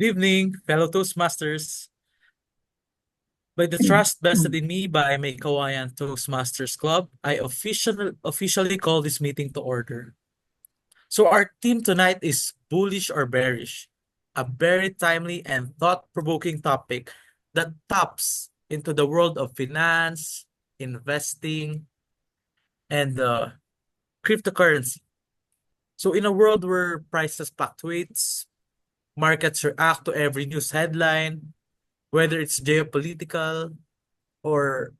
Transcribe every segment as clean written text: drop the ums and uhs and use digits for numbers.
Good evening, fellow Toastmasters. By the trust vested in me by Meycauayan Toastmasters Club, I officially call this meeting to order. So our theme tonight is bullish or bearish, a very timely and thought-provoking topic that taps into the world of finance, investing, and cryptocurrency. So in a world where prices fluctuates, markets react to every news headline, whether it's geopolitical or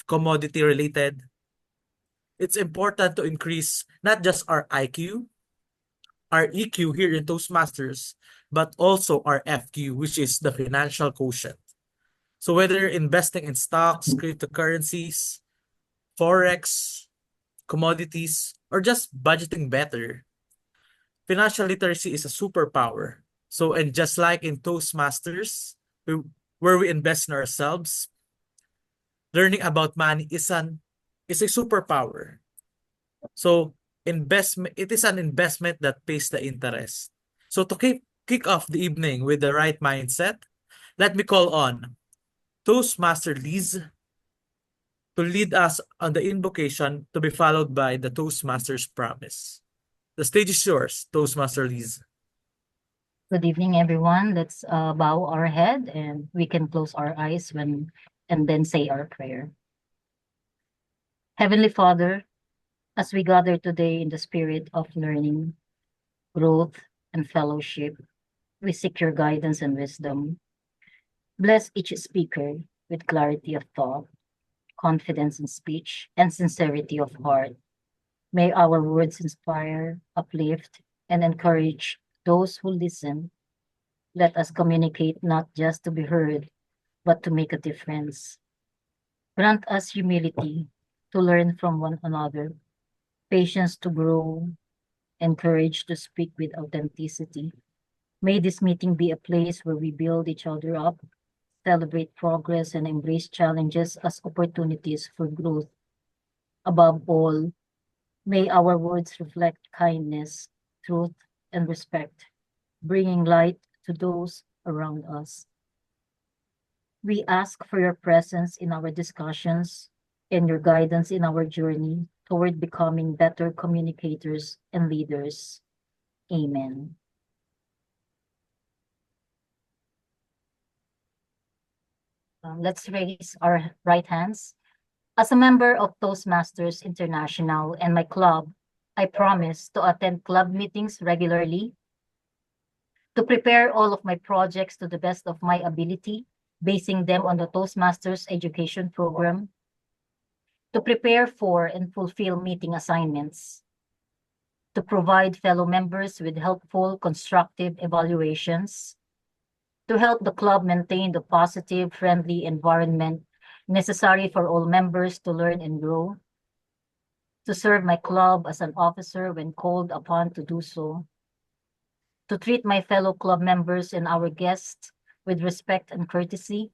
commodity related, it's important to increase not just our IQ, our EQ here in Toastmasters, but also our FQ, which is the financial quotient. So whether you're investing in stocks, cryptocurrencies, forex, commodities, or just budgeting better, financial literacy is a superpower. So, and just like in Toastmasters, where we invest in ourselves, learning about money is a superpower. So it is an investment that pays the interest. So to kick off the evening with the right mindset, let me call on Toastmaster Liz to lead us on the invocation to be followed by the Toastmaster's promise. The stage is yours, Toastmaster Liz. Good evening, everyone. Let's bow our head and we can close our eyes and then say our prayer. Heavenly Father, as we gather today in the spirit of learning, growth, and fellowship, we seek your guidance and wisdom. Bless each speaker with clarity of thought, confidence in speech, and sincerity of heart. May our words inspire, uplift, and encourage those who listen. Let us communicate not just to be heard, but to make a difference. Grant us humility to learn from one another, patience to grow, and courage to speak with authenticity. May this meeting be a place where we build each other up, celebrate progress, and embrace challenges as opportunities for growth. Above all, may our words reflect kindness, truth, and respect, bringing light to those around us. We ask for your presence in our discussions and your guidance in our journey toward becoming better communicators and leaders. Amen. Let's raise our right hands. As a member of Toastmasters International and my club, I promise to attend club meetings regularly, to prepare all of my projects to the best of my ability, basing them on the Toastmasters education program, to prepare for and fulfill meeting assignments, to provide fellow members with helpful, constructive evaluations, to help the club maintain the positive, friendly environment necessary for all members to learn and grow, to serve my club as an officer when called upon to do so, to treat my fellow club members and our guests with respect and courtesy,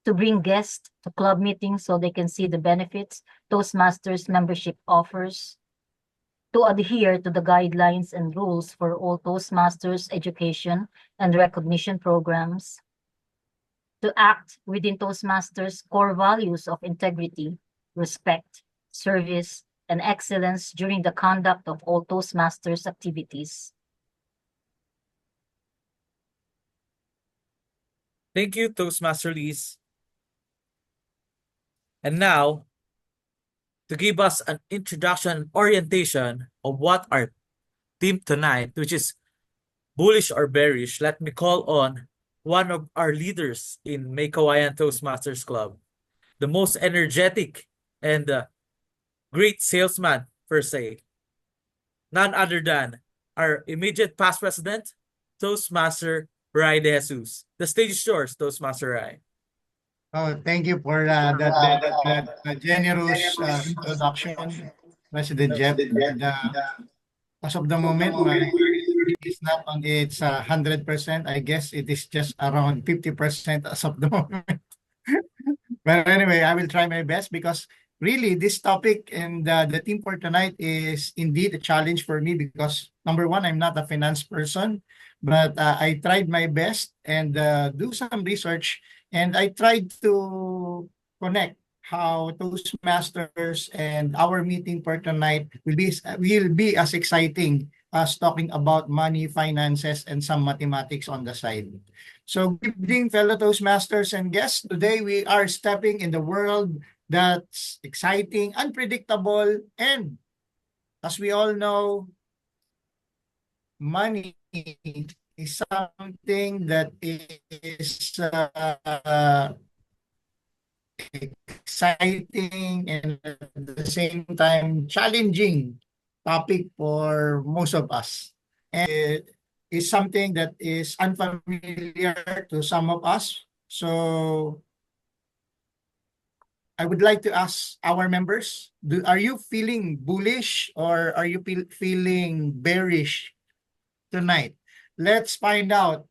to bring guests to club meetings so they can see the benefits Toastmasters membership offers, to adhere to the guidelines and rules for all Toastmasters education and recognition programs, to act within Toastmasters' core values of integrity, respect, service, and excellence during the conduct of all Toastmasters activities. Thank you, Toastmaster Liz. And now, to give us an introduction and orientation of what our theme tonight, which is bullish or bearish, let me call on one of our leaders in Meycauayan Toastmasters Club, the most energetic and great salesman, per se. None other than our immediate past president, Toastmaster Rai De Jesus. The stage is yours, Toastmaster Rai. Oh, thank you for that generous introduction, President Jeff. And, as of the moment, my is not on its 100%. I guess it is just around 50% as of the moment. But anyway, I will try my best because really, this topic and the theme for tonight is indeed a challenge for me because number one, I'm not a finance person, but I tried my best and do some research, and I tried to connect how Toastmasters and our meeting for tonight will be as exciting as talking about money, finances, and some mathematics on the side. So, good evening, fellow Toastmasters and guests. Today we are stepping in the world that's exciting, unpredictable, and as we all know, money is something that is exciting and at the same time challenging topic for most of us. And it is something that is unfamiliar to some of us. So I would like to ask our members, are you feeling bullish or are you feeling bearish tonight? Let's find out.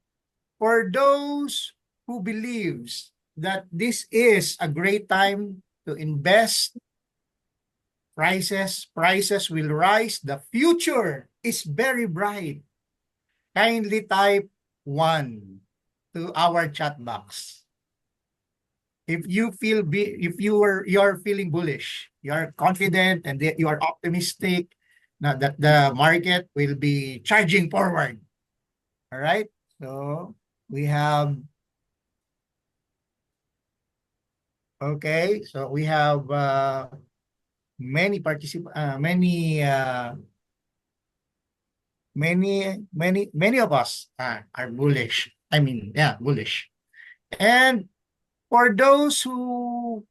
For those who believes that this is a great time to invest, prices will rise, the future is very bright. Kindly type 1 to our chat box. If you're feeling bullish, you're confident and you are optimistic that the market will be charging forward. All right. So we have many many of us are bullish. I mean, yeah, bullish. And for those who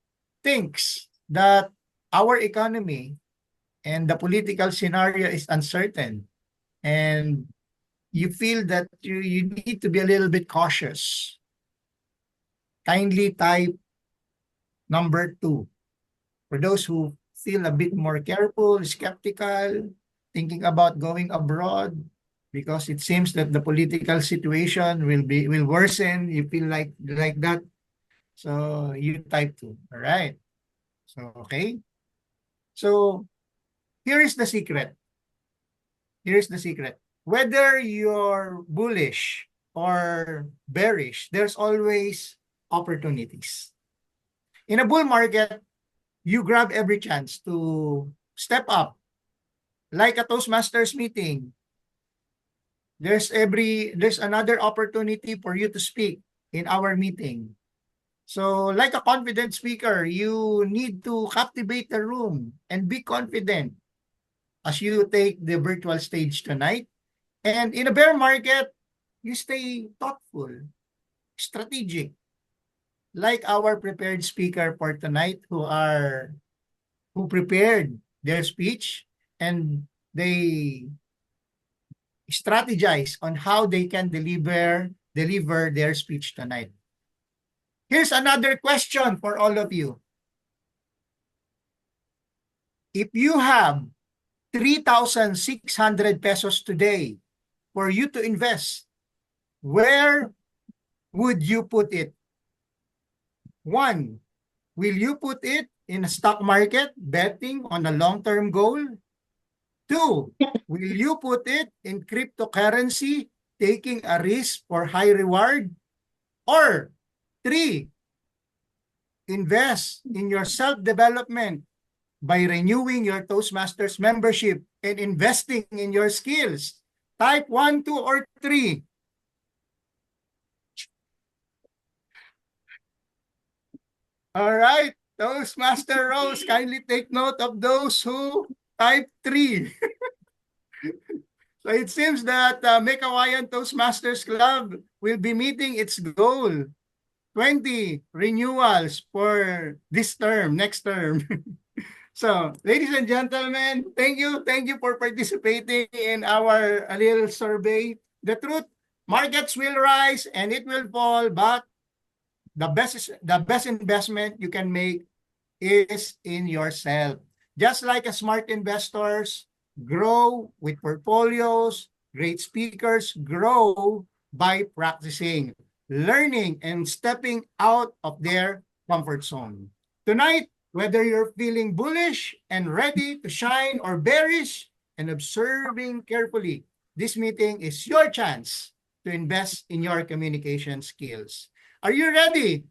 thinks that our economy and the political scenario is uncertain and you feel that you need to be a little bit cautious, kindly type number 2. For those who feel a bit more careful, skeptical, thinking about going abroad because it seems that the political situation will worsen, you feel like that. So you type 2. All right. So, okay. So here is the secret. Here's the secret. Whether you're bullish or bearish, there's always opportunities. In a bull market, you grab every chance to step up. Like a Toastmasters meeting, there's another opportunity for you to speak in our meeting. So like a confident speaker, you need to captivate the room and be confident as you take the virtual stage tonight. And in a bear market, you stay thoughtful, strategic, like our prepared speaker for tonight who prepared their speech and they strategize on how they can deliver their speech tonight. Here's another question for all of you. If you have 3,600 pesos today for you to invest, where would you put it? 1, will you put it in a stock market betting on a long-term goal? 2, will you put it in cryptocurrency taking a risk for high reward? Or 3, invest in your self-development by renewing your Toastmasters membership and investing in your skills. Type 1, 2, or 3. All right, Toastmaster Rose, kindly take note of those who type 3. So it seems that Meycauayan Toastmasters Club will be meeting its goal. 20 renewals for this term, next term. So, ladies and gentlemen, thank you for participating in our little survey. The truth, markets will rise and it will fall, but the best investment you can make is in yourself. Just like a smart investors grow with portfolios, great speakers grow by practicing, learning, and stepping out of their comfort zone. Tonight, Whether you're feeling bullish and ready to shine or bearish and observing carefully, this meeting is your chance to invest in your communication skills. Are you ready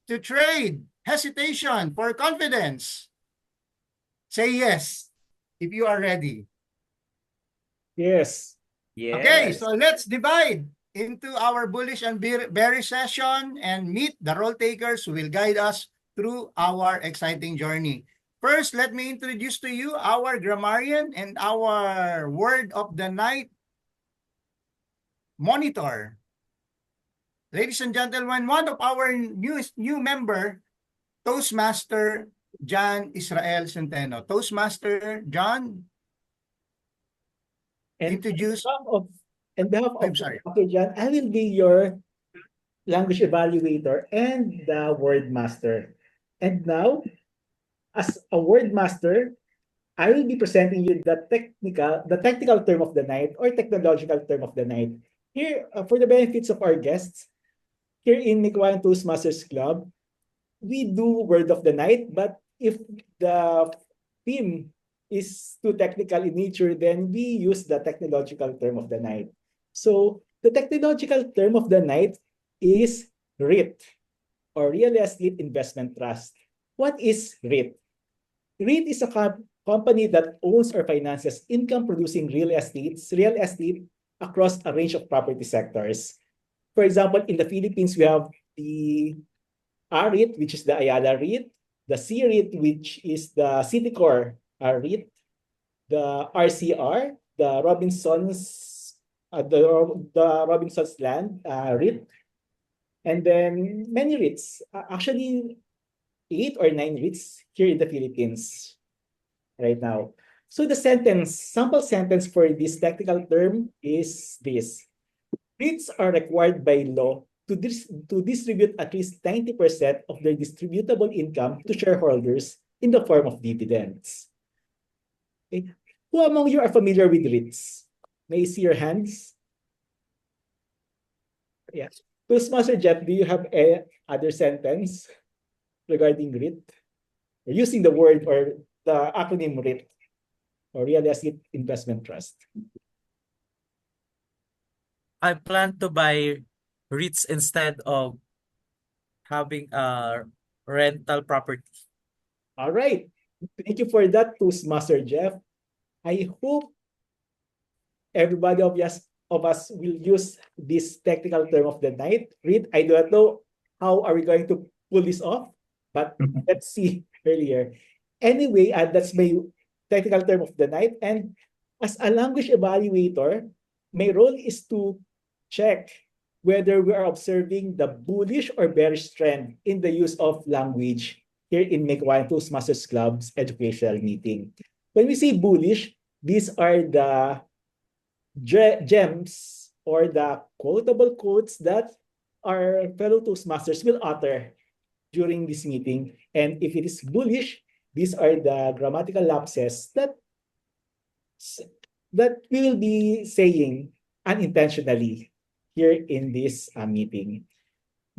to trade hesitation for confidence? Say yes if you are ready. Yes. Okay, Yes. so let's divide into our bullish and bearish session and meet the role takers who will guide us through our exciting journey. First, let me introduce to you our grammarian and our word of the night monitor. Ladies and gentlemen, one of our new member, Toastmaster John Israel Centeno. Toastmaster John, And introduce. on behalf I'm of sorry. Okay, John, I will be your language evaluator and the word master. And now, as a word master, I will be presenting you the technical term of the night or technological term of the night. Here, for the benefits of our guests, here in Meycauayan Toastmasters Club, we do word of the night, but if the theme is too technical in nature, then we use the technological term of the night. So the technological term of the night is REIT, or Real Estate Investment Trust. What is REIT? REIT is a company that owns or finances income-producing real estate across a range of property sectors. For example, in the Philippines, we have the REIT, which is the Ayala REIT, the C-REIT, which is the Citicorp REIT, the RCR, the Robinsons Land REIT, and then many REITs. Actually, 8 or 9 REITs here in the Philippines right now. So the sample sentence for this technical term is this. REITs are required by law to distribute at least 90% of their distributable income to shareholders in the form of dividends. Okay. Who among you are familiar with REITs? May I see your hands? Yes. Toastmaster Jeff, do you have a other sentence regarding REIT? Using the word or the acronym REIT, or Real Estate Investment Trust. I plan to buy REITs instead of having a rental property. All right. Thank you for that, Toastmaster Jeff. I hope everybody of us will use this technical term of the night. REIT, I do not know how are we going to pull this off, but let's see earlier. Anyway, that's my technical term of the night. And as a language evaluator, my role is to check whether we are observing the bullish or bearish trend in the use of language here in Meycauayan Toastmasters Club's educational meeting. When we say bullish, these are the gems or the quotable quotes that our fellow Toastmasters will utter during this meeting. And if it is bullish, these are the grammatical lapses that we will be saying unintentionally here in this meeting.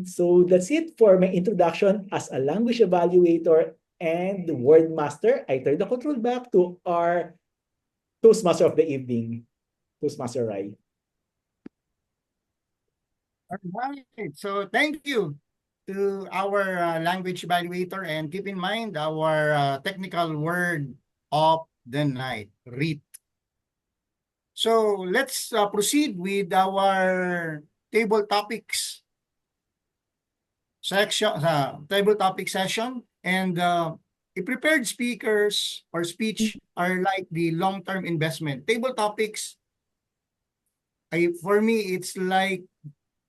So that's it for my introduction as a language evaluator and word master. I turn the control back to our Toastmaster of the evening, Toastmaster Rai. All right. So thank you to our language evaluator, and keep in mind our technical word of the night, REIT. So let's proceed with our table topics section, table topic session. And prepared speakers or speech are like the long-term investment. Table topics, for me, it's like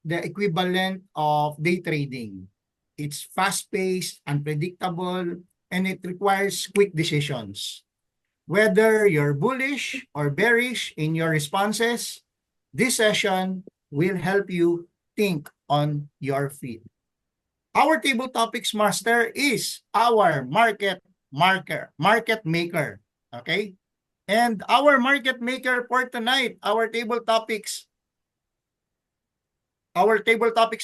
the equivalent of day trading. It's fast-paced, unpredictable, and it requires quick decisions. Whether you're bullish or bearish in your responses, this session will help you think on your feet. Our table topics master is our market maker. Okay? And our market maker for tonight, our table topics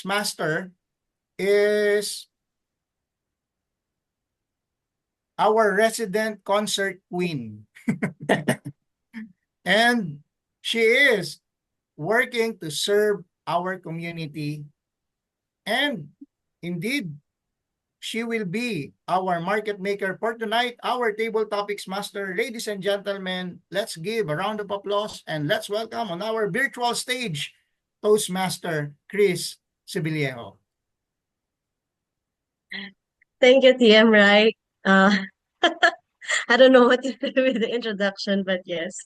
master is our resident concert queen. And she is working to serve our community. And indeed, she will be our market maker for tonight, our table topics master. Ladies and gentlemen, let's give a round of applause and let's welcome on our virtual stage, Toastmaster Chris Sibiliejo. Thank you, TM, right? I don't know what to do with the introduction, but yes.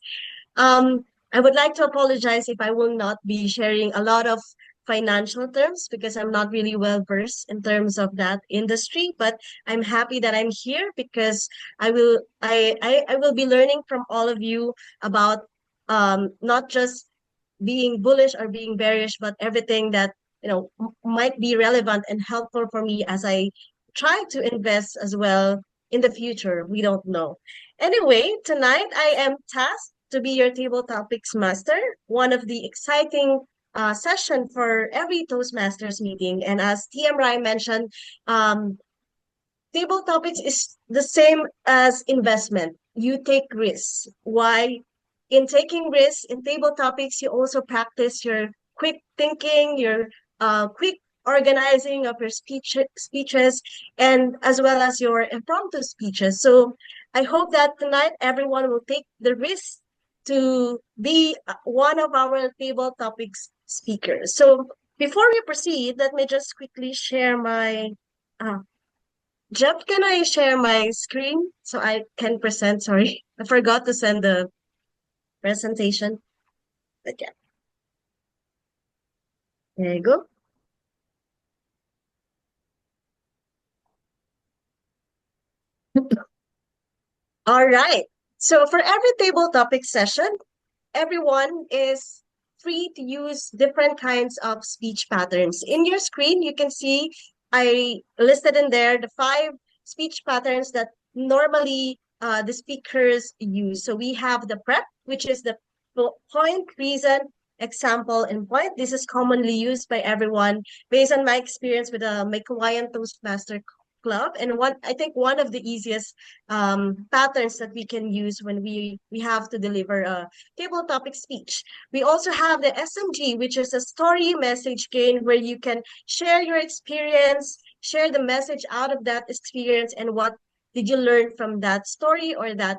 I would like to apologize if I will not be sharing a lot of financial terms because I'm not really well versed in terms of that industry, but I'm happy that I'm here because I will be learning from all of you about not just being bullish or being bearish, but everything that might be relevant and helpful for me as I try to invest as well in the future. We don't know. Anyway, tonight I am tasked to be your table topics master, one of the exciting session for every Toastmasters meeting. And as TM Rai mentioned, table topics is the same as investment. You take risks. Why? In taking risks in table topics, you also practice your quick thinking, your quick organizing of your speeches, and as well as your impromptu speeches. So I hope that tonight everyone will take the risk to be one of our table topics speakers. So before we proceed, let me just quickly share my Jeff, can I share my screen so I can present? Sorry, I forgot to send the presentation. Okay, there you go. All right. So for every table topic session, everyone is free to use different kinds of speech patterns. In your screen, you can see I listed in there the 5 speech patterns that normally the speakers use. So we have the prep, which is the point, reason, example, and point. This is commonly used by everyone based on my experience with the Meycauayan Toastmaster Club. And I think one of the easiest patterns that we can use when we have to deliver a table topic speech. We also have the SMG, which is a story message gain, where you can share your experience, share the message out of that experience, and what did you learn from that story or that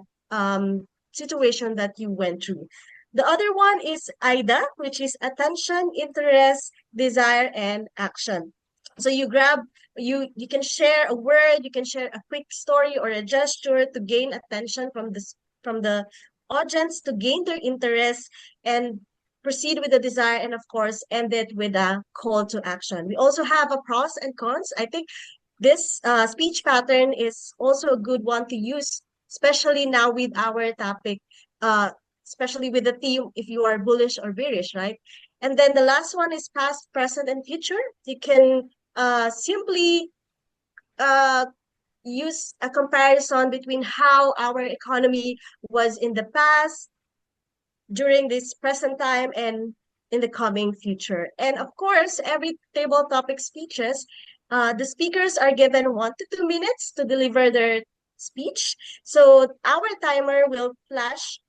situation that you went through. The other one is AIDA, which is attention, interest, desire, and action. So you can share a word, you can share a quick story or a gesture to gain attention from the audience, to gain their interest, and proceed with the desire, and of course end it with a call to action. We also have a pros and cons. I think this speech pattern is also a good one to use, especially now with our topic, especially with the theme, if you are bullish or bearish, right? And then the last one is past, present, and future. You can simply use a comparison between how our economy was in the past, during this present time, and in the coming future. And of course, every table topic speeches, the speakers are given 1 to 2 minutes to deliver their speech. So our timer will flash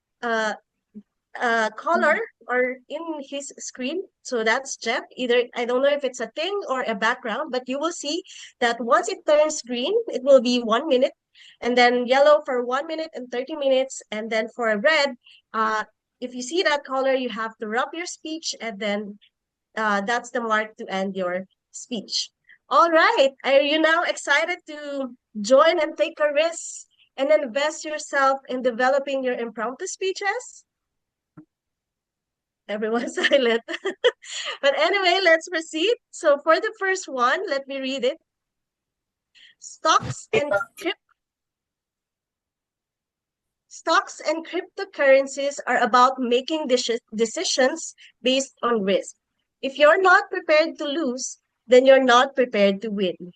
color or in his screen. So that's Jeff. Either, I don't know if it's a thing or a background, but you will see that once it turns green, it will be 1 minute, and then yellow for 1 minute and 30 minutes. And then for red, if you see that color, you have to wrap your speech, and then that's the mark to end your speech. All right. Are you now excited to join and take a risk and invest yourself in developing your impromptu speeches? Everyone's silent. But anyway, let's proceed. So for the first one, let me read it. Stocks and cryptocurrencies are about making decisions based on risk. If you're not prepared to lose, then you're not prepared to win.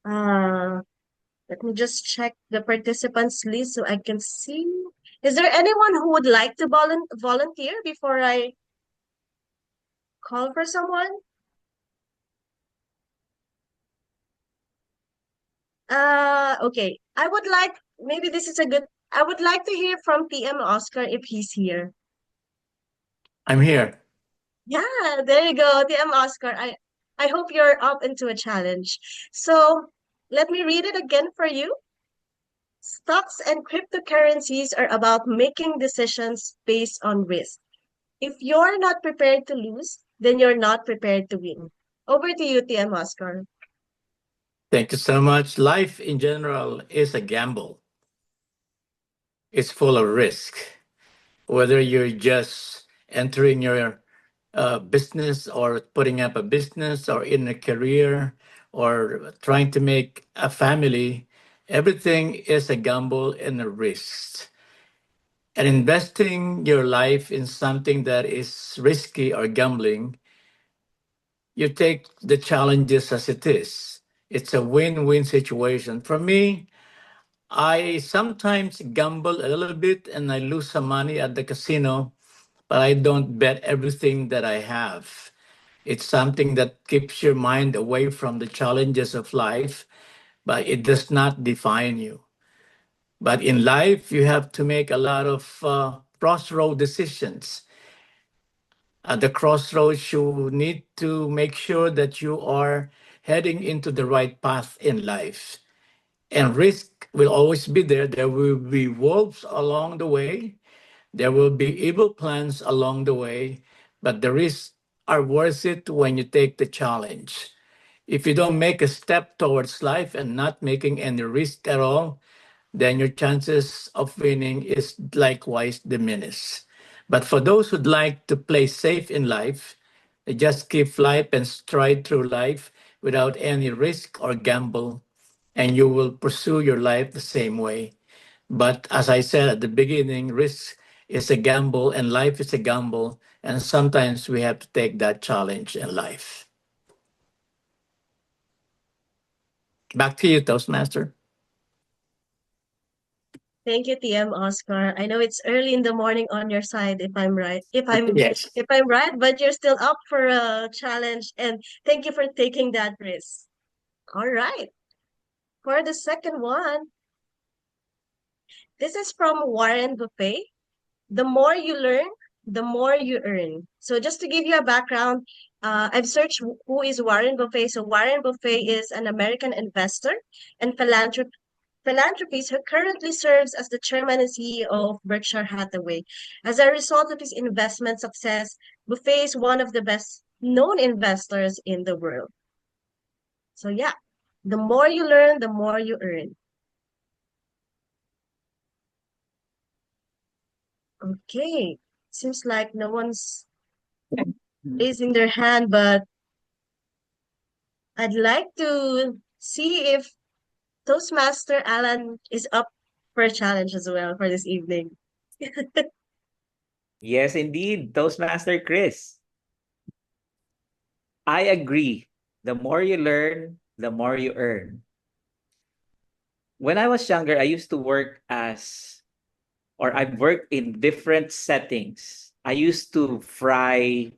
Let me just check the participants list so I can see. Is there anyone who would like to volunteer before I call for someone? Okay. I would like to hear from TM Oscar if he's here. I'm here. Yeah, there you go, TM Oscar. I hope you're up into a challenge. So let me read it again for you. Stocks and cryptocurrencies are about making decisions based on risk. If you're not prepared to lose, then you're not prepared to win. Over to you, TM Oscar. Thank you so much. Life in general is a gamble. It's full of risk. Whether you're just entering your business or putting up a business or in a career or trying to make a family, everything is a gamble and a risk. And investing your life in something that is risky or gambling, you take the challenges as it is. It's a win-win situation. For me, I sometimes gamble a little bit and I lose some money at the casino, but I don't bet everything that I have. It's something that keeps your mind away from the challenges of life, but it does not define you. But in life, you have to make a lot of crossroad decisions. At the crossroads, you need to make sure that you are heading into the right path in life. And risk will always be there. There will be wolves along the way. There will be evil plans along the way, but the risks are worth it when you take the challenge. If you don't make a step towards life and not making any risk at all, then your chances of winning is likewise diminished. But for those who'd like to play safe in life, they just keep life and stride through life without any risk or gamble, and you will pursue your life the same way. But as I said at the beginning, risk is a gamble and life is a gamble. And sometimes we have to take that challenge in life. Back to you, Toastmaster. Thank you, TM Oscar. I know it's early in the morning on your side, if I'm right. If I'm Yes. if I'm right, but you're still up for a challenge, and thank you for taking that risk. All right. For the second one, this is from Warren Buffett. The more you learn, the more you earn. So just to give you a background, I've searched who is Warren Buffett. So Warren Buffett is an American investor and philanthropist who currently serves as the chairman and CEO of Berkshire Hathaway. As a result of his investment success, Buffett is one of the best known investors in the world. So yeah, the more you learn, the more you earn. Okay, seems like no one's raising their hand, but I'd like to see if Toastmaster Alan is up for a challenge as well for this evening. Yes, indeed, Toastmaster Chris. I agree. The more you learn, the more you earn. When I was younger, I used to work I've worked in different settings. I used to fry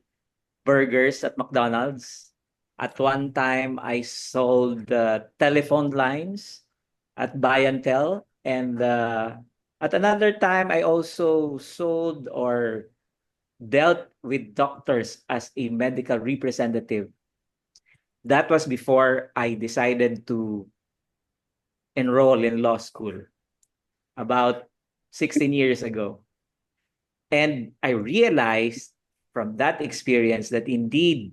burgers at McDonald's. At one time, I sold telephone lines at Buy and Tel. And at another time, I also sold or dealt with doctors as a medical representative. That was before I decided to enroll in law school about 16 years ago. And I realized from that experience that indeed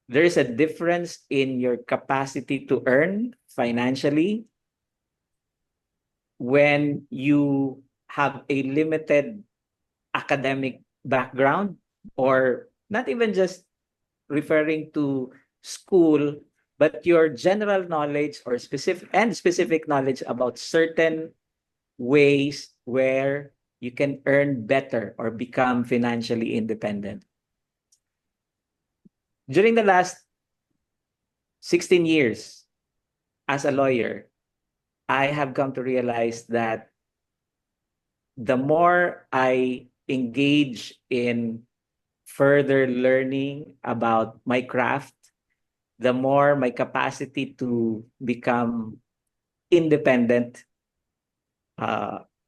there's a difference in your capacity to earn financially when you have a limited academic background, or not even just referring to school, but your general knowledge or specific knowledge about certain ways where you can earn better or become financially independent. During the last 16 years as a lawyer, I have come to realize that the more I engage in further learning about my craft, the more my capacity to become independent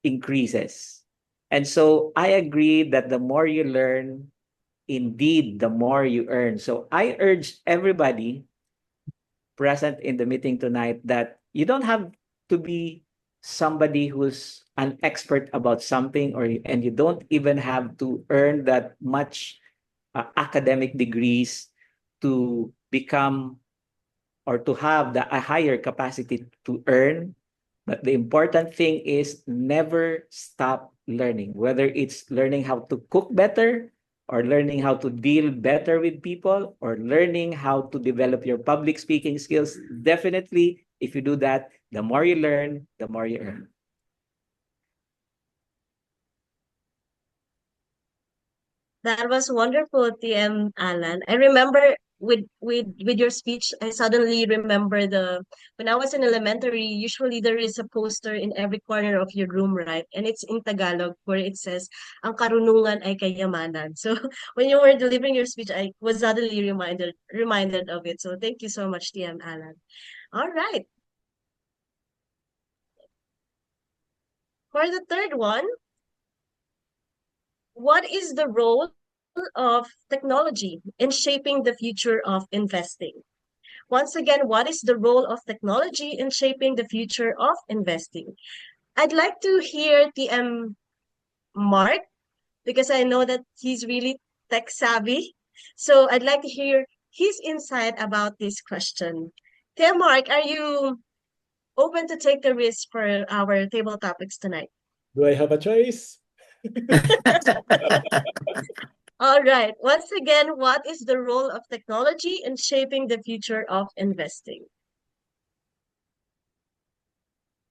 increases. And so I agree that the more you learn, indeed, the more you earn. So I urge everybody present in the meeting tonight that you don't have to be somebody who's an expert about something, and you don't even have to earn that much academic degrees to become or to have a higher capacity to earn. But the important thing is never stop learning, whether it's learning how to cook better, or learning how to deal better with people, or learning how to develop your public speaking skills. Definitely, if you do that, the more you learn, the more you earn. That was wonderful, TM Alan. I remember with your speech, I suddenly remember when I was in elementary, usually there is a poster in every corner of your room, right? And it's in Tagalog where it says, "Ang karunungan ay kayamanan." So when you were delivering your speech, I was suddenly reminded of it. So thank you so much, TM Alan. All right. For the third one, what is the role of technology in shaping the future of investing? Once again, what is the role of technology in shaping the future of investing? I'd like to hear TM Mark because I know that he's really tech savvy. So I'd like to hear his insight about this question. TM Mark, are you open to take the risk for our table topics tonight? Do I have a choice? All right. Once again, what is the role of technology in shaping the future of investing?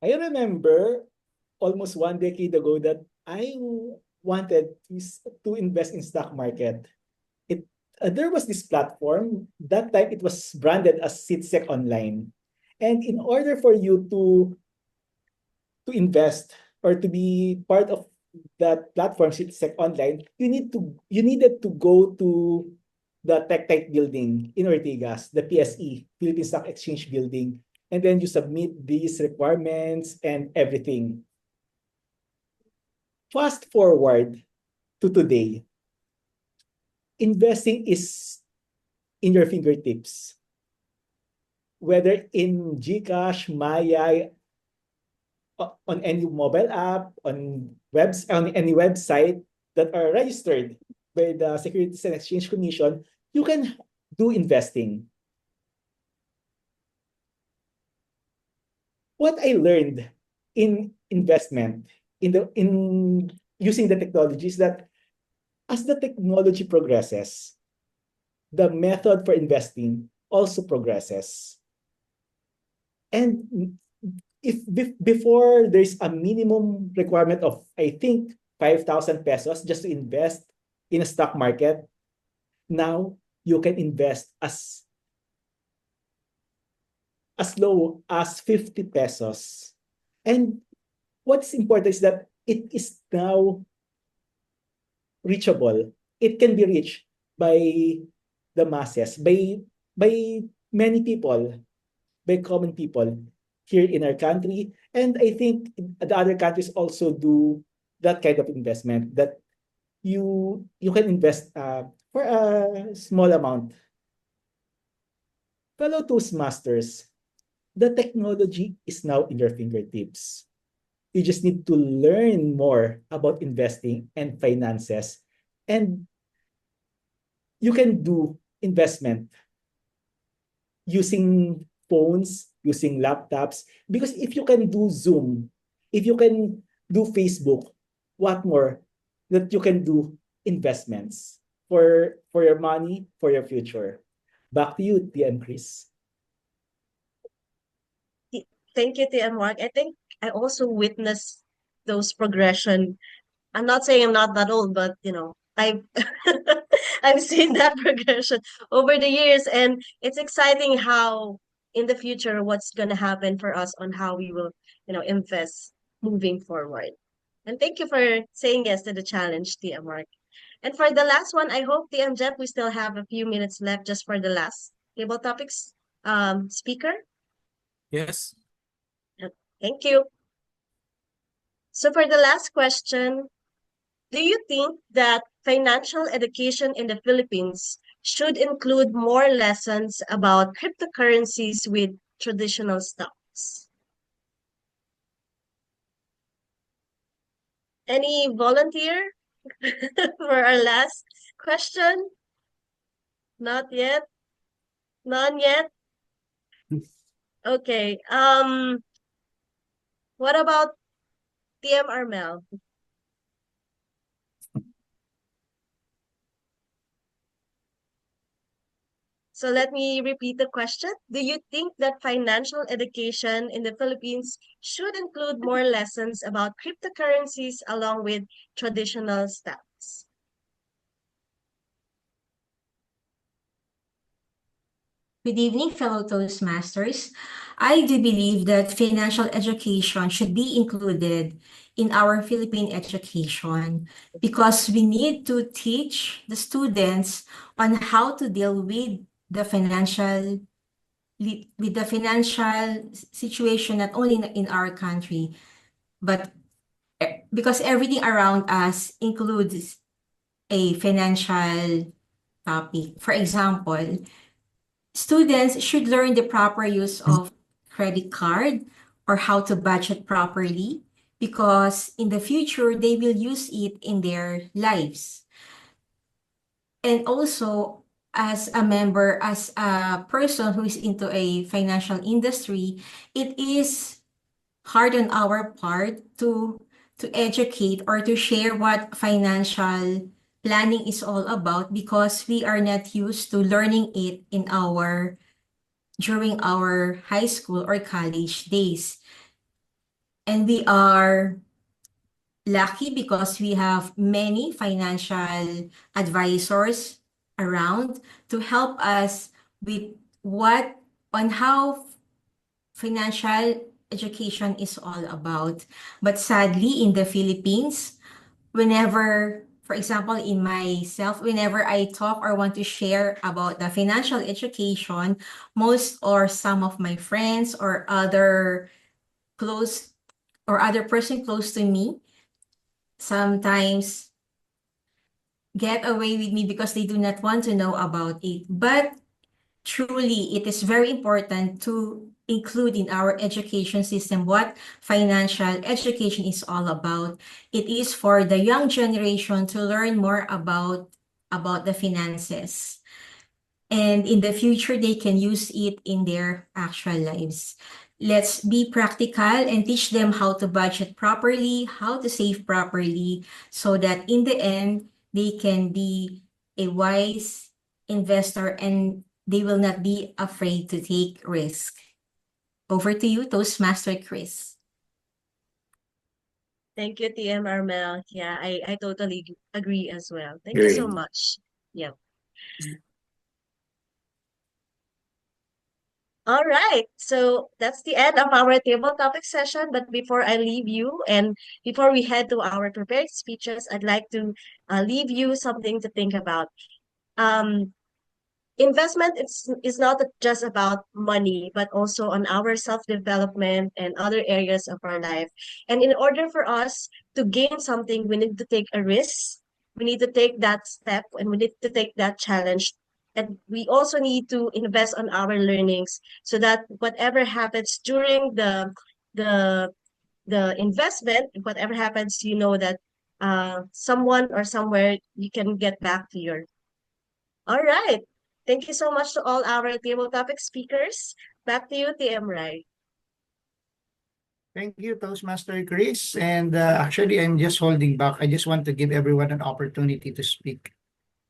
I remember almost 1 decade ago that I wanted to invest in stock market. There was this platform. That time it was branded as SitSec Online. And in order for you to invest or to be part of that platform, SitSec Online, you needed to go to the Tech building in Ortigas, the PSE, Philippine Stock Exchange building, and then you submit these requirements and everything. Fast forward to today, investing is in your fingertips. Whether in GCash, Maya, on any mobile app, on any website that are registered by the Securities and Exchange Commission, you can do investing. What I learned in investment, in using the technology, is that as the technology progresses, the method for investing also progresses. And if before there's a minimum requirement of, I think, 5,000 pesos just to invest in a stock market, now you can invest as low as 50 pesos. And what's important is that it is now reachable. It can be reached by the masses, by many people, by common people here in our country. And I think the other countries also do that kind of investment, that you can invest for a small amount. Fellow Toastmasters, the technology is now in your fingertips. You just need to learn more about investing and finances, and you can do investment using phones, using laptops. Because if you can do Zoom, if you can do Facebook, what more that you can do investments for your money, for your future. Back to you, TM Chris. Thank you, TM Mark. I think I also witnessed those progression. I'm not saying I'm not that old, but I've I've seen that progression over the years, and it's exciting how in the future what's gonna happen for us on how we will, invest moving forward. And thank you for saying yes to the challenge, TM Mark. And for the last one, I hope TM Jeff, we still have a few minutes left just for the last table topics speaker. Yes. Thank you. So for the last question, do you think that financial education in the Philippines should include more lessons about cryptocurrencies with traditional stocks? Any volunteer for our last question? Not yet? None yet? Okay. What about TM Armel? So let me repeat the question. Do you think that financial education in the Philippines should include more lessons about cryptocurrencies along with traditional stocks? Good evening, fellow Toastmasters. I do believe that financial education should be included in our Philippine education because we need to teach the students on how to deal with the financial situation, not only in our country, but because everything around us includes a financial topic. For example, students should learn the proper use of credit card or how to budget properly because in the future they will use it in their lives. And also, as a person who is into a financial industry, it is hard on our part to educate or to share what financial planning is all about because we are not used to learning it during our high school or college days. And we are lucky because we have many financial advisors around to help us with how financial education is all about. But sadly, in the Philippines, for example, whenever I talk or want to share about the financial education, most or some of my friends or other person close to me sometimes get away with me because they do not want to know about it. But truly, it is very important to include in our education system what financial education is all about. It is for the young generation to learn more about the finances. And in the future, they can use it in their actual lives. Let's be practical and teach them how to budget properly, how to save properly, so that in the end, they can be a wise investor and they will not be afraid to take risk. Over to you, Toastmaster Chris. Thank you, TM Armel. Yeah, I totally agree as well. Thank you so much. Yeah. All right, so that's the end of our table topic session. But before I leave you and before we head to our prepared speeches, I'd like to leave you something to think about. Investment is not just about money, but also on our self-development and other areas of our life. And in order for us to gain something, we need to take a risk. We need to take that step and we need to take that challenge. And we also need to invest on our learnings so that whatever happens during the investment, whatever happens, you know that someone or somewhere you can get back to your. All right. Thank you so much to all our table topic speakers. Back to you, TM Rai. Thank you, Toastmaster Chris. And actually, I'm just holding back. I just want to give everyone an opportunity to speak.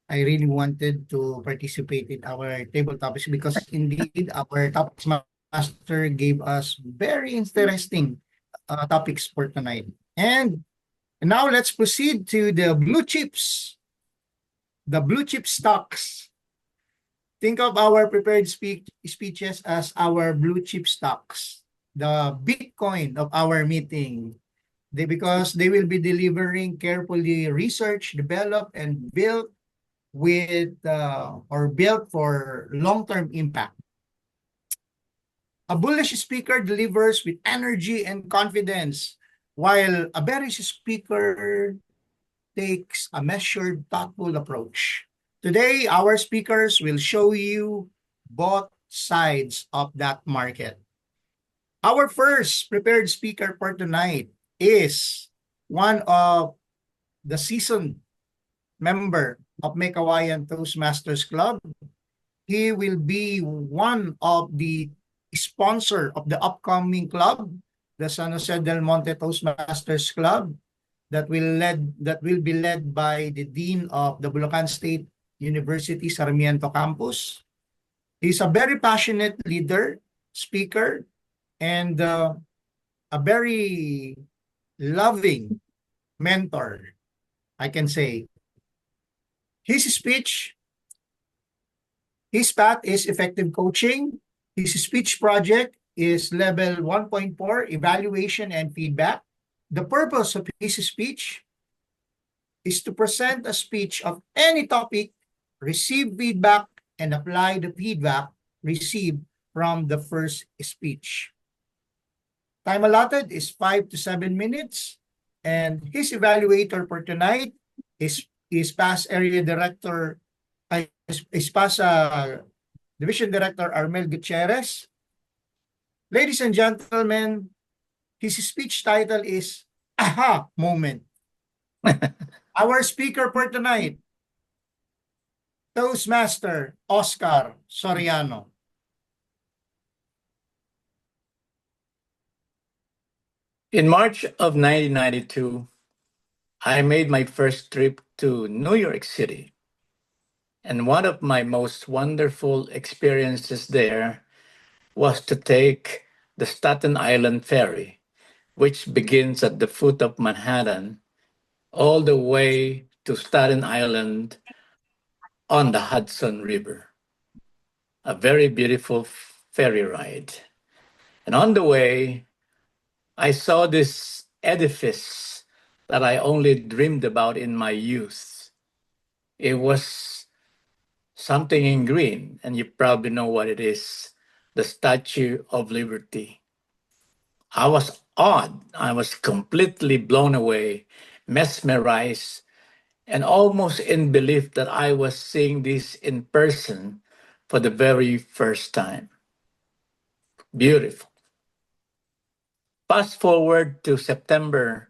I really wanted to participate in our table topics because indeed our topics master gave us very interesting topics for tonight. And now let's proceed to the blue chips, the blue chip stocks. Think of our prepared speeches as our blue chip stocks, the Bitcoin of our meeting. Because they will be delivering carefully researched, developed, and built with or built for long-term impact. A bullish speaker delivers with energy and confidence, while a bearish speaker takes a measured, thoughtful approach. Today, our speakers will show you both sides of that market. Our first prepared speaker for tonight is one of the seasoned member of Meycauayan Toastmasters Club. He will be one of the sponsor of the upcoming club, the San Jose del Monte Toastmasters Club, that will be led by the Dean of the Bulacan State University Sarmiento campus. He's a very passionate leader, speaker, and a very loving mentor, I can say. His speech, his path is effective coaching. His speech project is level 1.4, evaluation and feedback. The purpose of his speech is to present a speech of any topic, receive feedback, and apply the feedback received from the first speech. Time allotted is 5 to 7 minutes, and his evaluator for tonight is past area director, is past division director Armel Gutierrez. Ladies and gentlemen, his speech title is Aha Moment. Our speaker for tonight, Toastmaster Oscar Soriano. In March of 1992, I made my first trip to New York City. And one of my most wonderful experiences there was to take the Staten Island Ferry, which begins at the foot of Manhattan, all the way to Staten Island on the Hudson River. A very beautiful ferry ride. And on the way, I saw this edifice that I only dreamed about in my youth. It was something in green, and you probably know what it is, the Statue of Liberty. I was awed. I was completely blown away, mesmerized, and almost in belief that I was seeing this in person for the very first time. Beautiful. Fast forward to September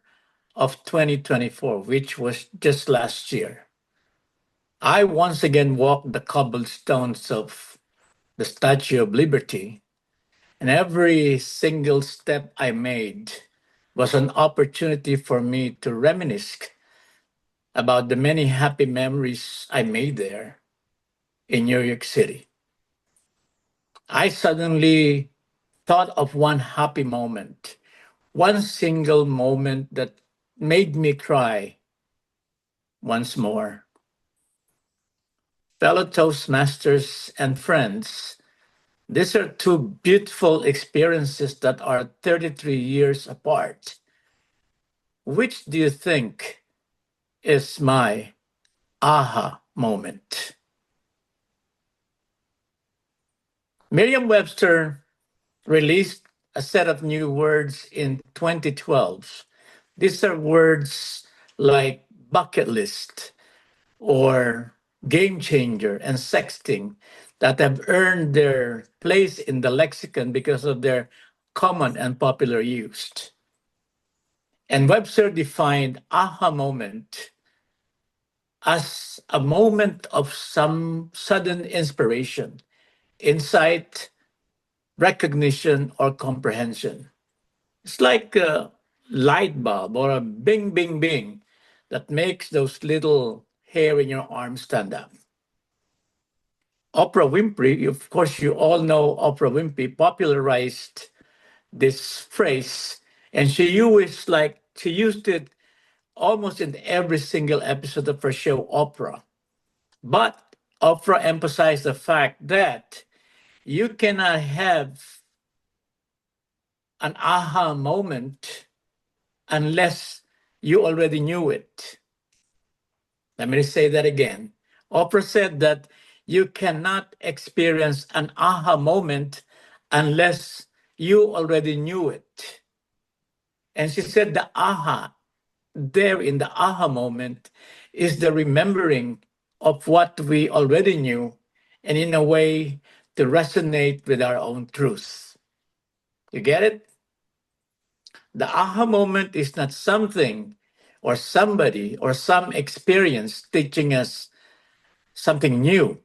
of 2024, which was just last year. I once again walked the cobblestones of the Statue of Liberty, and every single step I made was an opportunity for me to reminisce about the many happy memories I made there in New York City. I suddenly thought of one happy moment, one single moment that made me cry once more. Fellow Toastmasters and friends, these are two beautiful experiences that are 33 years apart. Which do you think is my aha moment? Merriam-Webster released a set of new words in 2012. These are words like bucket list or game changer and sexting that have earned their place in the lexicon because of their common and popular use. And Webster defined aha moment as a moment of some sudden inspiration, insight, recognition, or comprehension. It's like a light bulb or a bing, bing, bing that makes those little hair in your arm stand up. Oprah Winfrey, of course, you all know Oprah Winfrey popularized this phrase, and she used it almost in every single episode of her show, Oprah. But Oprah emphasized the fact that you cannot have an aha moment unless you already knew it. Let me say that again. Oprah said that you cannot experience an aha moment unless you already knew it. And she said the aha, there in the aha moment, is the remembering of what we already knew and in a way to resonate with our own truth. You get it? The aha moment is not something or somebody or some experience teaching us something new.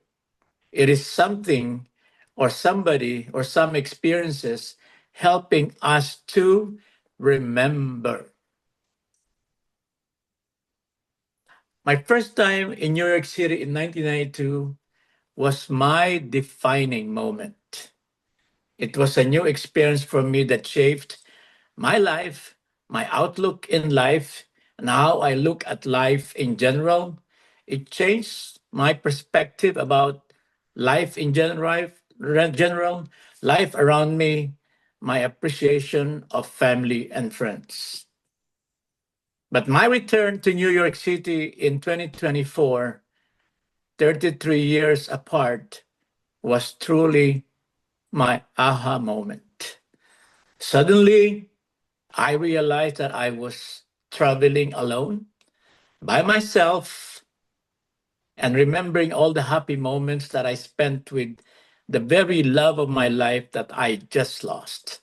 It is something or somebody or some experiences helping us to remember. My first time in New York City in 1992 was my defining moment. It was a new experience for me that shaped my life, my outlook in life, and how I look at life in general. It changed my perspective about life in general, life around me, my appreciation of family and friends. But my return to New York City in 2024, 33 years apart, was truly my aha moment. Suddenly, I realized that I was traveling alone by myself and remembering all the happy moments that I spent with the very love of my life that I just lost.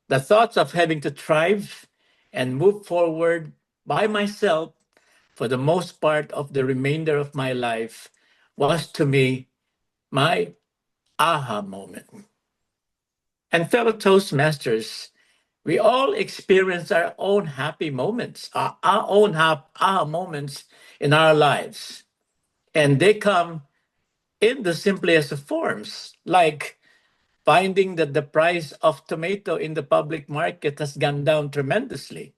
The thoughts of having to thrive and move forward by myself for the most part of the remainder of my life was to me my aha moment. And fellow Toastmasters, we all experience our own happy moments, our own aha moments in our lives. And they come in the simplest of forms, like finding that the price of tomato in the public market has gone down tremendously.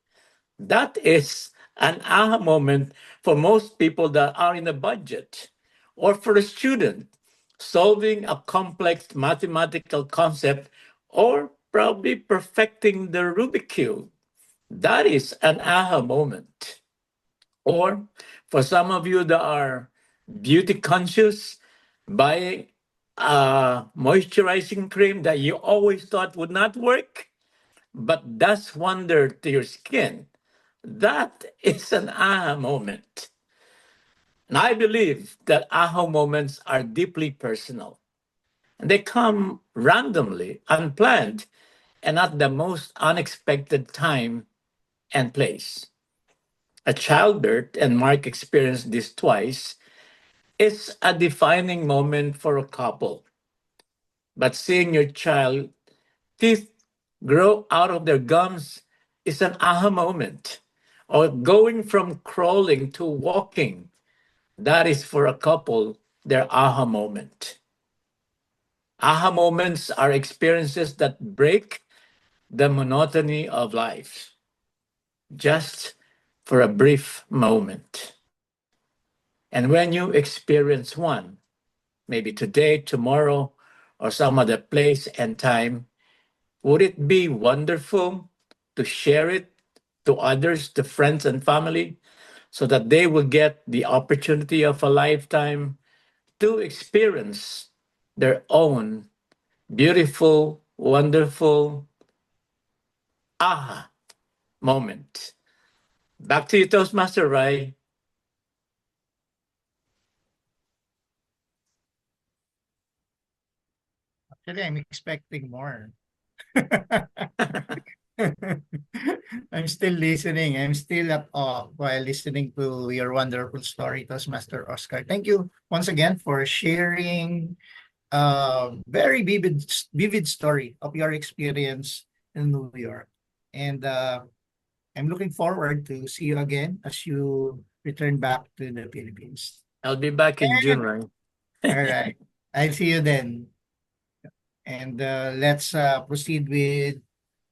That is an aha moment for most people that are in a budget, or for a student solving a complex mathematical concept, or probably perfecting the Rubik Cube. That is an aha moment. Or for some of you that are beauty conscious, buying a moisturizing cream that you always thought would not work, but does wonder to your skin. That is an aha moment. And I believe that aha moments are deeply personal. And they come randomly, unplanned, and at the most unexpected time and place. A childbirth, and Mark experienced this twice, is a defining moment for a couple. But seeing your child teeth grow out of their gums is an aha moment. Or going from crawling to walking, that is for a couple their aha moment. Aha moments are experiences that break the monotony of life just for a brief moment. And when you experience one, maybe today, tomorrow, or some other place and time, would it be wonderful to share it to others, to friends and family, so that they will get the opportunity of a lifetime to experience their own beautiful, wonderful aha moment? Back to you, Toastmaster Rai. Actually, I'm expecting more. I'm still listening. I'm still at awe while listening to your wonderful story, Toastmaster Oscar. Thank you once again for sharing a very vivid story of your experience in New York. And I'm looking forward to see you again as you return back to the Philippines. I'll be back in June, right? All right. I'll see you then. And let's proceed with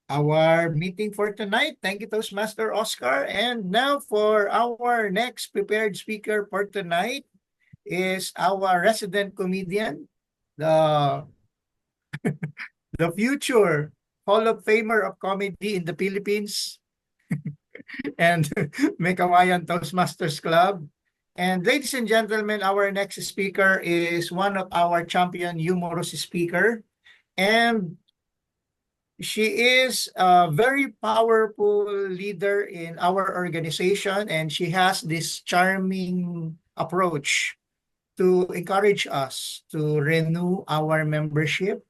our meeting for tonight. Thank you, Toastmaster Oscar. And now for our next prepared speaker for tonight is our resident comedian, the the future Hall of Famer of comedy in the Philippines and Meycauayan Toastmasters Club. And ladies and gentlemen, our next speaker is one of our champion humorous speaker. And She is a very powerful leader in our organization, and she has this charming approach to encourage us to renew our membership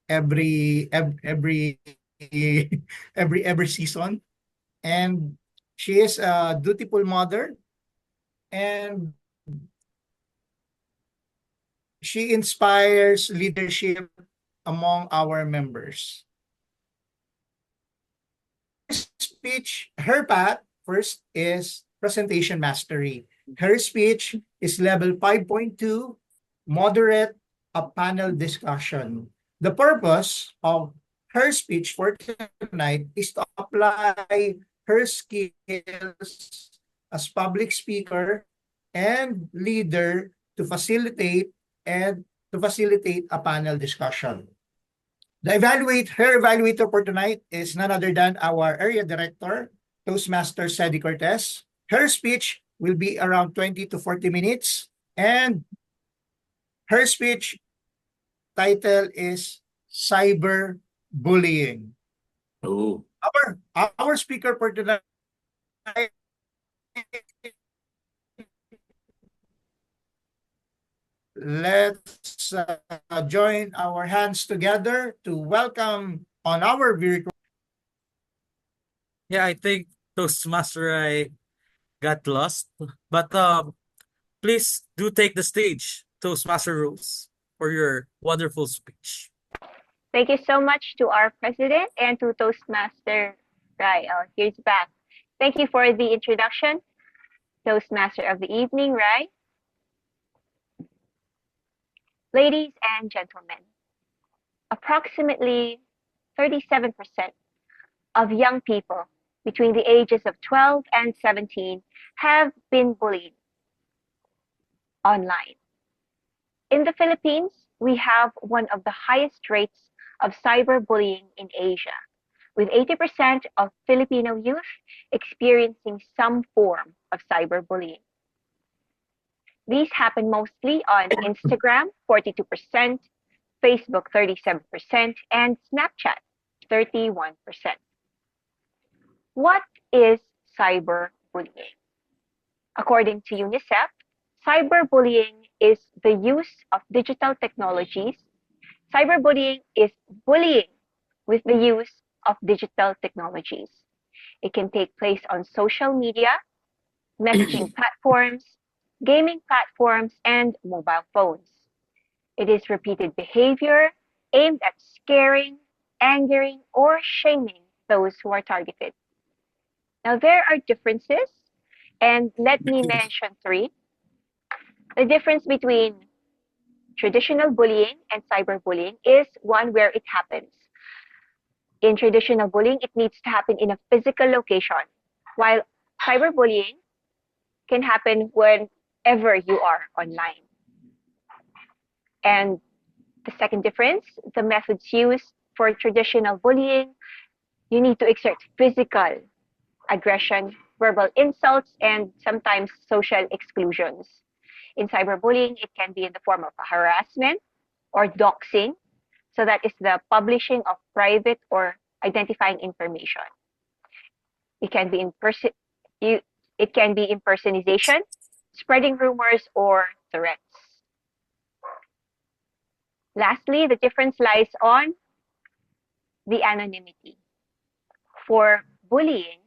every every season. And she is a dutiful mother, and she inspires leadership among our members. Speech, her path first is presentation mastery. Her speech is level 5.2, moderate a panel discussion. The purpose of her speech for tonight is to apply her skills as public speaker and leader to facilitate a panel discussion. Her evaluator for tonight is none other than our area director, Toastmasters Sadie Cortez. Her speech will be around 20 to 40 minutes, and her speech title is cyber bullying. Oh, Our speaker for tonight, let's join our hands together to welcome on our virtual. Yeah, I think Toastmaster I got lost. But please do take the stage, Toastmaster Rose, for your wonderful speech. Thank you so much to our president and to Toastmaster Rai. Here's back. Thank you for the introduction, Toastmaster of the evening, Rai. Ladies and gentlemen, approximately 37% of young people between the ages of 12 and 17 have been bullied online. In the Philippines, we have one of the highest rates of cyberbullying in Asia, with 80% of Filipino youth experiencing some form of cyberbullying. These happen mostly on Instagram, 42%, Facebook, 37%, and Snapchat, 31%. What is cyberbullying? According to UNICEF, cyberbullying is the use of digital technologies. Cyberbullying is bullying with the use of digital technologies. It can take place on social media, messaging platforms, gaming platforms, and mobile phones. It is repeated behavior aimed at scaring, angering, or shaming those who are targeted. Now, there are differences, and let me mention three. The difference between traditional bullying and cyberbullying is one where it happens. In traditional bullying, it needs to happen in a physical location, while cyberbullying can happen whenever you are online. And the second difference, the methods used for traditional bullying, you need to exert physical aggression, verbal insults, and sometimes social exclusions. In cyberbullying, it can be in the form of harassment or doxing. So that is the publishing of private or identifying information. It can be impersonation, spreading rumors, or threats. Lastly, the difference lies on the anonymity. For bullying,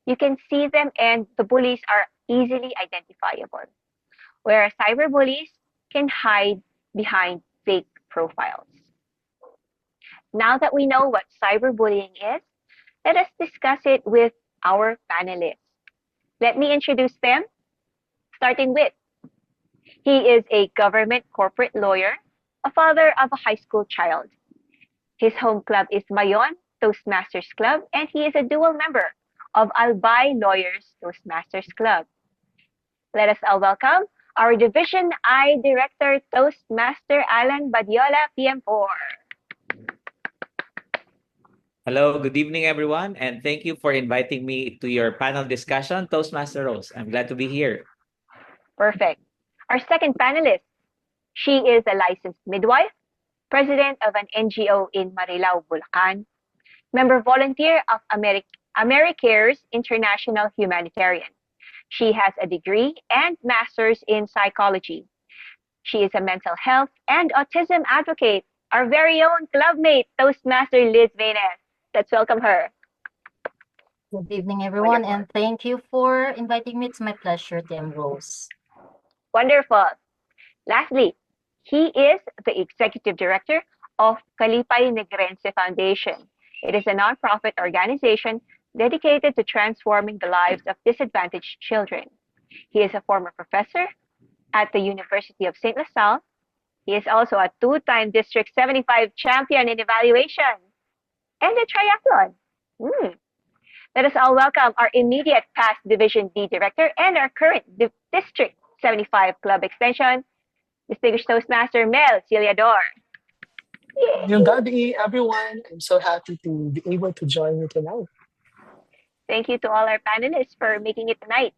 you can see them and the bullies are easily identifiable, whereas cyberbullies can hide behind fake profiles. Now that we know what cyberbullying is, let us discuss it with our panelists. Let me introduce them, starting with, he is a government corporate lawyer, a father of a high school child. His home club is Mayon Toastmasters Club, and he is a dual member of Albay Lawyers Toastmasters Club. Let us all welcome our Division I Director, Toastmaster Alan Badiola, PM4. Hello, good evening, everyone, and thank you for inviting me to your panel discussion, Toastmaster Rose. I'm glad to be here. Perfect. Our second panelist, she is a licensed midwife, president of an NGO in Marilao, Bulacan, member volunteer of AmeriCares International Humanitarian. She has a degree and master's in psychology. She is a mental health and autism advocate. Our very own clubmate, Toastmaster Liz Venez. Let's welcome her. Good evening, everyone, and thank you for inviting me. It's my pleasure, Tim Rose. Wonderful. Lastly, he is the executive director of Kalipay Negrense Foundation. It is a nonprofit organization dedicated to transforming the lives of disadvantaged children. He is a former professor at the University of St. LaSalle. He is also a two-time District 75 champion in evaluation and a triathlon. Let us all welcome our immediate past Division D director and our current District 75 Club Extension, distinguished Toastmaster Mel Ciliador. Yung gabi, everyone. I'm so happy to be able to join you tonight. Thank you to all our panelists for making it tonight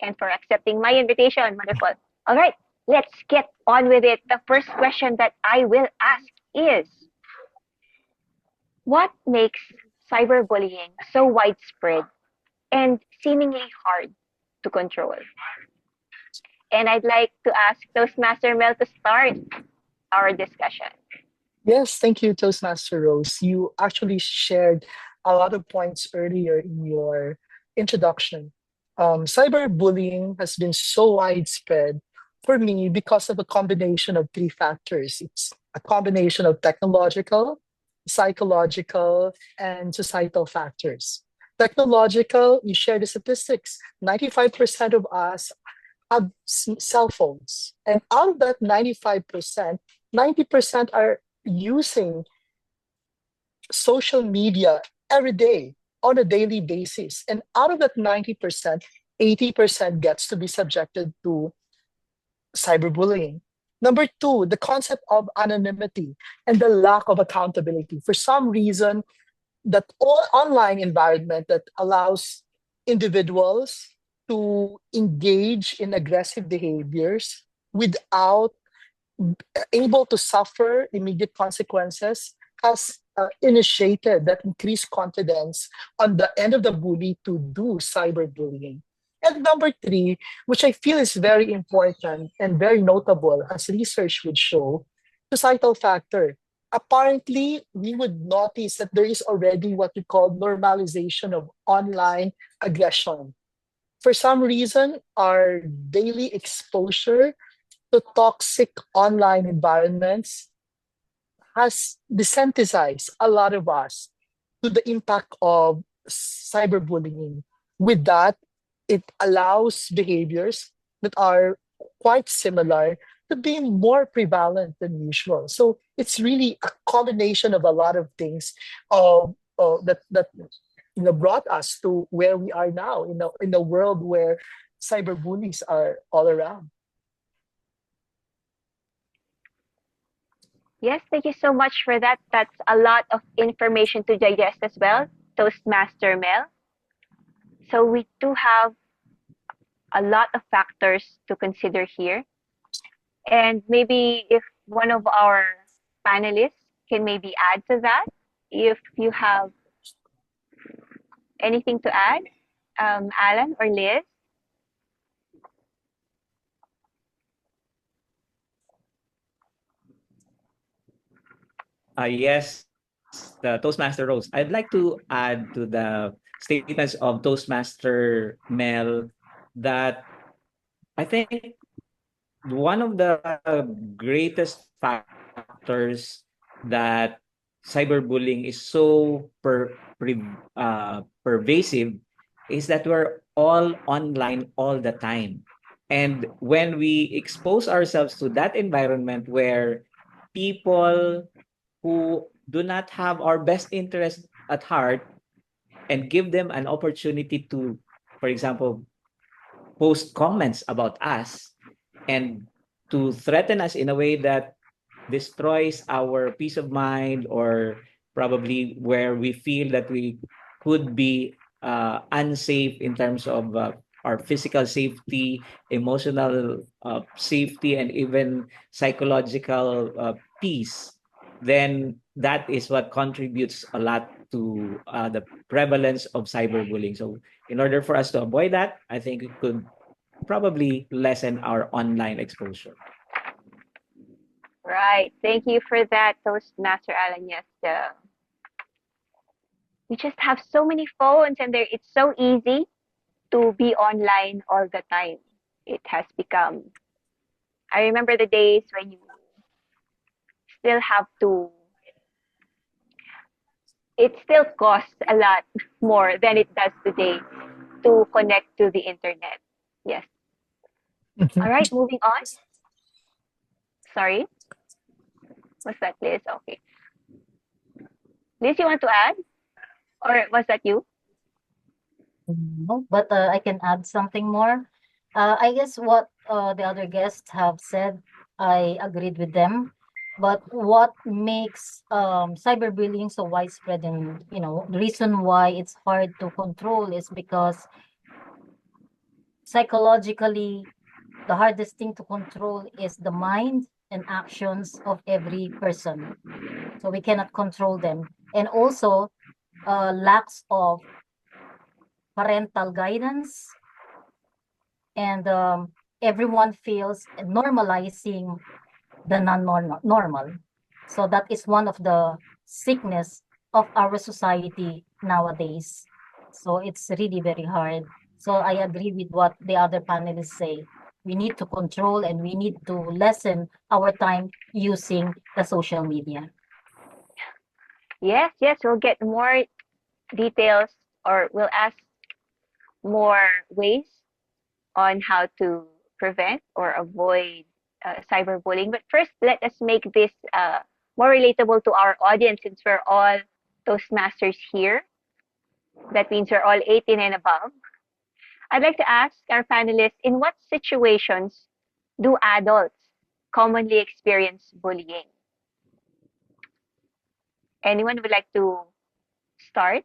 and for accepting my invitation. Wonderful. All right, let's get on with it. The first question that I will ask is, what makes cyberbullying so widespread and seemingly hard to control? And I'd like to ask Toastmaster Mel to start our discussion. Yes, thank you, Toastmaster Rose. You actually shared a lot of points earlier in your introduction. Cyberbullying has been so widespread for me because of a combination of three factors. It's a combination of technological, psychological, and societal factors. Technological, you share the statistics. 95% of us have cell phones. And out of that 95%, 90% are using social media every day on a daily basis. And out of that 90%, 80% gets to be subjected to cyberbullying. Number two, the concept of anonymity and the lack of accountability. For some reason, that online environment that allows individuals to engage in aggressive behaviors without able to suffer immediate consequences has initiated that increased confidence on the end of the bully to do cyberbullying. And number three, which I feel is very important and very notable as research would show, societal factor. Apparently, we would notice that there is already what we call normalization of online aggression. For some reason, our daily exposure to toxic online environments has desensitized a lot of us to the impact of cyberbullying. With that, it allows behaviors that are quite similar to be more prevalent than usual. So it's really a combination of a lot of things that brought us to where we are now in a world where cyberbullies are all around. Yes, thank you so much for that. That's a lot of information to digest as well, Toastmaster Mel. So we do have a lot of factors to consider here. And maybe if one of our panelists can maybe add to that, if you have anything to add, Alan or Liz? Yes, the Toastmaster Rose. I'd like to add to the statements of Toastmaster Mel that I think one of the greatest factors that cyberbullying is so pervasive is that we're all online all the time. And when we expose ourselves to that environment where people who do not have our best interest at heart and give them an opportunity to, for example, post comments about us and to threaten us in a way that destroys our peace of mind, or probably where we feel that we could be unsafe in terms of our physical safety, emotional safety, and even psychological peace, then that is what contributes a lot to the prevalence of cyberbullying. So in order for us to avoid that, I think it could probably lessen our online exposure. Right. Thank you for that, Toastmaster Alan. Yes, we just have so many phones, and it's so easy to be online all the time. It has become. I remember the days when you still have to. It still costs a lot more than it does today to connect to the internet. Yes. All right, moving on. Sorry, was that Liz? Okay. Liz, you want to add? Or was that you? No, but I can add something more. I guess what the other guests have said, I agreed with them. But what makes cyberbullying so widespread, and the reason why it's hard to control is because psychologically, the hardest thing to control is the mind and actions of every person. So we cannot control them. And also, lacks of parental guidance, and everyone feels normalizing the non-normal. So that is one of the sickness of our society nowadays. So it's really very hard. So I agree with what the other panelists say. We need to control and we need to lessen our time using the social media. Yes, we'll get more details, or we'll ask more ways on how to prevent or avoid cyberbullying. But first, let us make this more relatable to our audience, since we're all Toastmasters here. That means we're all 18 and above. I'd like to ask our panelists, in what situations do adults commonly experience bullying? Anyone would like to start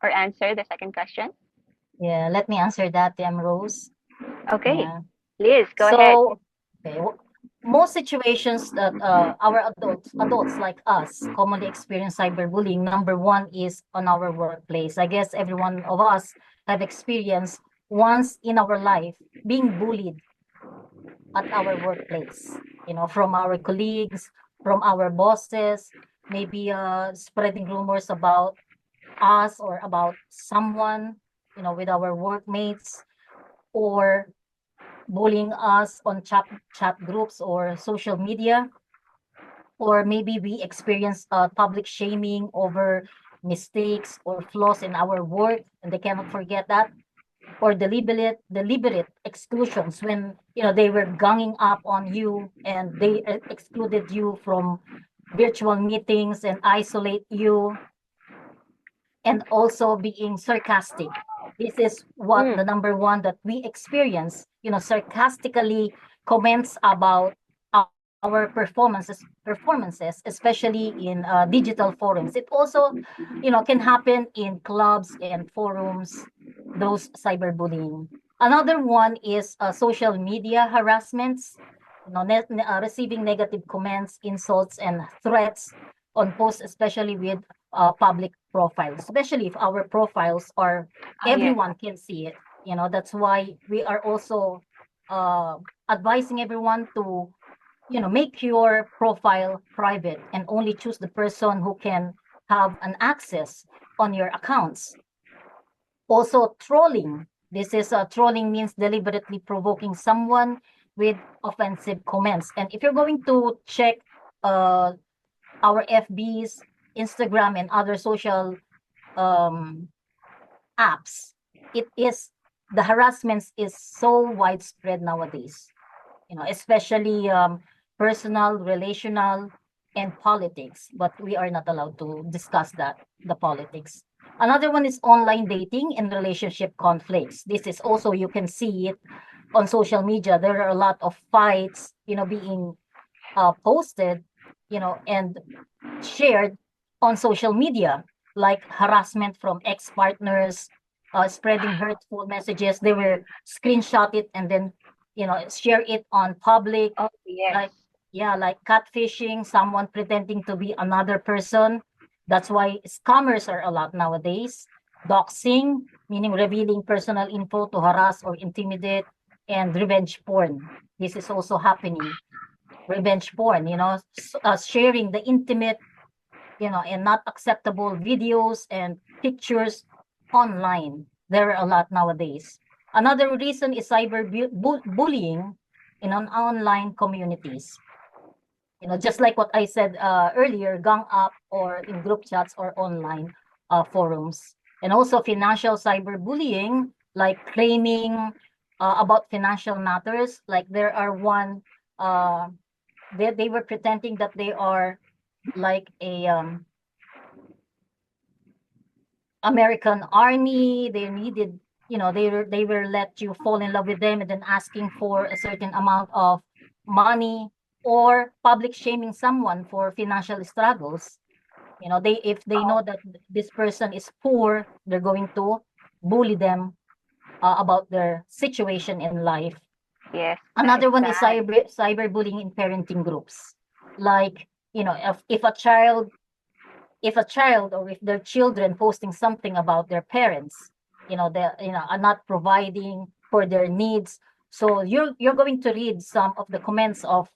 or answer the second question? Yeah, let me answer that, Rose. Okay. Yeah. Liz, go ahead. Okay, most situations that our adults like us commonly experience cyberbullying, number one is on our workplace. I guess every one of us have experienced once in our life being bullied at our workplace, from our colleagues, from our bosses, maybe spreading rumors about us or about someone, with our workmates, or bullying us on chat groups or social media, or maybe we experience public shaming over mistakes or flaws in our work, and they cannot forget that, or deliberate exclusions when they were ganging up on you and they excluded you from virtual meetings and isolate you, and also being sarcastic. This is what the number one that we experience, sarcastically comments about our performances, especially in digital forums. It also, can happen in clubs and forums, those cyberbullying. Another one is social media harassments, receiving negative comments, insults, and threats on posts, especially with public profiles, especially if our profiles are everyone can see it. That's why we are also advising everyone to make your profile private and only choose the person who can have an access on your accounts. Also, trolling. This is trolling means deliberately provoking someone with offensive comments. And if you're going to check our FBs, Instagram, and other social apps, the harassments is so widespread nowadays, especially personal, relational, and politics. But we are not allowed to discuss the politics. Another one is online dating and relationship conflicts. This is also, you can see it on social media. There are a lot of fights, being posted, and shared on social media, like harassment from ex-partners, spreading hurtful messages. They will screenshot it and then, share it on public. Oh, yes. Like catfishing, someone pretending to be another person. That's why scammers are a lot nowadays. Doxing, meaning revealing personal info to harass or intimidate, and revenge porn. This is also happening. Revenge porn, sharing the intimate, and not acceptable videos and pictures online. There are a lot nowadays. Another reason is bullying in online communities. Just like what I said earlier, gang up or in group chats or online forums. And also financial cyberbullying, like claiming about financial matters. Like there are one, they were pretending that they are like a American army. They needed, they were let you fall in love with them and then asking for a certain amount of money, or public shaming someone for financial struggles. If they know that this person is poor, they're going to bully them about their situation in life. Yes. Another one that's is cyberbullying in parenting groups. Like, if a child or if their children posting something about their parents, are not providing for their needs. So you're going to read some of the comments of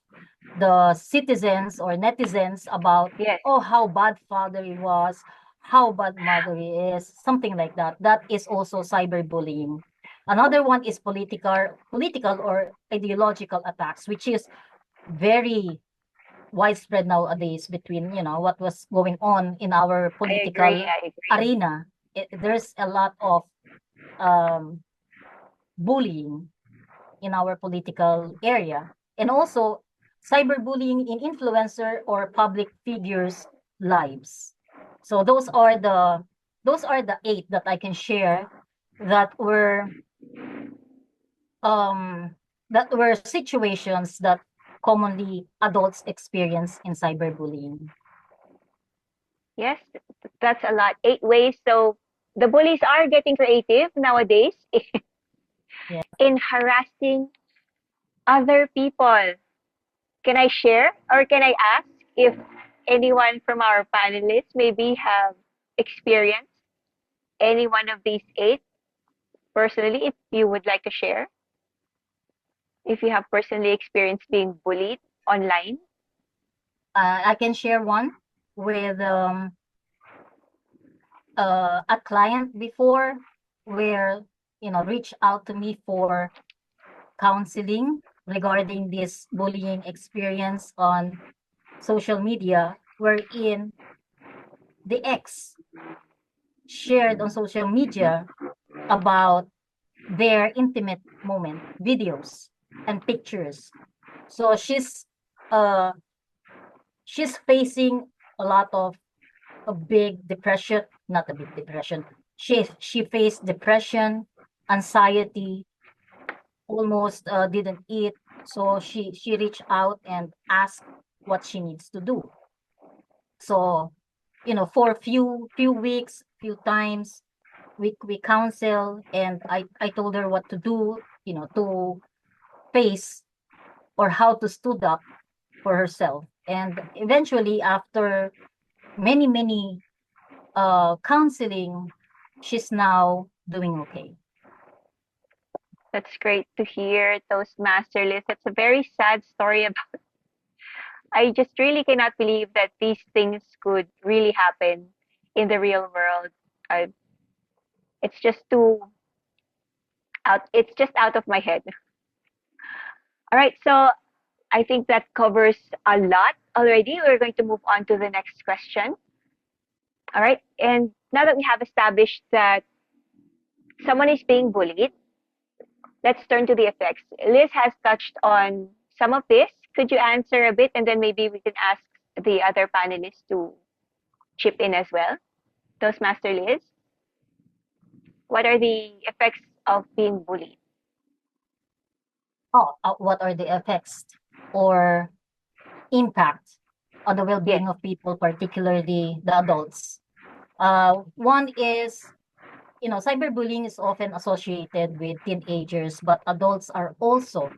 the citizens or netizens about, Yes. oh, how bad father he was, how bad mother he is, something like that. That is also cyberbullying. Another one is political or ideological attacks, which is very widespread nowadays between, what was going on in our political I agree. arena. There's a lot of bullying in our political area. And also cyberbullying in influencer or public figures' lives. So those are the 8 that I can share that were situations that commonly adults experience in cyberbullying. Yes, that's a lot. 8 ways. So the bullies are getting creative nowadays Yeah. in harassing other people. Can I share or can I ask if anyone from our panelists maybe have experienced any one of these 8 personally, if you would like to share? If you have personally experienced being bullied online? I can share one with a client before, where reached out to me for counseling regarding this bullying experience on social media, wherein the ex shared on social media about their intimate moment, videos and pictures. So she's facing a lot of a big depression, not a big depression. She faced depression, anxiety, almost didn't eat. So she reached out and asked what she needs to do. So, for a few weeks, few times, we counsel, and I told her what to do, to face or how to stood up for herself. And eventually, after many counseling, she's now doing okay. That's great to hear, Toastmaster Liz. It's a very sad story about. I just really cannot believe that these things could really happen in the real world. I, it's just too out. It's just out of my head. All right, so I think that covers a lot already. We're going to move on to the next question. All right, and now that we have established that someone is being bullied, let's turn to the effects. Liz has touched on some of this. Could you answer a bit, and then maybe we can ask the other panelists to chip in as well? Toastmaster Liz, what are the effects of being bullied? What are the effects or impact on the well-being of people, particularly the adults? One is, cyberbullying is often associated with teenagers, but adults are also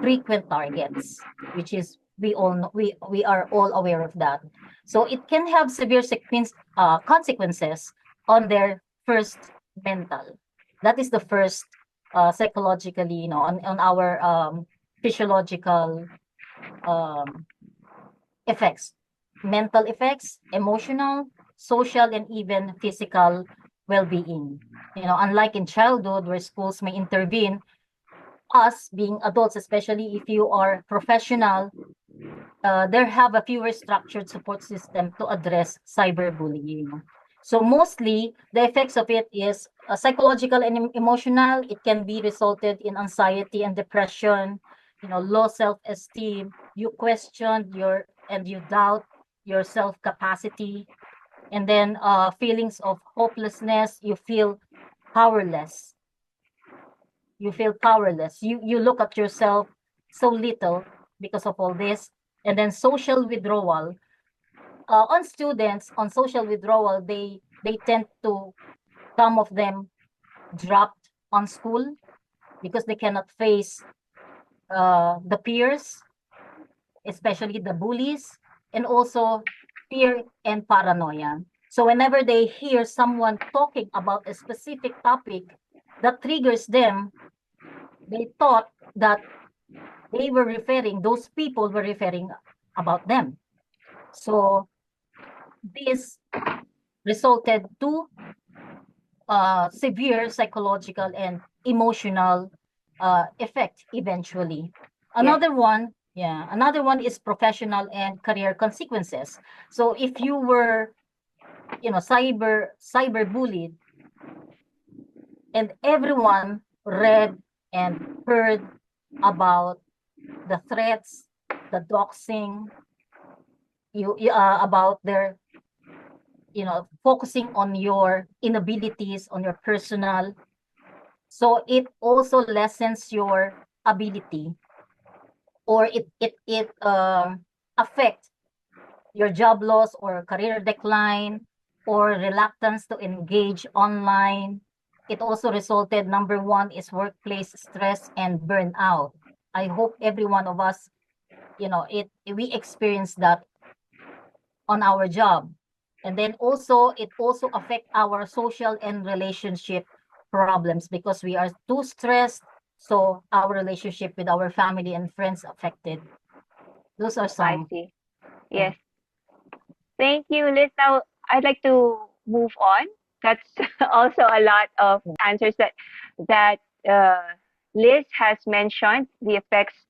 frequent targets, which is We all know, we are all aware of that. So it can have severe consequences on their first mental. That is the first psychologically, on our physiological effects, mental effects, emotional, social, and even physical well-being. Unlike in childhood where schools may intervene, us being adults, especially if you are professional, there have a fewer structured support system to address cyberbullying. So mostly the effects of it is psychological and emotional. It can be resulted in anxiety and depression, low self-esteem. You question you doubt your self-capacity, and then feelings of hopelessness. You feel powerless. You look at yourself so little because of all this. And then social withdrawal. On students, on social withdrawal, they tend to, some of them dropped on school because they cannot face the peers, especially the bullies, and also fear and paranoia. So whenever they hear someone talking about a specific topic that triggers them, they thought that those people were referring about them. So this resulted to severe psychological and emotional effect eventually. Another one is professional and career consequences. So if you were, cyber bullied, and everyone read and heard about the threats, the doxing, about their, focusing on your inabilities, on your personal. So it also lessens your ability, or it affect your job loss or career decline or reluctance to engage online. It also resulted, number one is workplace stress and burnout. I hope every one of us, we experience that on our job. And then also, it also affect our social and relationship problems because we are too stressed. So our relationship with our family and friends affected. Those are I some. see. Yes. Thank you, Liz. Now, I'd like to move on. That's also a lot of answers that Liz has mentioned, the effects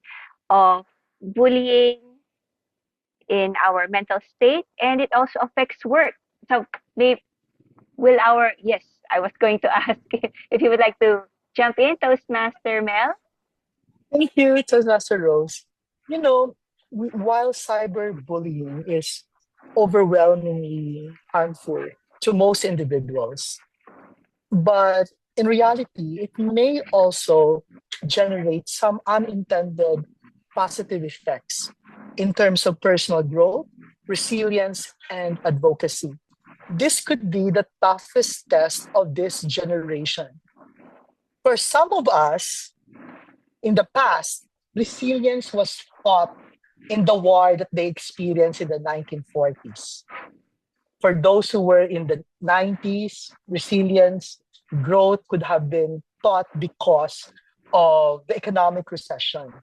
of bullying in our mental state, and it also affects work. So, maybe yes, I was going to ask if you would like to jump in, Toastmaster Mel. Thank you, Toastmaster Rose. You know, while cyberbullying is overwhelmingly harmful to most individuals, but in reality, it may also generate some unintended positive effects in terms of personal growth, resilience, and advocacy. This could be the toughest test of this generation. For some of us, in the past, resilience was taught in the war that they experienced in the 1940s. For those who were in the 90s, resilience, growth could have been taught because of the economic recession.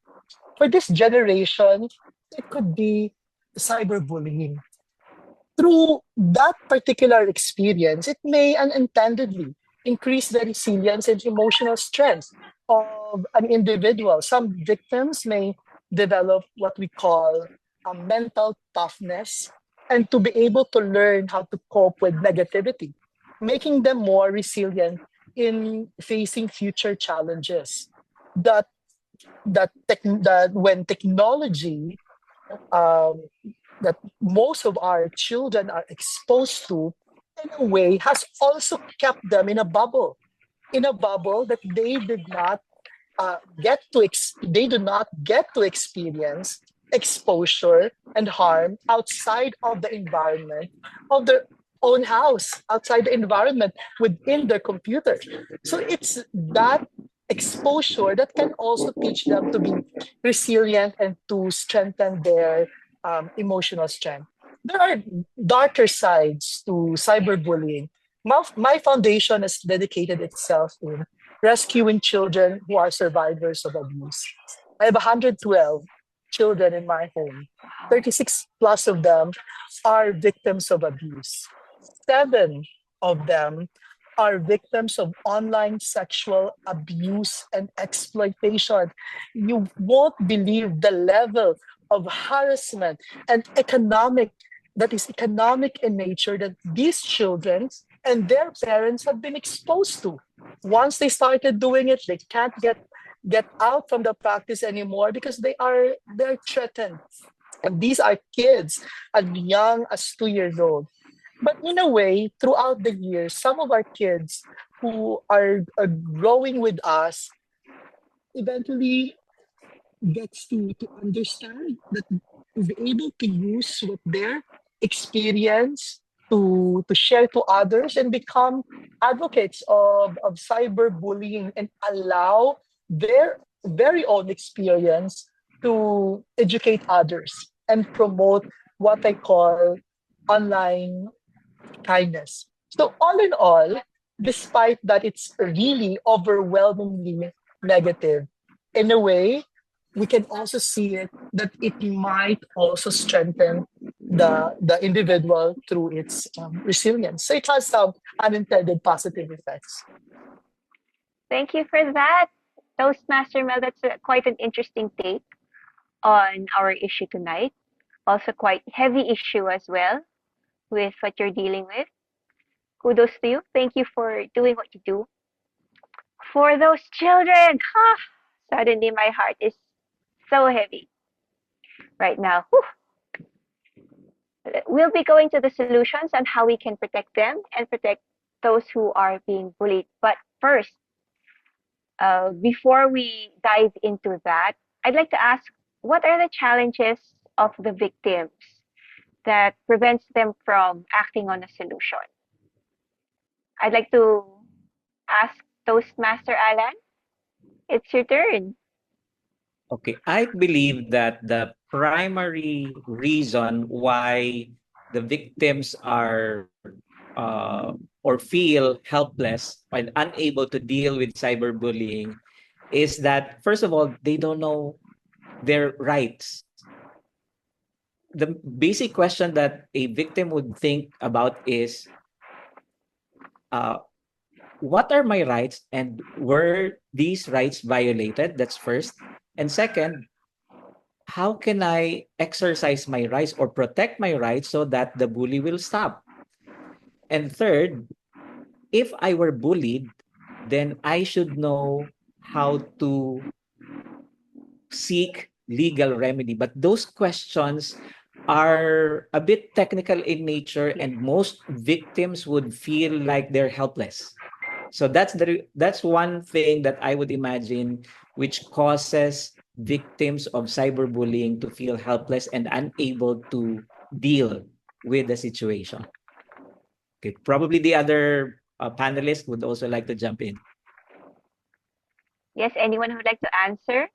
For this generation, it could be cyberbullying. Through that particular experience, it may unintendedly increase the resilience and emotional strength of an individual. Some victims may develop what we call a mental toughness and to be able to learn how to cope with negativity, making them more resilient in facing future challenges. That when technology um, that most of our children are exposed to, in a way, has also kept them in a bubble that they did not they do not get to experience exposure and harm outside of the environment of their own house, outside the environment within their computer. So it's that exposure that can also teach them to be resilient and to strengthen their emotional strength. There are darker sides to cyberbullying. My foundation has dedicated itself in rescuing children who are survivors of abuse. I have 112 children in my home. 36 plus of them are victims of abuse. 7 of them are victims of online sexual abuse and exploitation. You won't believe the level of harassment and economic in nature that these children and their parents have been exposed to. Once they started doing it, they can't get out from the practice anymore because they're threatened. And these are kids as young as 2 years old. But in a way, throughout the years, some of our kids who are growing with us eventually gets to understand that to be able to use what their experience to share to others and become advocates of cyberbullying and allow their very own experience to educate others and promote what I call online kindness. So all in all, despite that it's really overwhelmingly negative, in a way, we can also see it that it might also strengthen the individual through its resilience. So it has some unintended positive effects. Thank you for that, Toastmaster Mel. That's quite an interesting take on our issue tonight. Also, quite heavy issue as well with what you're dealing with. Kudos to you. Thank you for doing what you do for those children. Suddenly, my heart is so heavy right now. Whew. We'll be going to the solutions on how we can protect them and protect those who are being bullied. But first, before we dive into that, I'd like to ask, what are the challenges of the victims that prevents them from acting on a solution? I'd like to ask Toastmaster Alan. It's your turn. Okay, I believe that the primary reason why the victims are or feel helpless and unable to deal with cyberbullying is that, first of all, they don't know their rights. The basic question that a victim would think about is, what are my rights and were these rights violated? That's first. And second, how can I exercise my rights or protect my rights so that the bully will stop? And third, if I were bullied, then I should know how to seek legal remedy. But those questions are a bit technical in nature, and most victims would feel like they're helpless. So that's one thing that I would imagine which causes victims of cyberbullying to feel helpless and unable to deal with the situation. Okay, probably the other panelists would also like to jump in. Yes, anyone who would like to answer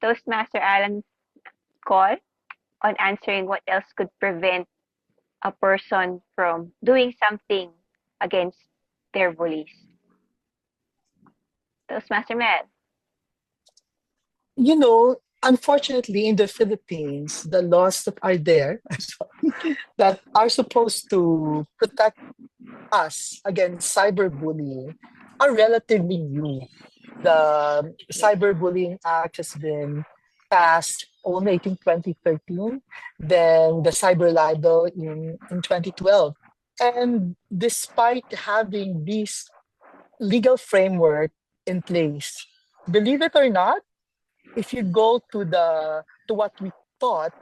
Toastmaster Alan's call on answering what else could prevent a person from doing something against their bullies? Toastmaster Mel. You know, unfortunately, in the Philippines, the laws that are there that are supposed to protect us against cyberbullying are relatively new. The Cyberbullying Act has been passed only in 2013, then the cyber libel in 2012. And despite having this legal framework in place, believe it or not, if you go to what we thought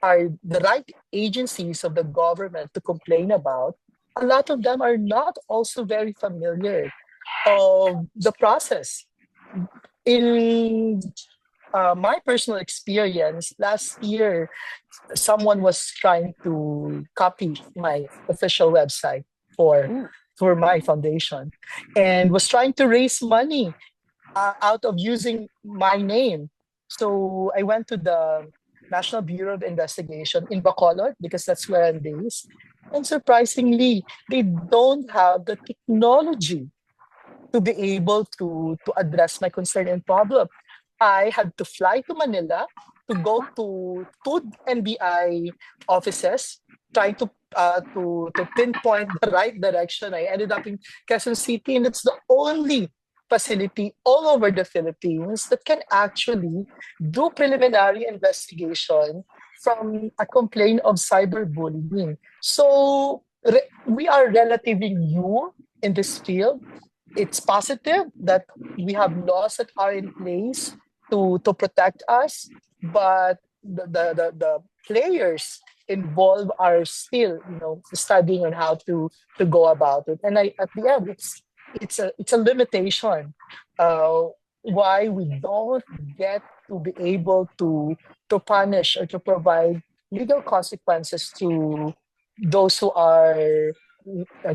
are the right agencies of the government to complain about, a lot of them are not also very familiar of the process. In my personal experience, last year, someone was trying to copy my official website for my foundation and was trying to raise money out of using my name. So I went to the National Bureau of Investigation in Bacolod because that's where I'm based. And surprisingly, they don't have the technology to be able to address my concern and problem. I had to fly to Manila to go to two NBI offices, trying to pinpoint the right direction. I ended up in Quezon City, and it's the only facility all over the Philippines that can actually do preliminary investigation from a complaint of cyberbullying. So we are relatively new in this field. It's positive that we have laws that are in place to protect us, but the players involved are still, studying on how to go about it. And at the end, it's a limitation why we don't get to be able to punish or to provide legal consequences to those who are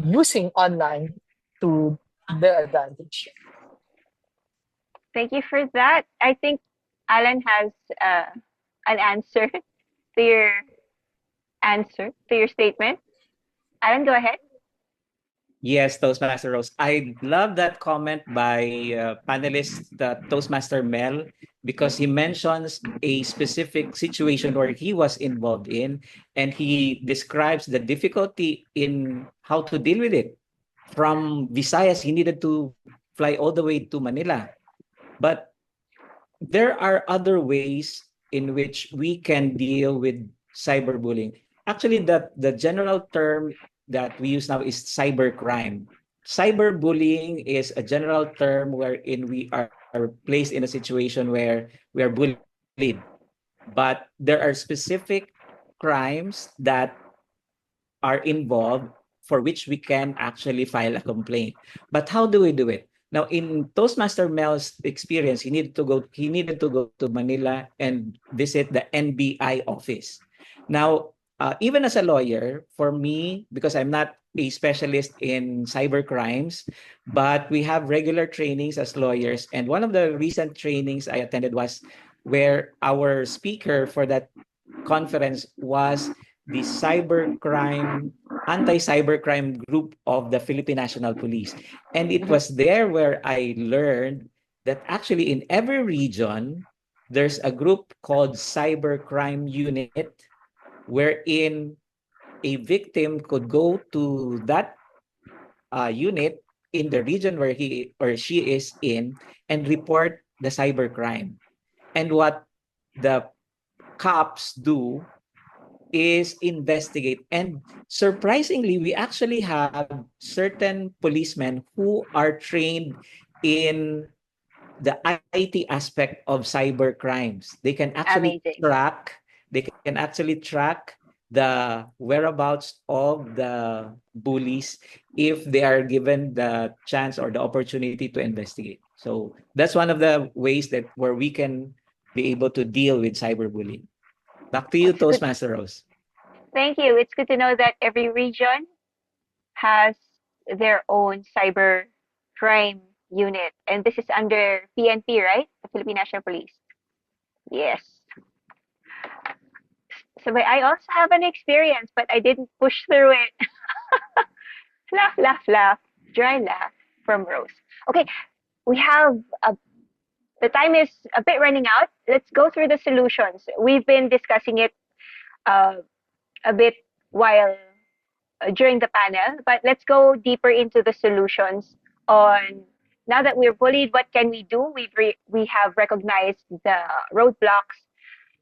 using online to their advantage. Thank you for that. I think Alan has an answer to your statement. Alan, go ahead. Yes, Toastmaster Rose. I love that comment by panelist Toastmaster Mel, because he mentions a specific situation where he was involved in, and he describes the difficulty in how to deal with it. From Visayas, he needed to fly all the way to Manila. But there are other ways in which we can deal with cyberbullying. Actually, the general term that we use now is cybercrime. Cyberbullying is a general term wherein we are placed in a situation where we are bullied. But there are specific crimes that are involved for which we can actually file a complaint. But how do we do it? Now, in Toastmaster Mel's experience, he needed to go to Manila and visit the NBI office. Now, even as a lawyer, for me, because I'm not a specialist in cyber crimes, but we have regular trainings as lawyers. And one of the recent trainings I attended was where our speaker for that conference was the anti-cybercrime group of the Philippine National Police. And it was there where I learned that actually in every region, there's a group called Cybercrime Unit, wherein a victim could go to that unit in the region where he or she is in and report the cybercrime. And what the cops do is investigate. And surprisingly, we actually have certain policemen who are trained in the IT aspect of cyber crimes. They can actually track the whereabouts of the bullies if they are given the chance or the opportunity to investigate. So that's one of the ways that where we can be able to deal with cyberbullying. Back to you, Toastmaster Rose. Thank you. It's good to know that every region has their own cyber crime unit. And this is under PNP, right? The Philippine National Police. Yes. So but I also have an experience, but I didn't push through it. Laugh, laugh, laugh. Dry laugh from Rose. Okay, we have the time is a bit running out. Let's go through the solutions. We've been discussing it a bit while during the panel, but let's go deeper into the solutions on now that we're bullied, what can we do? We have recognized the roadblocks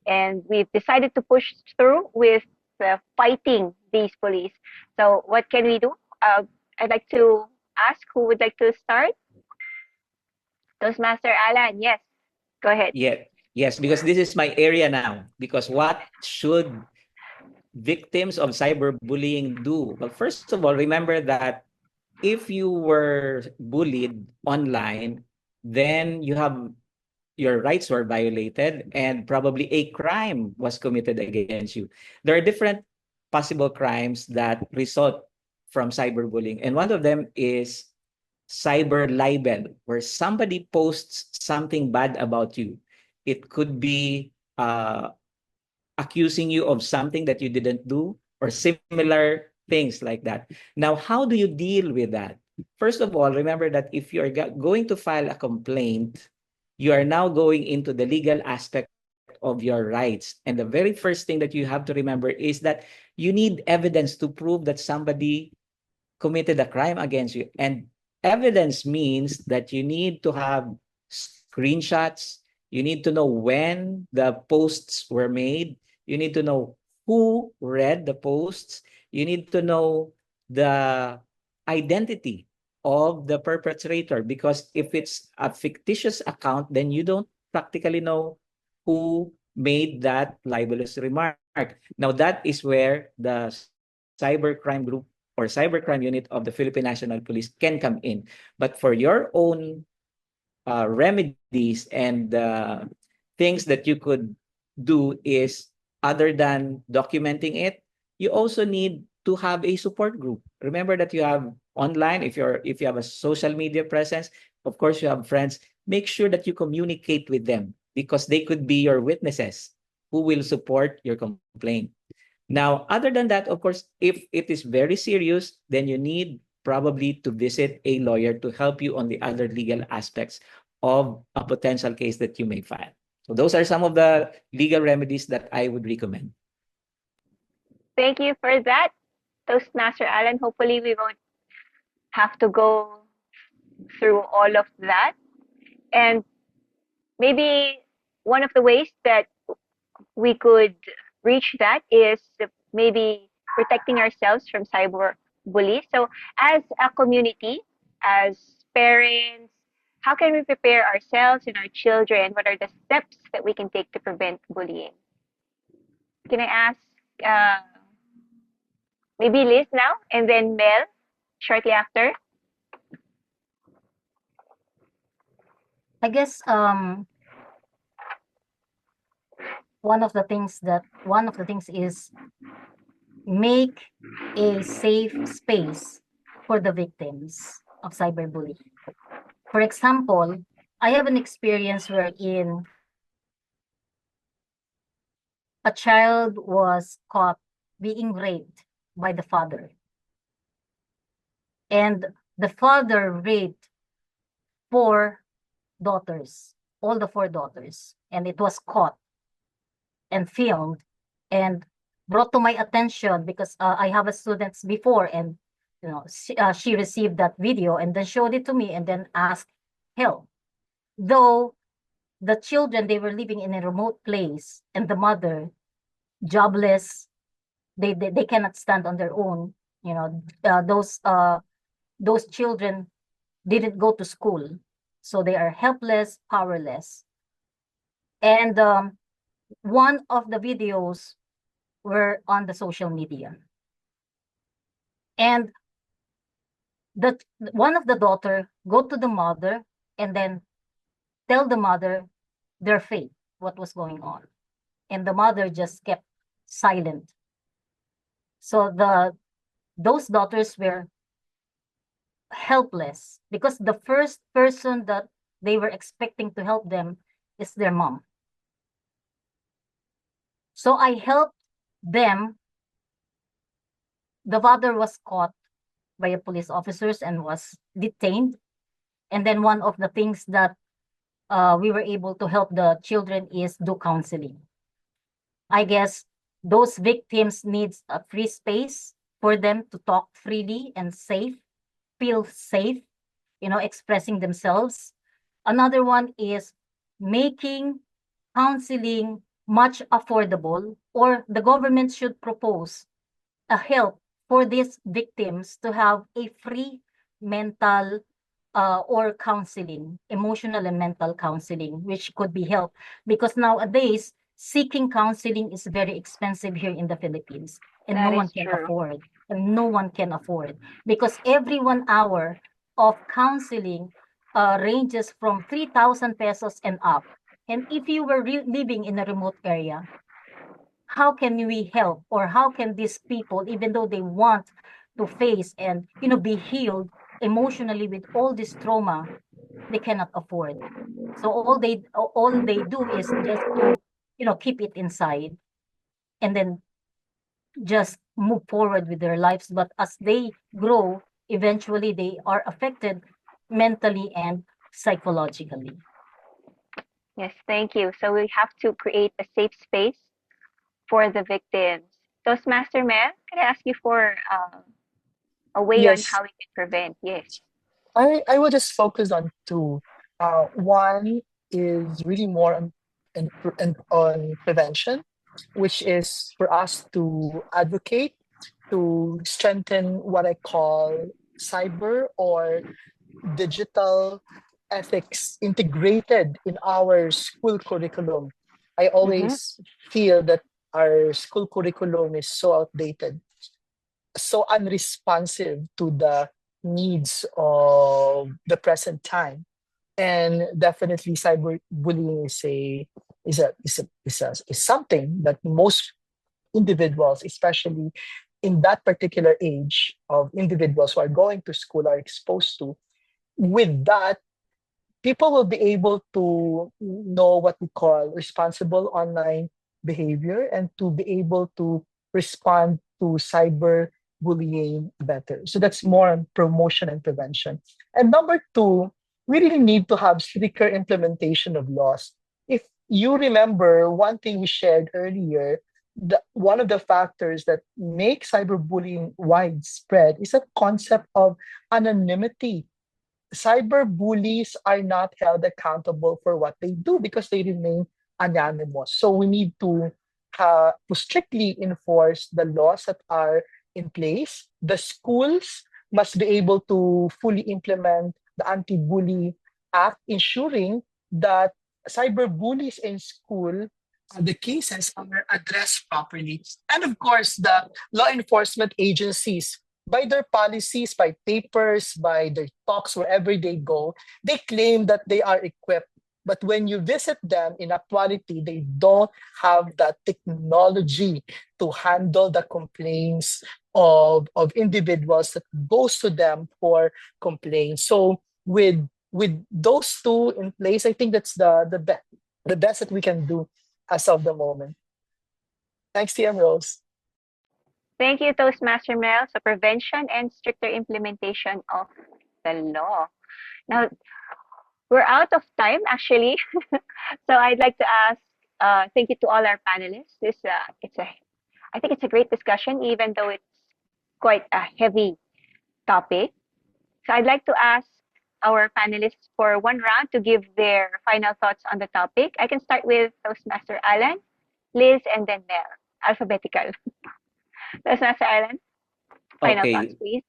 and we've decided to push through with fighting these bullies. So what can we do? I'd like to ask who would like to start? Toastmaster Alan, yes. Go ahead. Yeah. Yes, because this is my area now. Because what should victims of cyberbullying do? Well, first of all, remember that if you were bullied online, then your rights were violated and probably a crime was committed against you. There are different possible crimes that result from cyberbullying. And one of them is cyber libel, where somebody posts something bad about you. It could be accusing you of something that you didn't do or similar things like that. Now, how do you deal with that? First of all, remember that if you're going to file a complaint, you are now going into the legal aspect of your rights. And the very first thing that you have to remember is that you need evidence to prove that somebody committed a crime against you. And evidence means that you need to have screenshots, you need to know when the posts were made, you need to know who read the posts, you need to know the identity of the perpetrator, because if it's a fictitious account, then you don't practically know who made that libelous remark. Now, that is where the cybercrime group or cybercrime unit of the Philippine National Police can come in. But for your own remedies and things that you could do is, other than documenting it, you also need to have a support group. Remember that you have online, if you have a social media presence, of course you have friends, make sure that you communicate with them, because they could be your witnesses who will support your complaint. Now, other than that, of course, if it is very serious, then you need probably to visit a lawyer to help you on the other legal aspects of a potential case that you may file. So those are some of the legal remedies that I would recommend. Thank you for that, Toastmaster Alan. Hopefully, we won't have to go through all of that. And maybe one of the ways that we could reach that is maybe protecting ourselves from cyber bullies. So, as a community, as parents, how can we prepare ourselves and our children? What are the steps that we can take to prevent bullying? Can I ask maybe Liz now and then Mel shortly after? I guess one of the things is make a safe space for the victims of cyberbullying. For example, I have an experience wherein a child was caught being raped by the father. And the father raped 4 daughters, all the 4 daughters, and it was caught and filmed and brought to my attention because I have a students before, and she received that video and then showed it to me and then asked help. Though the children, they were living in a remote place, and the mother, jobless, they cannot stand on their own. Those children didn't go to school, so they are helpless, powerless. And one of the videos were on the social media, and one of the daughter go to the mother and then tell the mother their fate, what was going on, and the mother just kept silent. So those daughters were helpless because the first person that they were expecting to help them is their mom. So I helped them. The father was caught by a police officers and was detained. And then one of the things that we were able to help the children is do counseling. I guess those victims needs a free space for them to talk freely and feel safe, expressing themselves. Another one is making counseling much affordable, or the government should propose a help for these victims to have a free mental or counseling, emotional and mental counseling, which could be help. Because nowadays, seeking counseling is very expensive here in the Philippines, and That no one is can true. afford. And no one can afford, because every 1 hour of counseling ranges from 3,000 pesos and up. And if you were living in a remote area, how can we help, or how can these people, even though they want to face and be healed, emotionally with all this trauma they cannot afford. So all they do is just to, keep it inside and then just move forward with their lives. But as they grow, eventually they are affected mentally and psychologically. Yes, thank you. So we have to create a safe space for the victims. Toastmaster Mel, can I ask you for a way on Yes, how we can prevent? Yes. I will just focus on two. One is really more on prevention, which is for us to advocate to strengthen what I call cyber or digital ethics integrated in our school curriculum. I Mm-hmm. always feel that our school curriculum is so outdated, so unresponsive to the needs of the present time. And definitely cyberbullying is something that most individuals, especially in that particular age of individuals who are going to school, are exposed to. With that, people will be able to know what we call responsible online behavior and to be able to respond to cyber bullying better. So that's more on promotion and prevention. And number two, we really need to have stricter implementation of laws. If you remember one thing we shared earlier, one of the factors that make cyberbullying widespread is a concept of anonymity. Cyber bullies are not held accountable for what they do because they remain anonymous. So we need to strictly enforce the laws that are in place. The schools must be able to fully implement the Anti-Bully Act, ensuring that cyber bullies in school, the cases are addressed properly. And of course, the law enforcement agencies, by their policies, by papers, by their talks, wherever they go, they claim that they are equipped. But when you visit them, in actuality, they don't have that technology to handle the complaints of individuals that goes to them for complaints. So with those two in place, I think that's the best that we can do as of the moment. Thanks, TM Rose. Thank you, Toastmaster Mel. So prevention and stricter implementation of the law. Now, we're out of time, actually. So I'd like to ask, thank you to all our panelists. I think it's a great discussion, even though it's quite a heavy topic. So I'd like to ask our panelists for one round to give their final thoughts on the topic. I can start with Toastmaster Alan, Liz, and then Mel, alphabetical. Toastmaster Alan, final thoughts, Okay, please.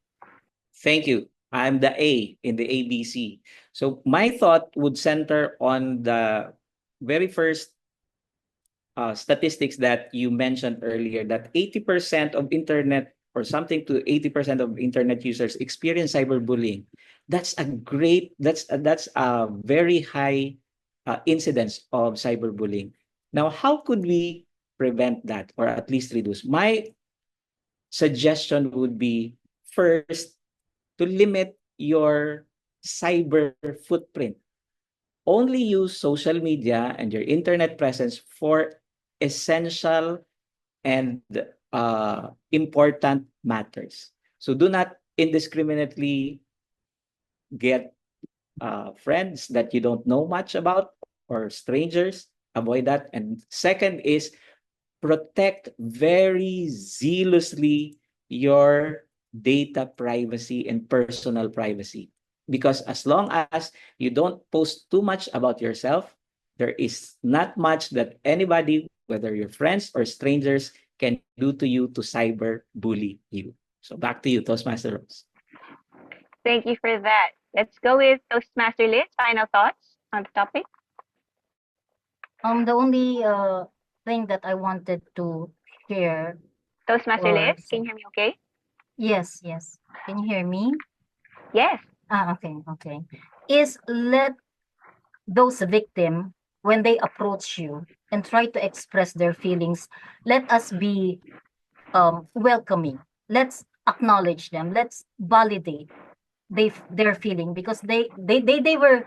thank you. I'm the A in the ABC. So my thought would center on the very first statistics that you mentioned earlier, that 80% of internet or something to 80% of internet users experience cyberbullying. That's a very high incidence of cyberbullying. Now, how could we prevent that or at least reduce? My suggestion would be first to limit your cyber footprint. Only use social media and your internet presence for essential and important matters. So do not indiscriminately get friends that you don't know much about or strangers. Avoid that. And second is protect very zealously your data privacy and personal privacy. Because as long as you don't post too much about yourself, there is not much that anybody, whether your friends or strangers, can do to you to cyber bully you. So back to you, Toastmaster Rose. Thank you for that. Let's go with Toastmaster Liz. Final thoughts on the topic. The only thing that I wanted to share, Toastmaster or Liz, can you hear me okay? yes, can you hear me? Yes. Okay. Is let those victim, when they approach you and try to express their feelings, let us be welcoming. Let's acknowledge them. Let's validate they're feeling, because they were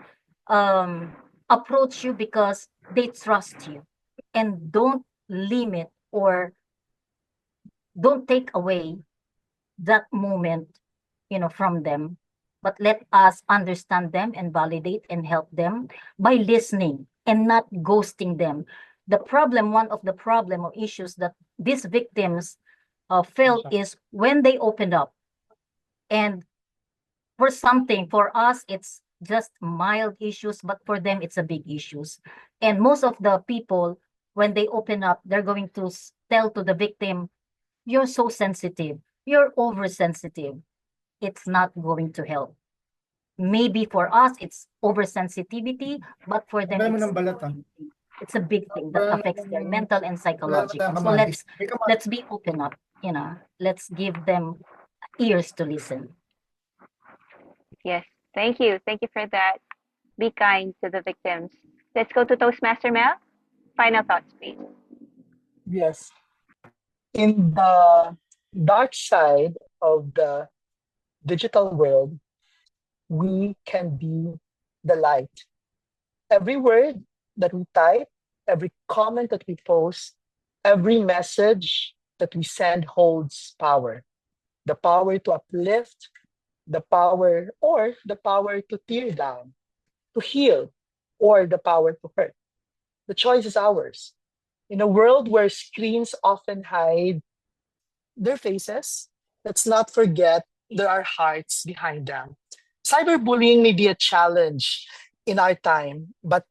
approach you because they trust you, and don't limit or don't take away that moment, from them, but let us understand them and validate and help them by listening and not ghosting them. One of the problem or issues that these victims felt is when they opened up, and for us it's just mild issues, but for them it's a big issues. And most of the people, when they open up, they're going to tell to the victim, you're so sensitive, you're oversensitive. It's not going to help. Maybe for us it's oversensitivity, but for them Tagal mo ng balat, ah. it's a big thing that affects their mental and Wala psychological. tayong So kamatis. let's be open up, let's give them ears to listen. Yes. Thank you. Thank you for that. Be kind to the victims. Let's go to Toastmaster Mel. Final thoughts, please. Yes. In the dark side of the digital world, we can be the light. Every word that we type, every comment that we post, every message that we send holds power. The power to uplift, the power to tear down, to heal, or the power to hurt. The choice is ours. In a world where screens often hide their faces, let's not forget there are hearts behind them. Cyberbullying may be a challenge in our time, but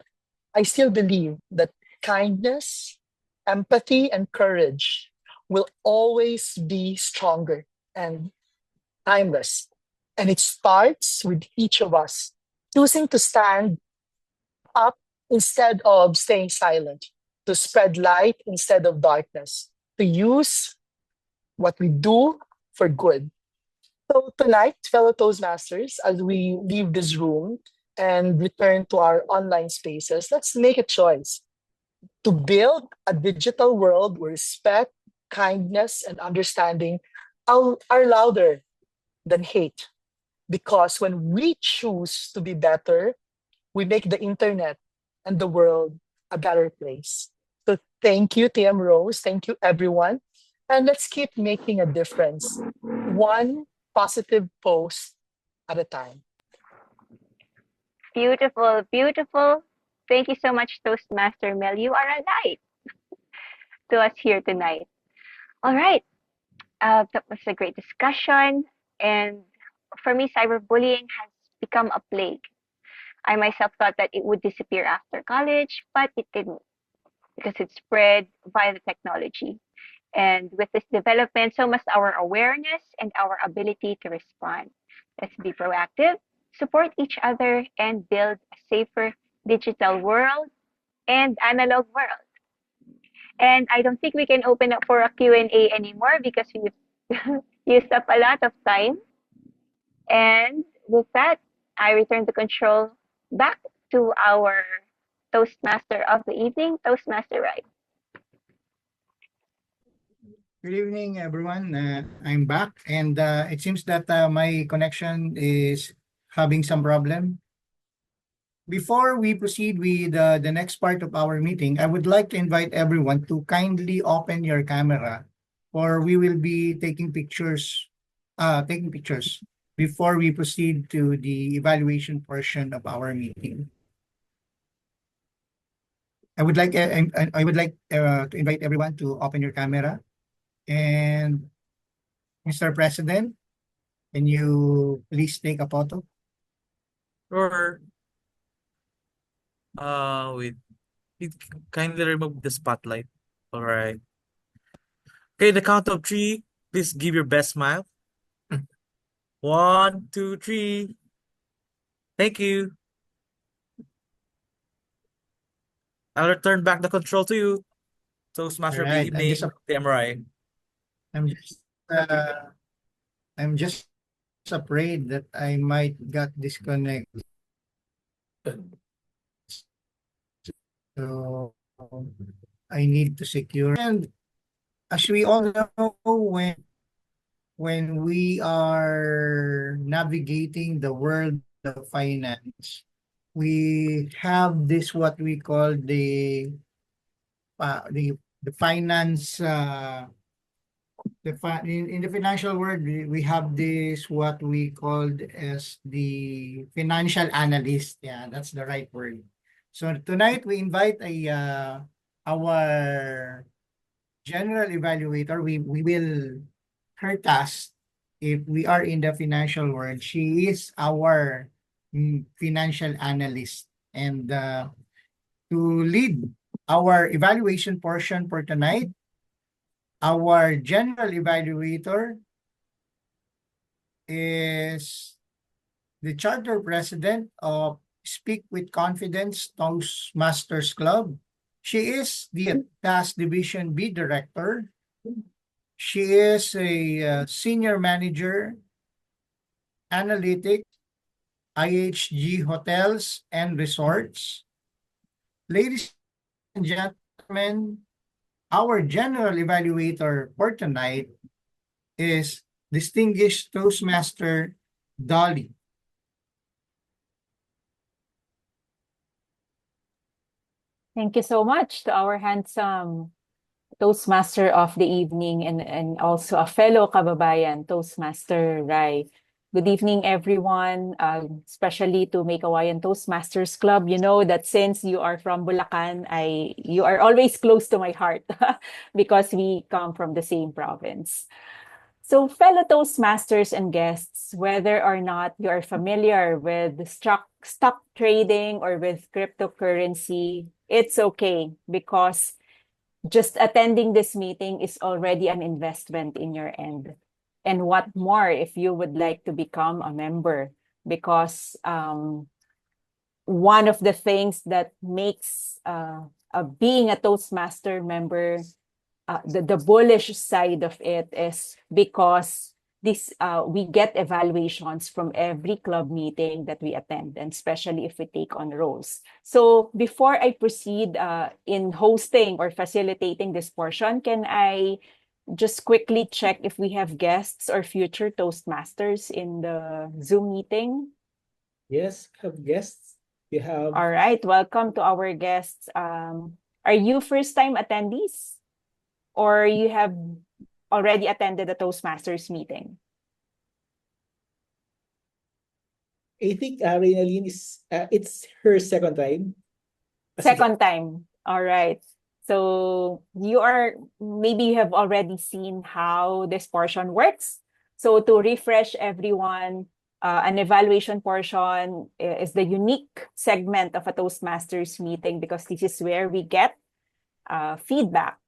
I still believe that kindness, empathy, and courage will always be stronger and timeless. And it starts with each of us choosing to stand up instead of staying silent, to spread light instead of darkness, to use what we do for good. So tonight, fellow Toastmasters, as we leave this room and return to our online spaces, let's make a choice to build a digital world where respect, kindness, and understanding are louder than hate. Because when we choose to be better, we make the internet and the world a better place. So thank you, TM Rose. Thank you, everyone. And let's keep making a difference, one positive post at a time. Beautiful, beautiful. Thank you so much, Toastmaster Mel. You are a light to us here tonight. All right. That was a great discussion. And for me, cyberbullying has become a plague. I myself thought that it would disappear after college, but it didn't, because it spread via the technology. And with this development, so must our awareness and our ability to respond. Let's be proactive, support each other, and build a safer digital world and analog world. And I don't think we can open up for a Q&A anymore because we've used up a lot of time. And with that, I return the control back to our Toastmaster of the evening, Toastmaster Right. Good evening, everyone. I'm back, and it seems that my connection is having some problem. Before we proceed with the next part of our meeting, I would like to invite everyone to kindly open your camera, or we will be taking pictures before we proceed to the evaluation portion of our meeting. I would like to invite everyone to open your camera. And Mr. President, can you please take a photo? Or wait. Kindly remove the spotlight. All right. Okay, the count of three. Please give your best smile. 1, 2, 3. Thank you. I'll return back the control to you. Toastmaster of the Alright, evening, Samurai. I'm just afraid that I might got disconnected. So I need to secure. And as we all know, when when we are navigating the world of finance, we have this what we call the finance in the financial world, we have this what we called as the financial analyst. Yeah, that's the right word. So tonight we invite our general evaluator. We will her task if we are in the financial world. She is our financial analyst, and to lead our evaluation portion for tonight, our general evaluator is the charter president of Speak with Confidence Toastmasters Club. She is the Task Division B Director. She is a Senior Manager, Analytics, IHG Hotels and Resorts. Ladies and gentlemen, our general evaluator for tonight is distinguished Toastmaster Dolly. Thank you so much to our handsome Toastmaster of the evening and also a fellow kababayan, Toastmaster Rai. Good evening, everyone, especially to Meycauayan Toastmasters Club. You know that since you are from Bulacan, you are always close to my heart because we come from the same province. So, fellow Toastmasters and guests, whether or not you are familiar with stock trading or with cryptocurrency, it's okay because just attending this meeting is already an investment in your end. And what more if you would like to become a member? Because one of the things that makes being a Toastmaster member, the bullish side of it is because we get evaluations from every club meeting that we attend, and especially if we take on roles. So before I proceed in hosting or facilitating this portion, can I just quickly check if we have guests or future Toastmasters in the Zoom meeting? Yes, have guests. We have. All right, welcome to our guests. Are you first-time attendees? Or you have already attended the Toastmasters meeting? I think Reynalyn it's her second time. Second time. All right. So maybe you have already seen how this portion works. So to refresh everyone, an evaluation portion is the unique segment of a Toastmasters meeting because this is where we get feedback,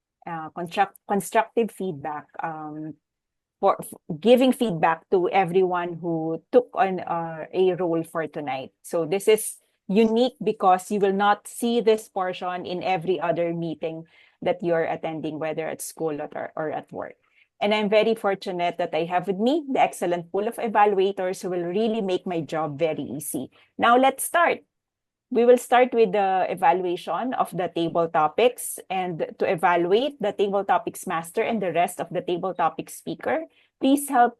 constructive feedback, for giving feedback to everyone who took on a role for tonight. So this is unique because you will not see this portion in every other meeting that you're attending, whether at school or at work. And I'm very fortunate that I have with me the excellent pool of evaluators who will really make my job very easy. Now let's start. We will start with the evaluation of the table topics, and to evaluate the table topics master and the rest of the table topic speaker, please help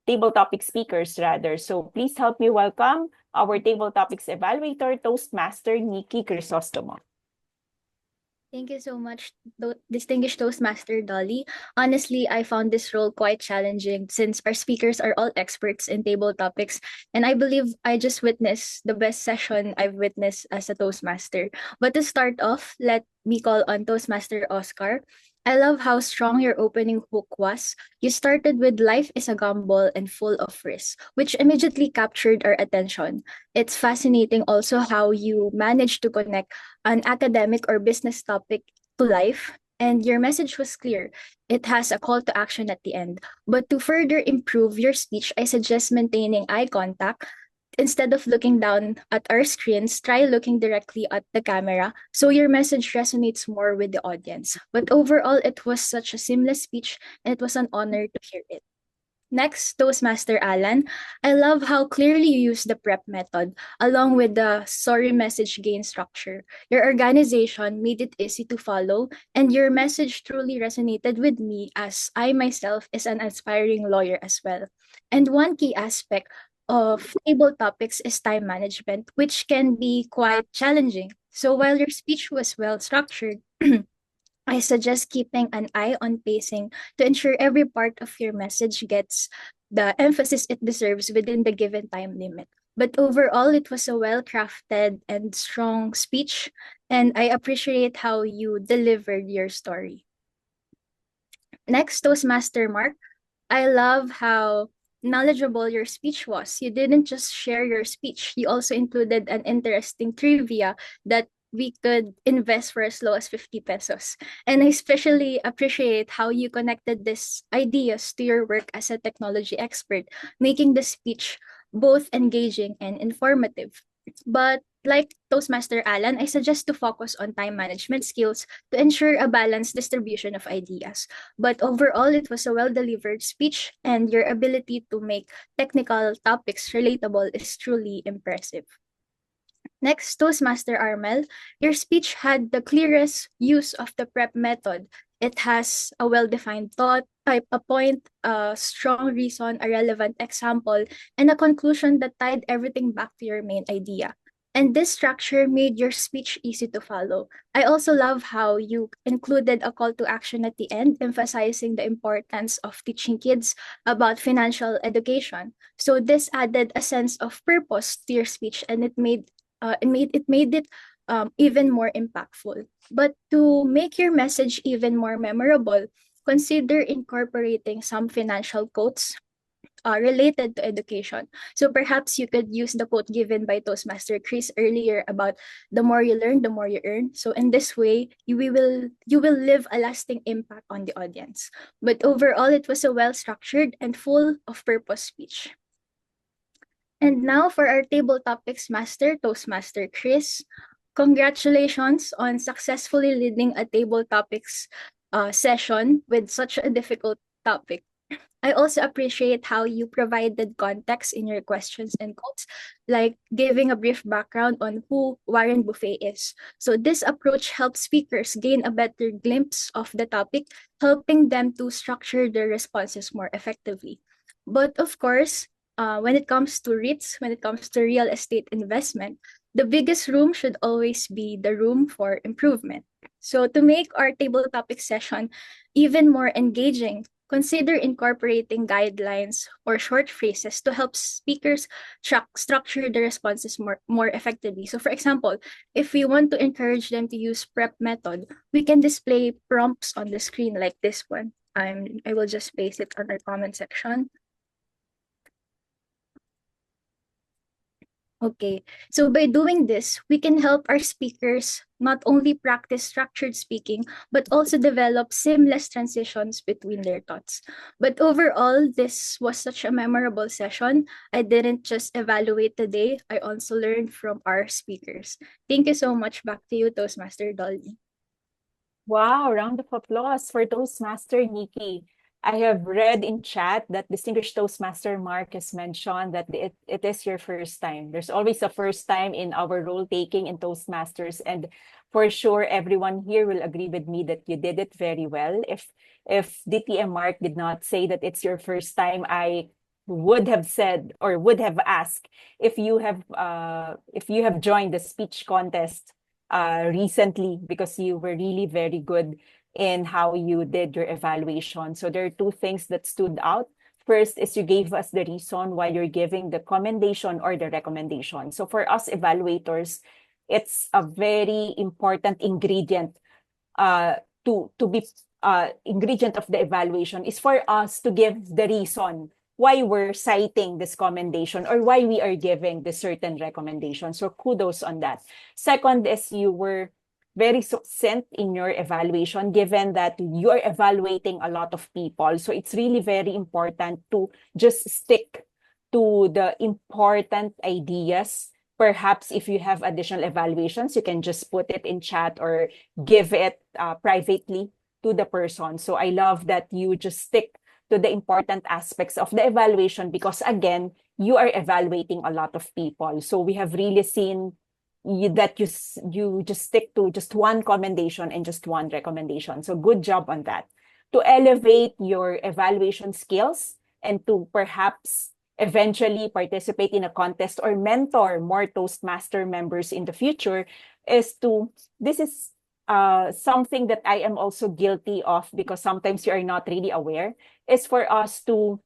table topic speakers rather. So please help me welcome our table topics evaluator, Toastmaster Nikki Crisostomo. Thank you so much, distinguished Toastmaster Dolly. Honestly, I found this role quite challenging since our speakers are all experts in table topics, and I believe I just witnessed the best session I've witnessed as a Toastmaster. But to start off, let me call on Toastmaster Oscar. I love how strong your opening hook was. You started with life is a gamble and full of risk, which immediately captured our attention. It's fascinating also how you managed to connect an academic or business topic to life, and your message was clear. It has a call to action at the end. But to further improve your speech, I suggest maintaining eye contact. Instead of looking down at our screens, try looking directly at the camera so your message resonates more with the audience. But overall, it was such a seamless speech, and it was an honor to hear it. Next, Toastmaster Alan, I love how clearly you use the prep method along with the story message gain structure. Your organization made it easy to follow, and your message truly resonated with me as I myself is an aspiring lawyer as well. And one key aspect of table topics is time management, which can be quite challenging. So while your speech was well structured, I suggest keeping an eye on pacing to ensure every part of your message gets the emphasis it deserves within the given time limit. But overall, it was a well crafted and strong speech, and I appreciate how you delivered your story. Next, Toastmaster Mark, I love how knowledgeable your speech was. You didn't just share your speech, you also included an interesting trivia that we could invest for as low as 50 pesos. And I especially appreciate how you connected these ideas to your work as a technology expert, making the speech both engaging and informative. But like Toastmaster Alan, I suggest to focus on time management skills to ensure a balanced distribution of ideas. But overall, it was a well delivered speech, and your ability to make technical topics relatable is truly impressive. Next, Toastmaster Armel, your speech had the clearest use of the prep method. It has a well defined thought, type, a point, a strong reason, a relevant example, and a conclusion that tied everything back to your main idea. And this structure made your speech easy to follow. I also love how you included a call to action at the end, emphasizing the importance of teaching kids about financial education. So this added a sense of purpose to your speech, and it made it even more impactful. But to make your message even more memorable, consider incorporating some financial quotes related to education. So perhaps you could use the quote given by Toastmaster Chris earlier about the more you learn, the more you earn. So in this way, you will leave a lasting impact on the audience. But overall, it was a well structured and full of purpose speech. And now for our table topics master, Toastmaster Chris. Congratulations on successfully leading a table topics session with such a difficult topic. I also appreciate how you provided context in your questions and quotes, like giving a brief background on who Warren Buffett is. So this approach helps speakers gain a better glimpse of the topic, helping them to structure their responses more effectively. But of course, when it comes to REITs, when it comes to real estate investment, the biggest room should always be the room for improvement. So to make our table topic session even more engaging, consider incorporating guidelines or short phrases to help speakers structure the responses more effectively. So for example, if we want to encourage them to use prep method, we can display prompts on the screen like this one. I will just paste it on our comment section. Okay, so by doing this, we can help our speakers not only practice structured speaking, but also develop seamless transitions between their thoughts. But overall, this was such a memorable session. I didn't just evaluate today, I also learned from our speakers. Thank you so much. Back to you, Toastmaster Dolly. Wow, round of applause for Toastmaster Nikki. I have read in chat that distinguished Toastmaster Mark has mentioned that it is your first time. There's always a first time in our role taking in Toastmasters, and for sure everyone here will agree with me that you did it very well. If DTM Mark did not say that it's your first time, I would have said or would have asked if you have joined the speech contest recently, because you were really very good in how you did your evaluation. So there are two things that stood out. First is you gave us the reason why you're giving the commendation or the recommendation. So for us evaluators, it's a very important ingredient to be ingredient of the evaluation is for us to give the reason why we're citing this commendation or why we are giving this certain recommendation. So kudos on that. Second is you were very succinct in your evaluation, given that you are evaluating a lot of people. So it's really very important to just stick to the important ideas. Perhaps if you have additional evaluations, you can just put it in chat or give it privately to the person. So I love that you just stick to the important aspects of the evaluation because, again, you are evaluating a lot of people. So we have really seen that you just stick to just one commendation and just one recommendation. So good job on that. To elevate your evaluation skills and to perhaps eventually participate in a contest or mentor more Toastmaster members in the future this is something that I am also guilty of because sometimes you are not really aware, is for us to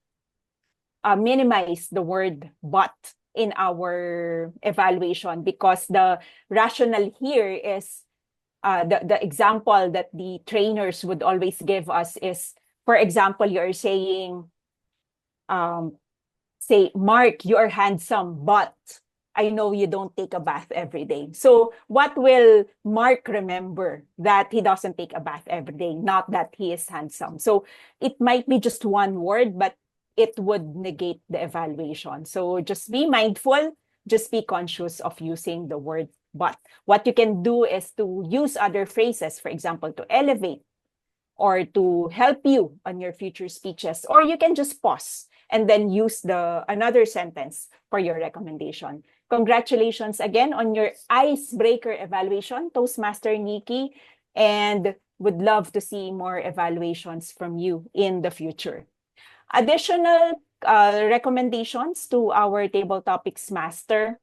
minimize the word but in our evaluation because the rationale here is the example that the trainers would always give us is, for example, you're saying, say, Mark, you are handsome, but I know you don't take a bath every day. So what will Mark remember? That he doesn't take a bath every day, not that he is handsome. So it might be just one word, but it would negate the evaluation. So just be mindful, just be conscious of using the word but. What you can do is to use other phrases, for example, to elevate or to help you on your future speeches, or you can just pause and then use another sentence for your recommendation. Congratulations again on your icebreaker evaluation, Toastmaster Nikki, and would love to see more evaluations from you in the future. Additional recommendations to our table topics master.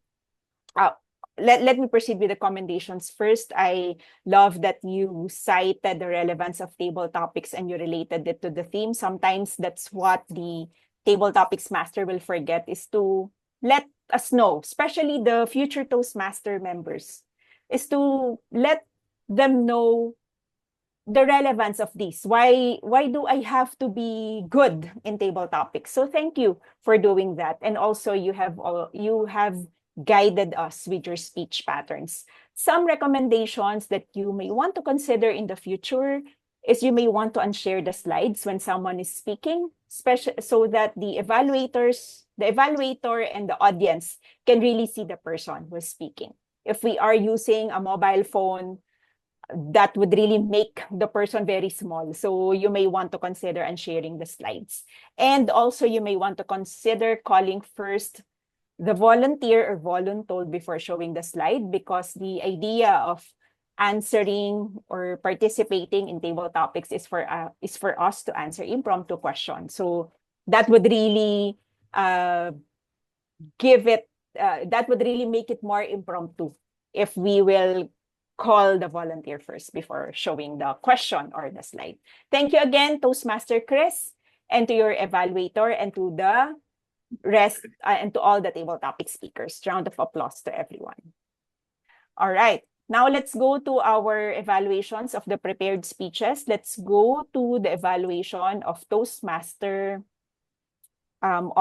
Let me proceed with the commendations first. I love that you cited the relevance of table topics and you related it to the theme. Sometimes that's what the table topics master will forget, is to let us know, especially the future Toastmaster members, is to let them know the relevance of this. Why do I have to be good in table topics? So thank you for doing that. And also you have guided us with your speech patterns. Some recommendations that you may want to consider in the future is you may want to unshare the slides when someone is speaking, so that the evaluator and the audience can really see the person who is speaking. If we are using a mobile phone, that would really make the person very small. So you may want to consider unsharing the slides. And also you may want to consider calling first the volunteer or voluntold before showing the slide, because the idea of answering or participating in table topics is for us to answer impromptu questions. So that would really make it more impromptu if we will call the volunteer first before showing the question or the slide. Thank you again, Toastmaster Chris, and to your evaluator, and to the rest, and to all the table topic speakers. Round of applause to everyone. All right, now let's go to our evaluations of the prepared speeches. Let's go to the evaluation of Toastmaster of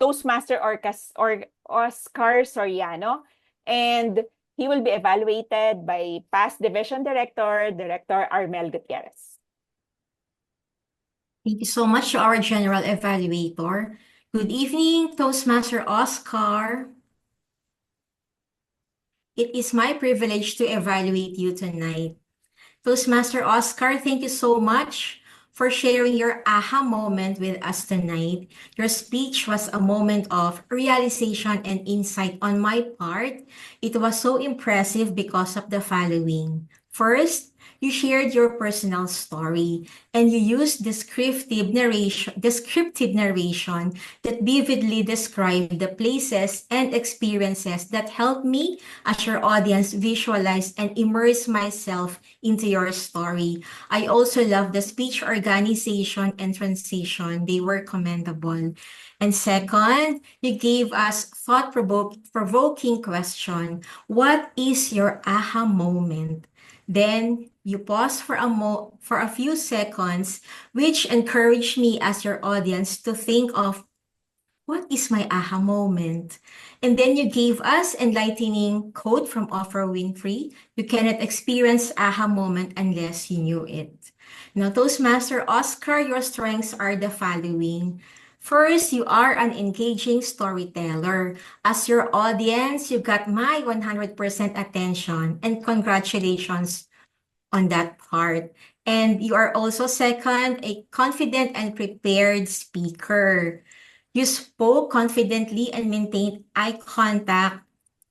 Toastmaster Oscar Soriano, and he will be evaluated by past division director Armel Gutierrez. Thank you so much to our general evaluator. Good evening, Toastmaster Oscar. It is my privilege to evaluate you tonight. Toastmaster Oscar, thank you so much for sharing your aha moment with us tonight. Your speech was a moment of realization and insight on my part. It was so impressive because of the following. First, you shared your personal story, and you used descriptive narration that vividly described the places and experiences that helped me as your audience visualize and immerse myself into your story. I also love the speech organization and transition. They were commendable. And second, you gave us thought-provoking question. What is your aha moment? Then you pause for a few seconds, which encouraged me as your audience to think of, what is my aha moment? And then you gave us enlightening quote from Oprah Winfrey: you cannot experience aha moment unless you knew it. Now, Toastmaster Oscar, your strengths are the following. First, you are an engaging storyteller. As your audience, you got my 100% attention, and congratulations on that part. And you are also second, a confident and prepared speaker. You spoke confidently and maintained eye contact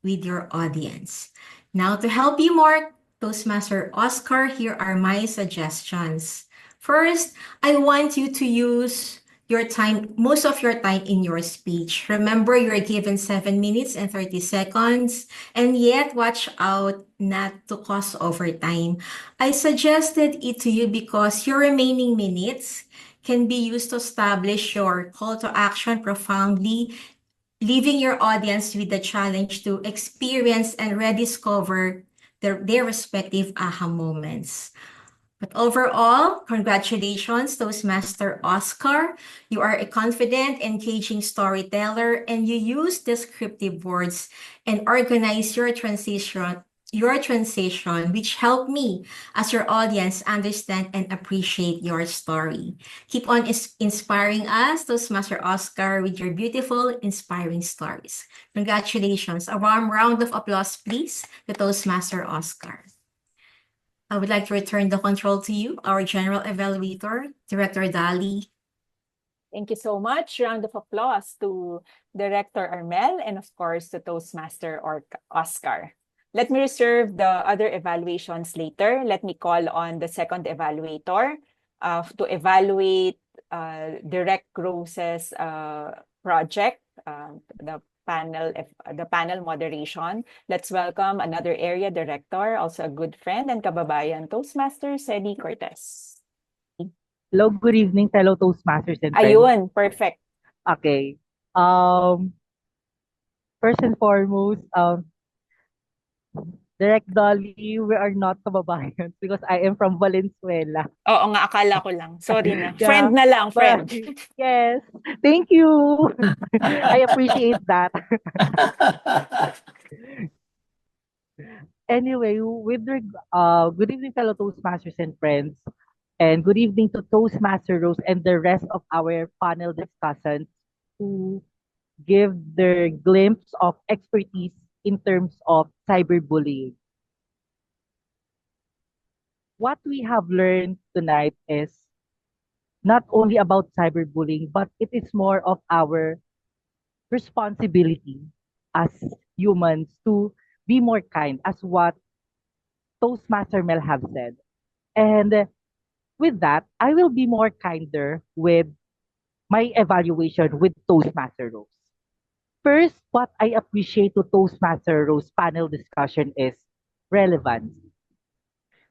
with your audience. Now, to help you more, Toastmaster Oscar, here are my suggestions. First, I want you to use your time, most of your time in your speech. Remember, you're given 7 minutes and 30 seconds, and yet watch out not to cause overtime. I suggested it to you because your remaining minutes can be used to establish your call to action profoundly, leaving your audience with the challenge to experience and rediscover their respective aha moments. But overall, congratulations, Toastmaster Oscar. You are a confident, engaging storyteller, and you use descriptive words and organize your transition, which help me as your audience understand and appreciate your story. Keep on inspiring us, Toastmaster Oscar, with your beautiful, inspiring stories. Congratulations. A warm round of applause, please, to Toastmaster Oscar. I would like to return the control to you, our General Evaluator, Director Dali. Thank you so much. Round of applause to Director Armel and of course to Toastmaster Oscar. Let me reserve the other evaluations later. Let me call on the second evaluator to evaluate Direct Rose's project, the panel moderation. Let's welcome another area director, also a good friend and kababayan, Toastmaster Sedi Cortez. Hello, good evening, fellow Toastmasters and friends. Ayun, perfect. Okay. First and foremost, Direct Dolly, we are not kababayans because I am from Valenzuela. Oo nga, akala ko lang. Sorry na. Yeah, Friend na lang, friend. Yes. Thank you. I appreciate that. Anyway, good evening, fellow Toastmasters and friends. And good evening to Toastmaster Rose and the rest of our panel discussants who give their glimpse of expertise in terms of cyberbullying. What we have learned tonight is not only about cyberbullying, but it is more of our responsibility as humans to be more kind, as what Toastmaster Mel have said. And with that, I will be more kinder with my evaluation with Toastmaster Rose. First, what I appreciate to Toastmaster Rose panel discussion is relevance.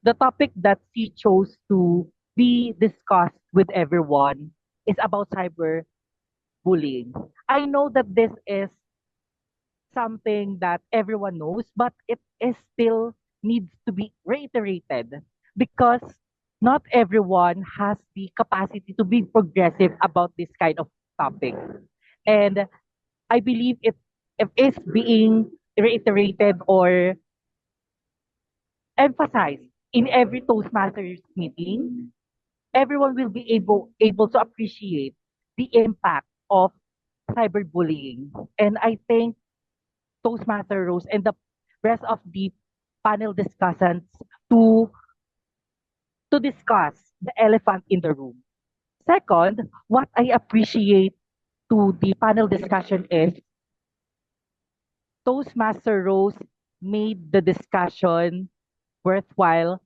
The topic that she chose to be discussed with everyone is about cyberbullying. I know that this is something that everyone knows, but it is still needs to be reiterated because not everyone has the capacity to be progressive about this kind of topic. And I believe it is being reiterated or emphasized in every Toastmasters meeting. Everyone will be able to appreciate the impact of cyberbullying. And I think Toastmaster Rose and the rest of the panel discussants to discuss the elephant in the room. Second, what I appreciate to the panel discussion is Toastmaster Rose made the discussion worthwhile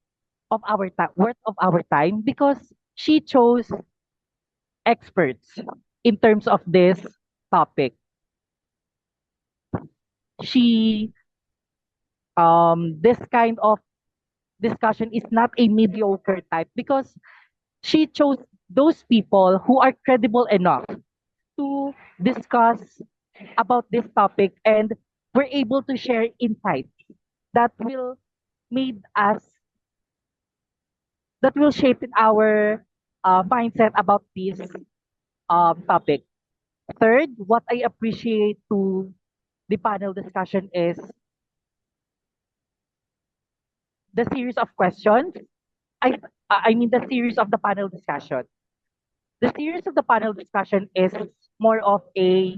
worth of our time because she chose experts in terms of this topic. She this kind of discussion is not a mediocre type because she chose those people who are credible enough to discuss about this topic and were able to share insights that will made us that will shape our mindset about this topic. Third, what I appreciate to the panel discussion is the series of questions. I mean the series of the panel discussion. The series of the panel discussion is more of a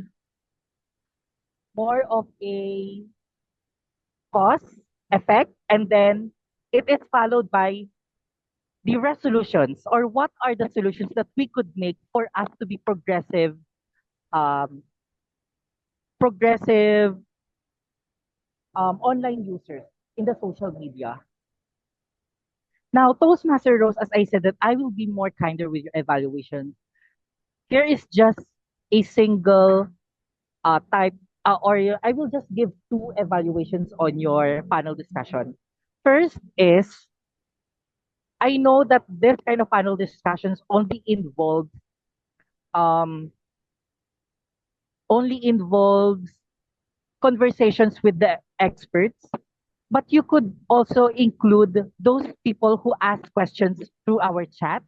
cause, effect, and then it is followed by the resolutions, or what are the solutions that we could make for us to be um, progressive online users in the social media. Now, Toastmaster Rose, as I said, that I will be more kinder with your evaluation. Here is just a single type, or I will just give two evaluations on your panel discussion. First is, I know that this kind of panel discussions um, only involves conversations with the experts, but you could also include those people who ask questions through our chat,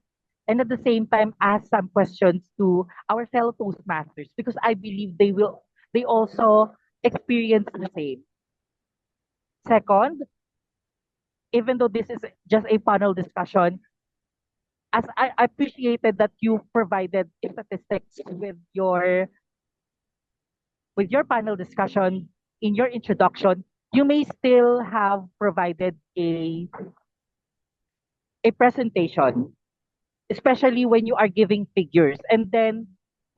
and at the same time ask some questions to our fellow Toastmasters, because I believe they also experience the same. Second, even though this is just a panel discussion, as I appreciated that you provided statistics with your panel discussion in your introduction, you may still have provided a presentation, especially when you are giving figures. And then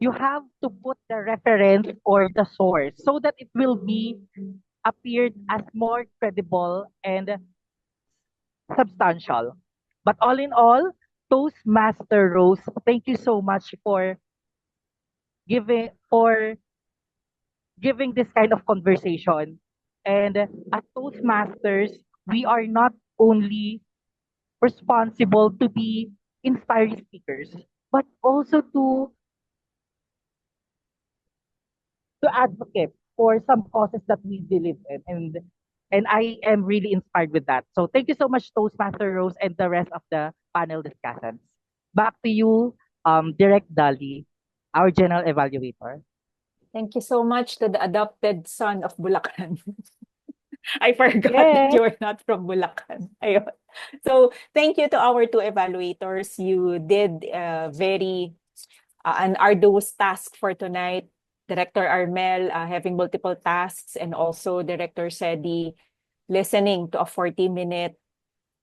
you have to put the reference or the source so that it will be appeared as more credible and substantial. But all in all, Toastmaster Rose, thank you so much for for giving this kind of conversation. And as Toastmasters, we are not only responsible to be inspiring speakers, but also to advocate for some causes that we believe in. And I am really inspired with that. So thank you so much, Toastmaster Rose, and the rest of the panel discussants. Back to you, Direct Dali, our general evaluator. Thank you so much to the adopted son of Bulacan. I forgot that Yes. you are not from Bulacan. Ayun. So thank you to our two evaluators. You did very an arduous task for tonight. Director Armel having multiple tasks, and also Director Sedi listening to a 40-minute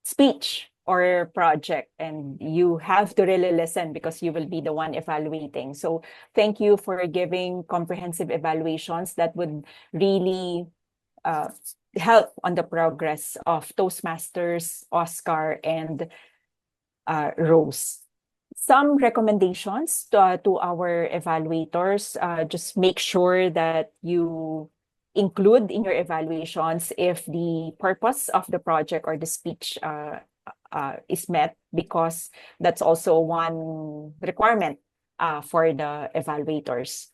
speech or project, and you have to really listen because you will be the one evaluating. So thank you for giving comprehensive evaluations that would really help on the progress of Toastmasters, Oscar, and Rose. Some recommendations to our evaluators. Just make sure that you include in your evaluations if the purpose of the project or the speech is met, because that's also one requirement for the evaluators.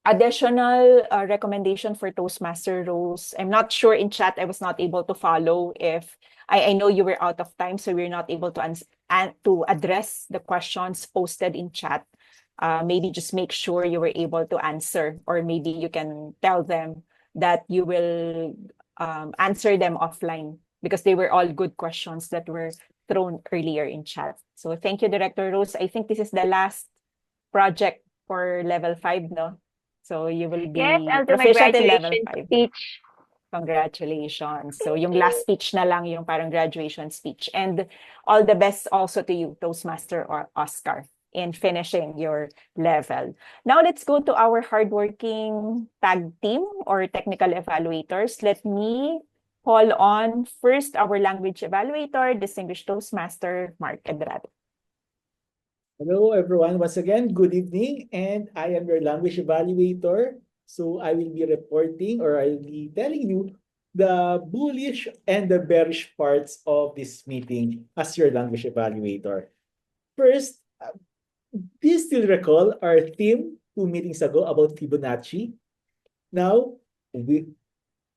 Additional recommendation for Toastmaster Rose. I'm not sure in chat, I was not able to follow if I know you were out of time, so we're not able to address the questions posted in chat. Maybe just make sure you were able to answer, or maybe you can tell them that you will answer them offline, because they were all good questions that were thrown earlier in chat. So thank you, Director Rose. I think this is the last project for level 5, no? So you will be Yes, I'll do my proficient in level graduation 5. speech. Congratulations. So yung Thank last you. speech na lang yung parang graduation speech. And all the best also to you, Toastmaster or Oscar, in finishing your level. Now let's go to our hardworking tag team or technical evaluators. Let me call on first our language evaluator, distinguished Toastmaster Mark Edrado. Hello, everyone. Once again, good evening, and I am your language evaluator. So I will be reporting, or I'll be telling you the bullish and the bearish parts of this meeting as your language evaluator. First, do you still recall our theme 2 meetings ago about Fibonacci? Now,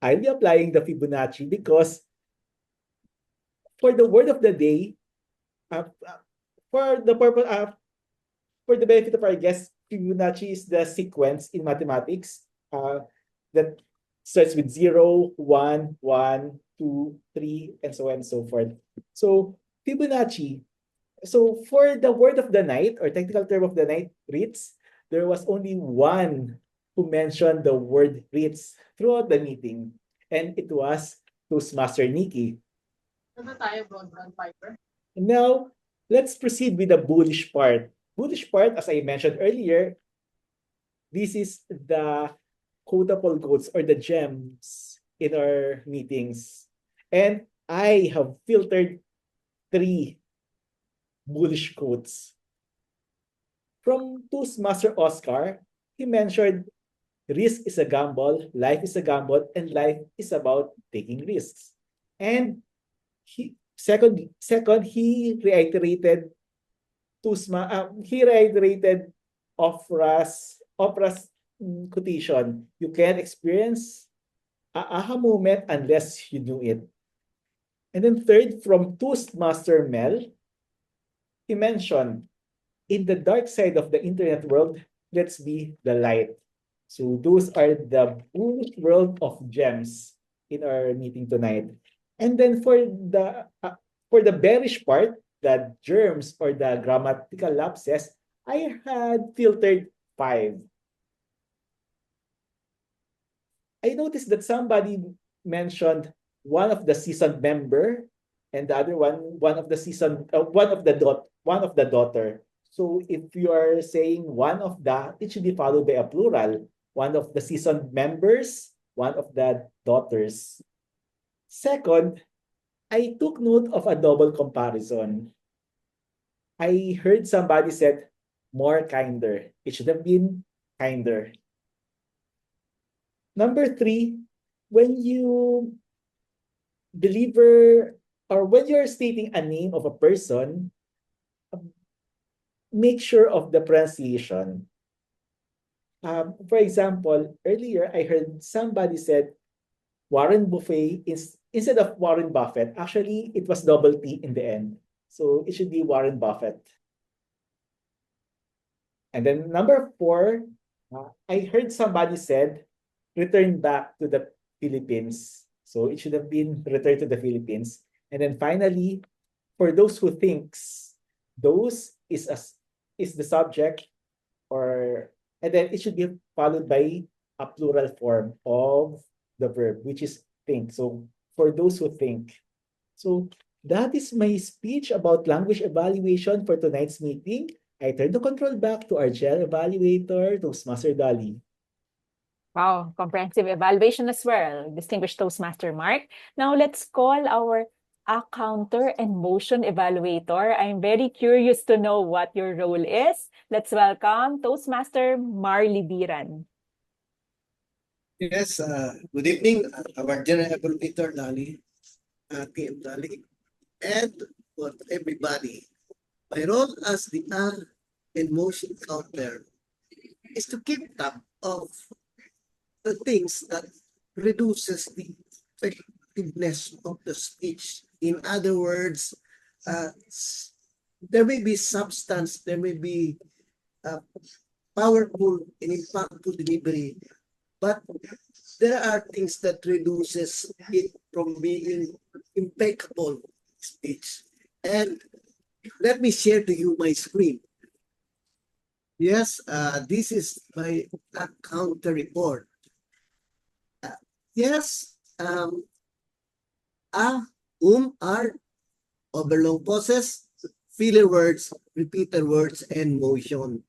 I'll be applying the Fibonacci because for the word of the day, for the purpose for the benefit of our guests, Fibonacci is the sequence in mathematics that starts with 0, 1, 1, 2, 3, and so on and so forth. So Fibonacci. So for the word of the night, or technical term of the night, REITs, there was only one who mentioned the word REITs throughout the meeting, and it was Toastmaster Nikki. Now, Let's proceed with the bullish part. Bullish part, as I mentioned earlier, this is the quotable quotes or the gems in our meetings. And I have filtered 3 bullish quotes. From Toastmaster Oscar, he mentioned risk is a gamble, life is a gamble, and life is about taking risks. And second, he reiterated Oprah's quotation. You can't experience a aha moment unless you do it. And then third, from Toastmaster Mel, he mentioned, in the dark side of the internet world, let's be the light. So those are the bullish world of gems in our meeting tonight. And then for the bearish part, the germs or the grammatical lapses, I had filtered 5. I noticed that somebody mentioned one of the seasoned member and the other one of the seasoned one of the daughter. So if you are saying one of the, it should be followed by a plural. One of the seasoned members, one of the daughters. Second, I took note of a double comparison. I heard somebody said more kinder. It should have been kinder. Number 3, when you deliver or when you're stating a name of a person, make sure of the pronunciation. For example, earlier I heard somebody said Warren Buffett instead of Warren Buffett. Actually, it was double T in the end. So it should be Warren Buffett. And then number 4, I heard somebody said return back to the Philippines. So it should have been return to the Philippines. And then finally, for those who thinks, those is the subject, and then it should be followed by a plural form of the verb, which is think. So for those who think. So that is my speech about language evaluation for tonight's meeting. I turn the control back to our GL evaluator, Toastmaster Dolly. Wow, comprehensive evaluation as well, distinguished Toastmaster Mark. Now let's call our counter and motion evaluator. I'm very curious to know what your role is. Let's welcome Toastmaster Marley Biran. Yes, good evening, our General Evaluator, Dali, TM Dali, and for everybody. My role as the and motion counter is to keep tab of the things that reduces the effectiveness of the speech. In other words, there may be substance, there may be powerful and impactful delivery, but there are things that reduces it from being impeccable speech. And let me share to you my screen. Yes, this is my counter report. Yes, are, overlong pauses, filler words, repeated words, and motion.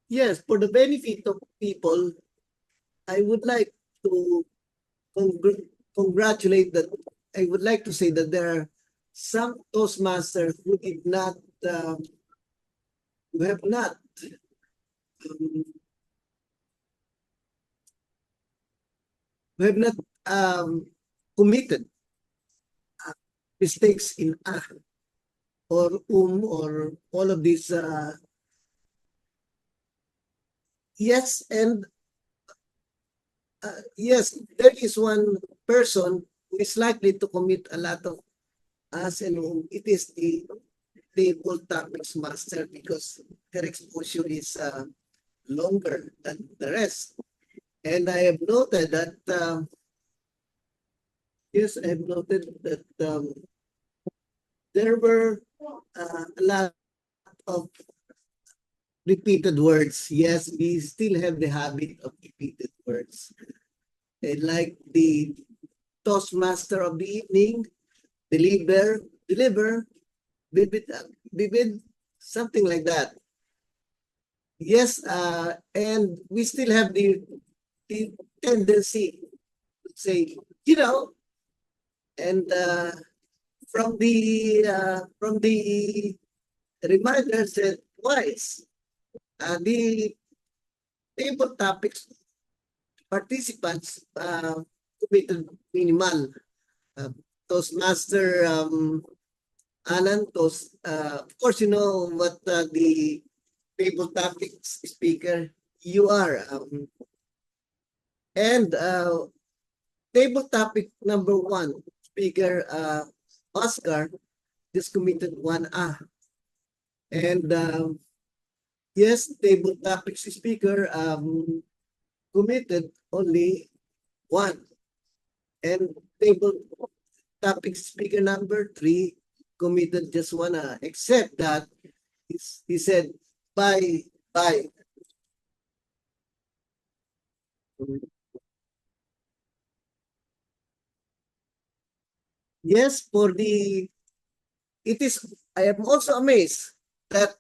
Yes, for the benefit of people, I would like to congratulate that. I would like to say that there are some Toastmasters who did not, who have not committed mistakes in or or all of these. Yes, and yes, there is one person who is likely to commit a lot of and it is the table topics master because her exposure is longer than the rest. And I have noted that, yes, I have noted that there were a lot of repeated words. Yes, we still have the habit of repeated words. And like the Toastmaster of the evening, deliver, vivid, something like that. Yes, and we still have the tendency to say, you know, and from the reminder said twice, the table topics participants committed minimal. Toastmaster Alan, of course, you know what the table topics speaker you are. And table topic number 1, speaker Oscar, just committed 1A. And yes, table topics speaker committed only 1. And table topic speaker number 3 committed just 1A, except that he said, bye. Yes, I am also amazed that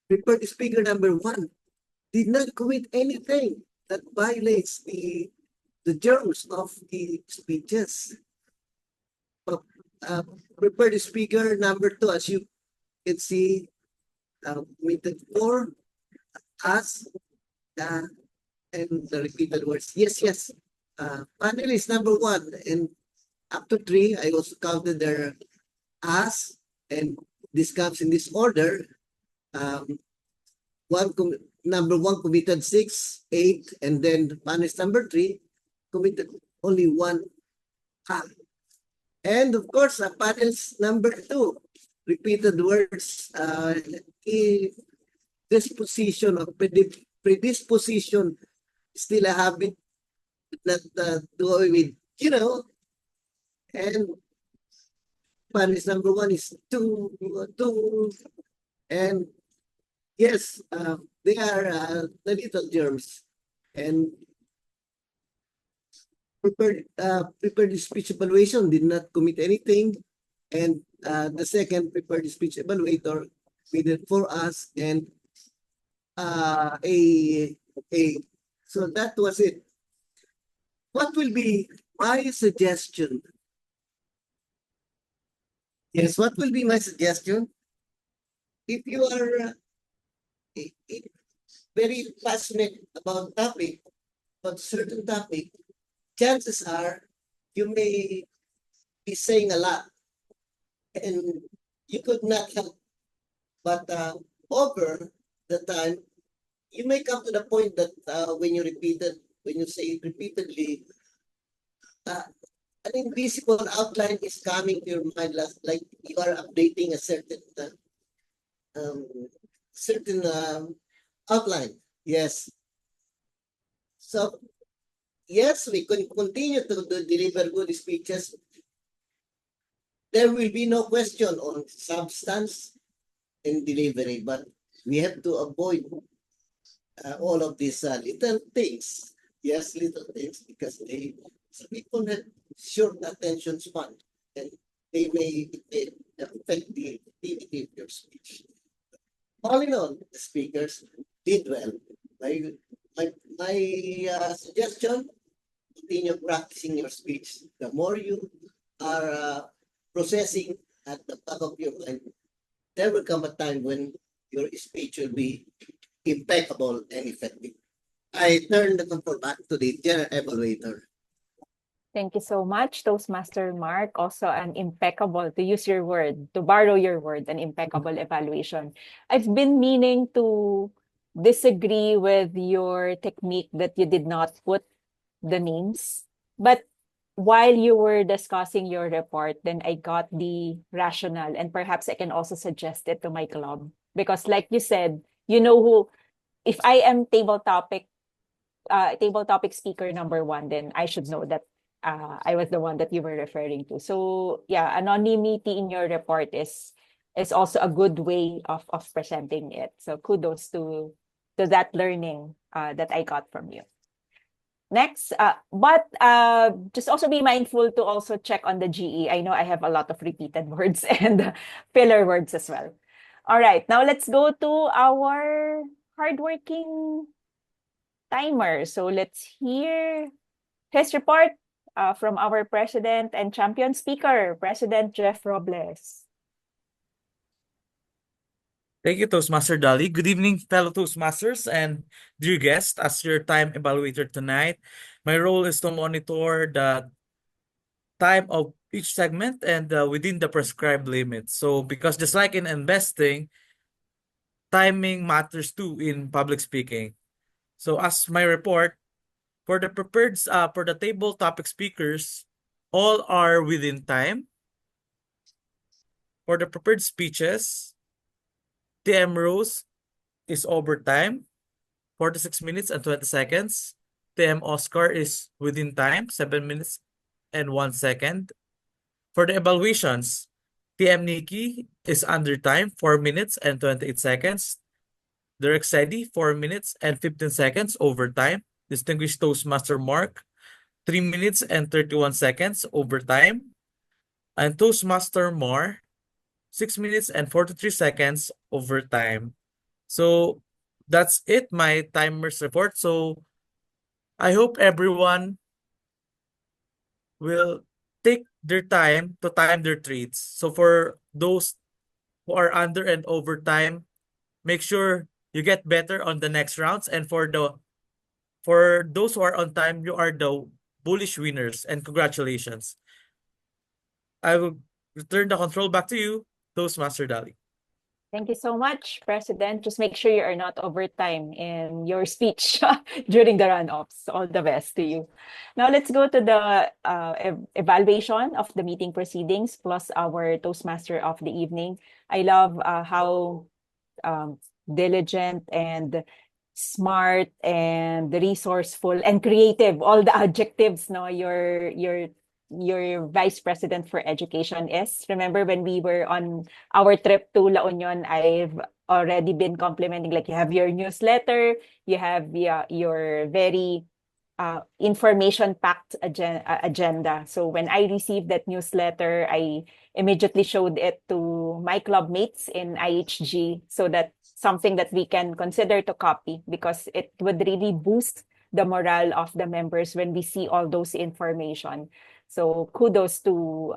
prepared speaker number 1 did not commit anything that violates the germs of the speeches. Prepared speaker number 2, as you can see, committed 4, us, and the repeated words, yes. Panelist number 1 and up to 3, I also counted their as, and this comes in this order. Number 1 committed 6, 8, and then panelist number 3 committed only 1. And of course, panelist number 2 repeated words. Disposition or predisposition, still a habit that do away with, you know. And panelist number 1 is 2, and yes, they are the little germs. And prepared speech evaluation did not commit anything, and the second prepared speech evaluator made it for us, and so that was it. What will be my suggestion? Yes, what will be my suggestion? If you are very passionate about certain topic, chances are you may be saying a lot and you could not help. But over the time, you may come to the point that when you say it repeatedly, an invisible outline is coming to your mind, like you are updating a certain outline. Yes. So, yes, we can continue to deliver good speeches. There will be no question on substance and delivery, but we have to avoid all of these little things. Yes, little things, because some people have short attention span, and they may affect the activity of your speech. All in all, the speakers did well. My suggestion: continue practicing your speech. The more you are processing at the back of your mind, there will come a time when your speech will be impeccable and effective. I turn the control back to the general evaluator. Thank you so much, Toastmaster Mark. Also an impeccable, to use your word, to borrow your word, an impeccable evaluation. I've been meaning to disagree with your technique that you did not put the names. But while you were discussing your report, then I got the rationale, and perhaps I can also suggest it to my club. Because like you said, you know who, if I am table topic speaker number 1, then I should know that I was the one that you were referring to. So yeah, anonymity in your report is also a good way of presenting it. So kudos to that learning that I got from you. next. But just also be mindful to also check on the GE. I know I have a lot of repeated words and filler words as well. All right, now let's go to our hardworking timer. So let's hear his report from our president and champion speaker, President Jeff Robles. Thank you, Toastmaster Dolly. Good evening, fellow Toastmasters and dear guests. As your time evaluator tonight, my role is to monitor the time of each segment and within the prescribed limits. So, because just like in investing, timing matters too in public speaking. So, as my report, for the table topic speakers, all are within time. For the prepared speeches, TM Rose is over time, 46 minutes and 20 seconds. TM Oscar is within time, 7 minutes and 1 second. For the evaluations, TM Nikki is under time, 4 minutes and 28 seconds. Derek Sedi, 4 minutes and 15 seconds over time. Distinguished Toastmaster Mark, 3 minutes and 31 seconds over time. And Toastmaster Mar, 6 minutes and 43 seconds over time. So that's it, my timers report. So I hope everyone will take their time to time their treats. So for those who are under and over time, make sure you get better on the next rounds. And for those who are on time, you are the bullish winners, and congratulations. I will return the control back to you, Toastmaster Dali. Thank you so much, President. Just make sure you are not over time in your speech during the runoffs. All the best to you. Now let's go to the evaluation of the meeting proceedings plus our Toastmaster of the evening. I love how diligent and smart and resourceful and creative, all the adjectives, no, your vice president for education is. Remember when we were on our trip to La Union, I've already been complimenting, like, you have your newsletter, you have your very information-packed agenda. So when I received that newsletter, I immediately showed it to my club mates in IHG, so that's something that we can consider to copy, because it would really boost the morale of the members when we see all those information. So kudos to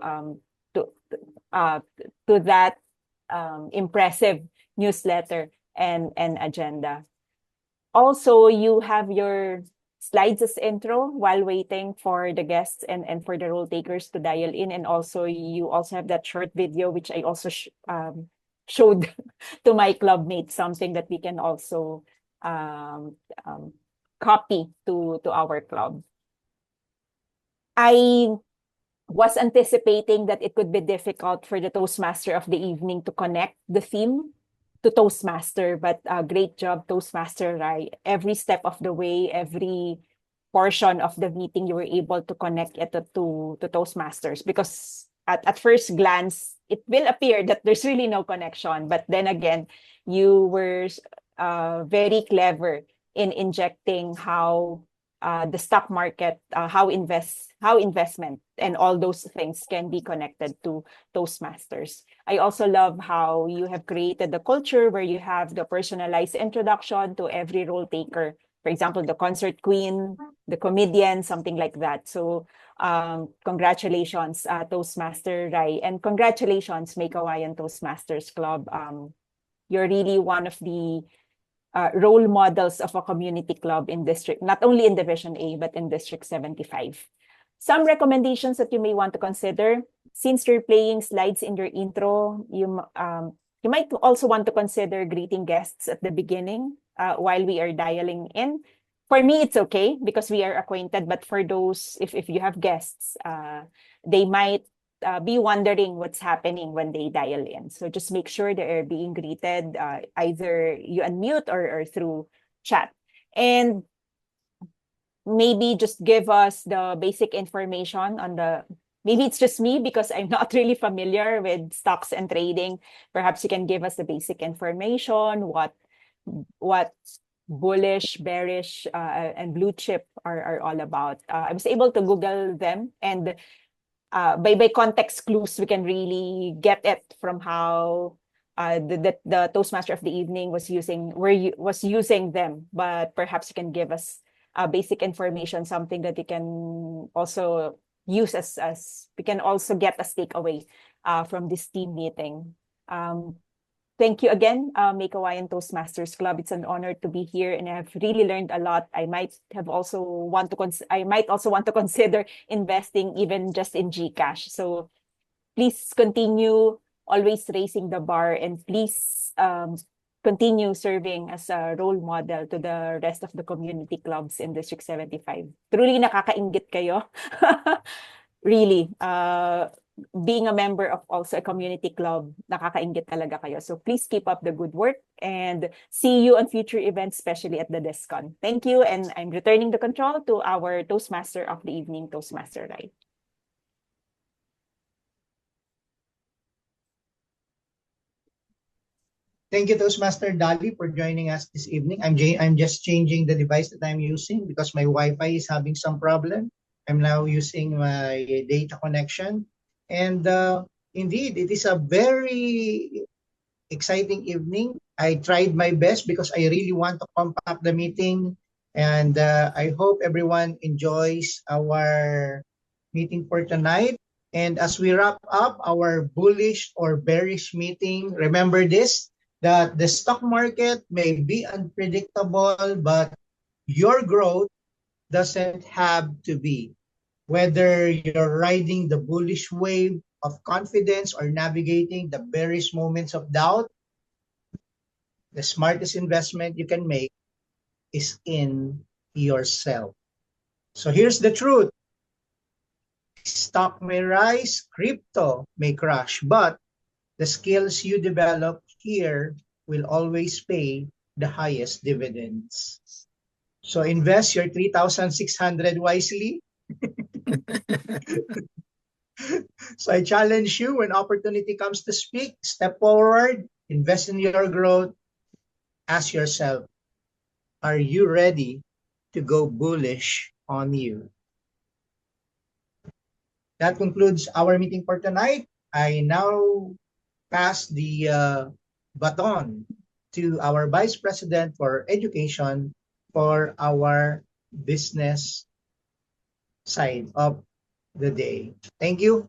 that impressive newsletter and agenda. Also, you have your slides as intro while waiting for the guests and for the role takers to dial in. And also, you also have that short video, which I also showed to my club mates, something that we can also copy to our club. I was anticipating that it could be difficult for the Toastmaster of the evening to connect the theme to Toastmaster, but great job, Toastmaster Rai. Every step of the way, every portion of the meeting, you were able to connect it to Toastmasters, because at first glance, it will appear that there's really no connection. But then again, you were very clever in injecting how the stock market, how investment and all those things can be connected to Toastmasters. I also love how you have created the culture where you have the personalized introduction to every role taker. For example, the concert queen, the comedian, something like that. So congratulations, Toastmaster Rai, and congratulations, Meycauayan Toastmasters Club. You're really one of the role models of a community club in district, not only in Division A, but in District 75. Some recommendations that you may want to consider: since you're playing slides in your intro, you might also want to consider greeting guests at the beginning while we are dialing in. For me, it's okay because we are acquainted, but for those, if you have guests, they might be wondering what's happening when they dial in. So just make sure they're being greeted, either you unmute or through chat. And maybe just give us the basic information on maybe it's just me because I'm not really familiar with stocks and trading. Perhaps you can give us the basic information, what bullish, bearish, and blue chip are all about. I was able to Google them, and by context clues, we can really get it from how the Toastmaster of the evening was using them. But perhaps you can give us basic information, something that you can also use as we can also get a takeaway from this team meeting. Thank you again, Meycauayan Toastmasters Club. It's an honor to be here, and I've really learned a lot. I might also want to consider investing even just in GCash. So please continue always raising the bar, and please continue serving as a role model to the rest of the community clubs in District 75. Truly nakakainggit kayo. Really. Being a member of also a community club, nakakainggit talaga kayo. So please keep up the good work and see you on future events, especially at the DESCON. Thank you, and I'm returning the control to our Toastmaster of the evening, Toastmaster Rai. Thank you, Toastmaster Dali, for joining us this evening. I'm just changing the device that I'm using because my Wi-Fi is having some problem. I'm now using my data connection. And indeed, it is a very exciting evening. I tried my best because I really want to pump up the meeting. And I hope everyone enjoys our meeting for tonight. And as we wrap up our bullish or bearish meeting, remember this, that the stock market may be unpredictable, but your growth doesn't have to be. Whether you're riding the bullish wave of confidence or navigating the bearish moments of doubt, the smartest investment you can make is in yourself. So here's the truth. Stock may rise, crypto may crash, but the skills you develop here will always pay the highest dividends. So invest your 3,600 wisely. So I challenge you, when opportunity comes to speak, step forward, invest in your growth, ask yourself, are you ready to go bullish on you? That concludes our meeting for tonight. I now pass the baton to our Vice President for Education for our business side of the day. Thank you.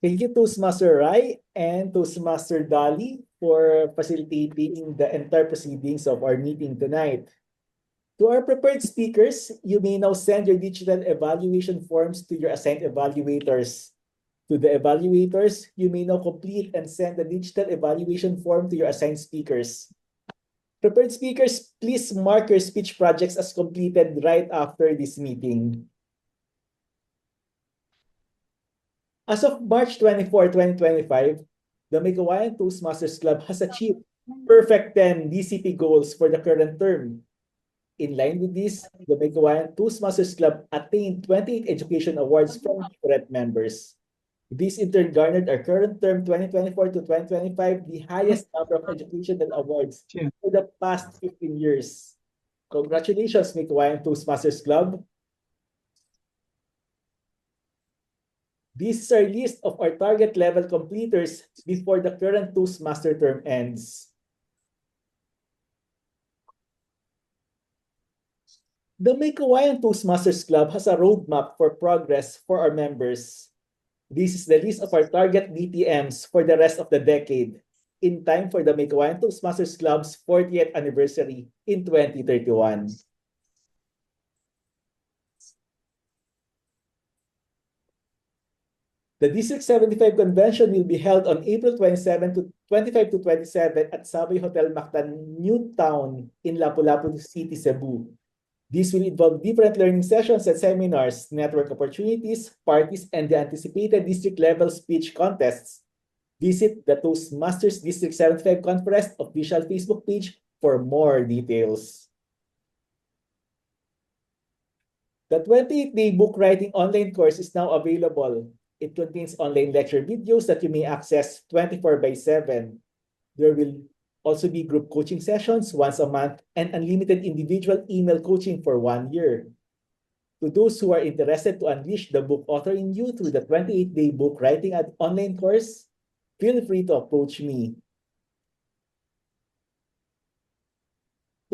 Thank you, Toastmaster Rai and Toastmaster Dali, for facilitating the entire proceedings of our meeting tonight. To our prepared speakers, you may now send your digital evaluation forms to your assigned evaluators. To the evaluators, you may now complete and send the digital evaluation form to your assigned speakers. Prepared speakers, please mark your speech projects as completed right after this meeting. As of March 24, 2025, the Meycauayan Toastmasters Club has achieved perfect 10 DCP goals for the current term. In line with this, the Meycauayan Toastmasters Club attained 28 education awards from different members. This in turn garnered our current term 2024 to 2025 the highest number of educational awards for the past 15 years. Congratulations, Meycauayan Toastmasters Club. This is our list of our target level completers before the current Toastmaster term ends. The Meycauayan Toastmasters Club has a roadmap for progress for our members. This is the list of our target DTMs for the rest of the decade, in time for the Meycauayan Toastmasters Club's 40th anniversary in 2031. The District 75 convention will be held on April 27 to 25 to 27 at Savoy Hotel Mactan, Newtown in Lapu-Lapu City, Cebu. This will involve different learning sessions and seminars, network opportunities, parties, and the anticipated district-level speech contests. Visit the Toastmasters District 75 Conference official Facebook page for more details. The 28-day book writing online course is now available. It contains online lecture videos that you may access 24/7. There will also be group coaching sessions once a month and unlimited individual email coaching for 1 year. To those who are interested to unleash the book author in you through the 28-day book writing online course, feel free to approach me.